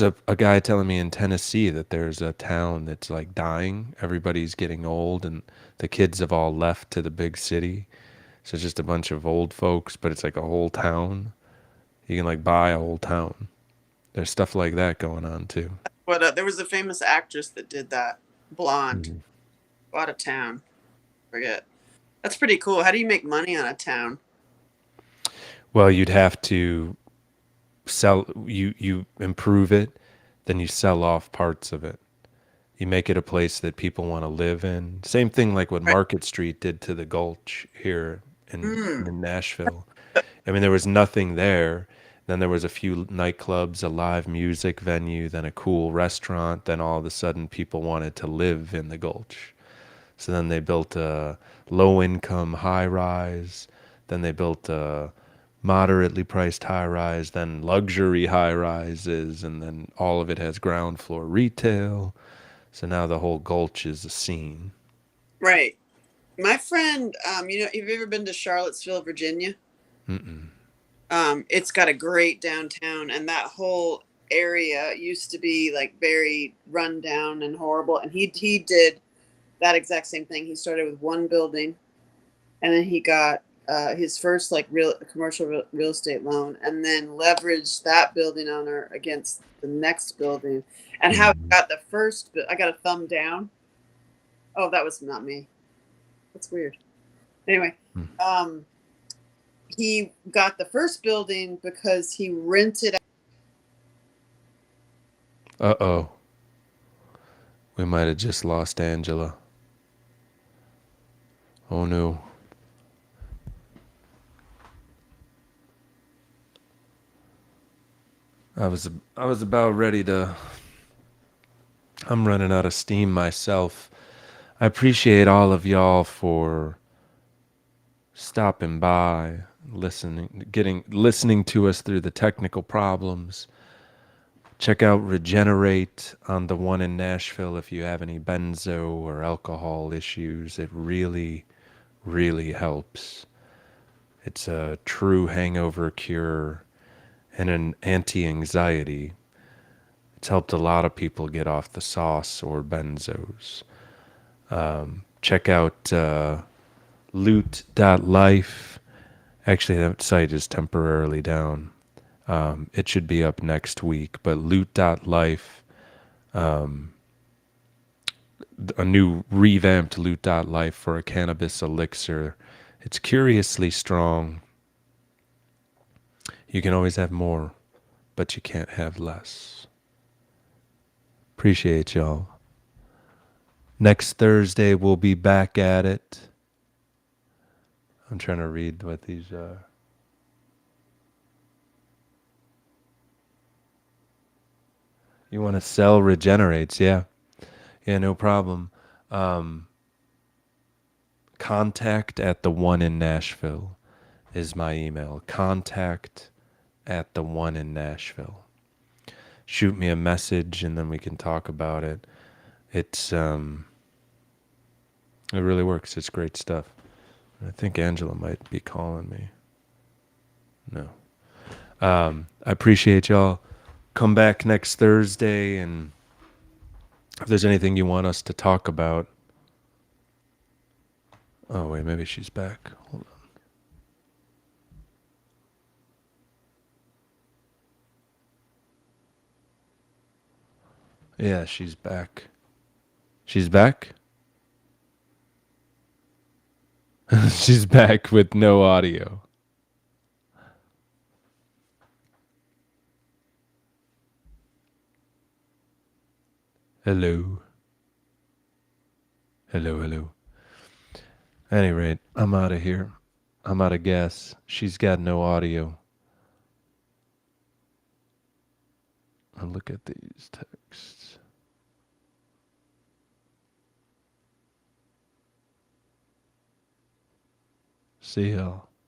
a guy telling me in Tennessee that there's a town that's like dying. Everybody's getting old, and the kids have all left to the big city. So it's just a bunch of old folks, but it's like a whole town. You can like buy a whole town. There's stuff like that going on too. But there was a famous actress that did that. Blonde. Bought a town. Forget. That's pretty cool. How do you make money on a town? Well, you'd have to sell. You improve it, then you sell off parts of it. You make it a place that people want to live in. Same thing like what Market Street did to the Gulch here in Nashville. I mean, there was nothing there. Then there was a few nightclubs, a live music venue, then a cool restaurant. Then all of a sudden people wanted to live in the Gulch. So then they built a low-income high-rise. Then they built a moderately priced high-rise, then luxury high-rises, and then all of it has ground floor retail. So now the whole Gulch is a scene. Right. My friend, have you ever been to Charlottesville, Virginia? It's got a great downtown, and that whole area used to be like very run down and horrible. And he did that exact same thing. He started with one building, and then he got his first like real commercial real estate loan, and then leveraged that building owner against the next building. And how he got the first, I got a thumb down. Oh, that was not me. That's weird. Anyway, he got the first building because he rented. Uh-oh. We might have just lost Angela. Oh no. I was about ready to. I'm running out of steam myself. I appreciate all of y'all for stopping by, listening to us through the technical problems. Check out Regenerate on the one in Nashville if you have any benzo or alcohol issues. It really, really helps. It's a true hangover cure and an anti-anxiety. It's helped a lot of people get off the sauce or benzos. Check out loot.life. Actually, that site is temporarily down. It should be up next week, but loot.life, a new revamped loot.life for a cannabis elixir. It's curiously strong. You can always have more, but you can't have less. Appreciate y'all. Next Thursday, we'll be back at it. I'm trying to read what these are. You want to sell Regenerates? Yeah. Yeah, no problem. Contact at the one in Nashville is my email. Contact at the one in Nashville. Shoot me a message and then we can talk about it. It's it really works. It's great stuff. I think Angela might be calling me. No. I appreciate y'all. Come back next Thursday, and if there's anything you want us to talk about. Oh wait, maybe she's back. Hold on. Yeah, she's back. She's back? She's back with no audio. Hello. Hello, hello. At any rate, I'm out of here. I'm out of gas. She's got no audio. I'll look at these texts. See y'all.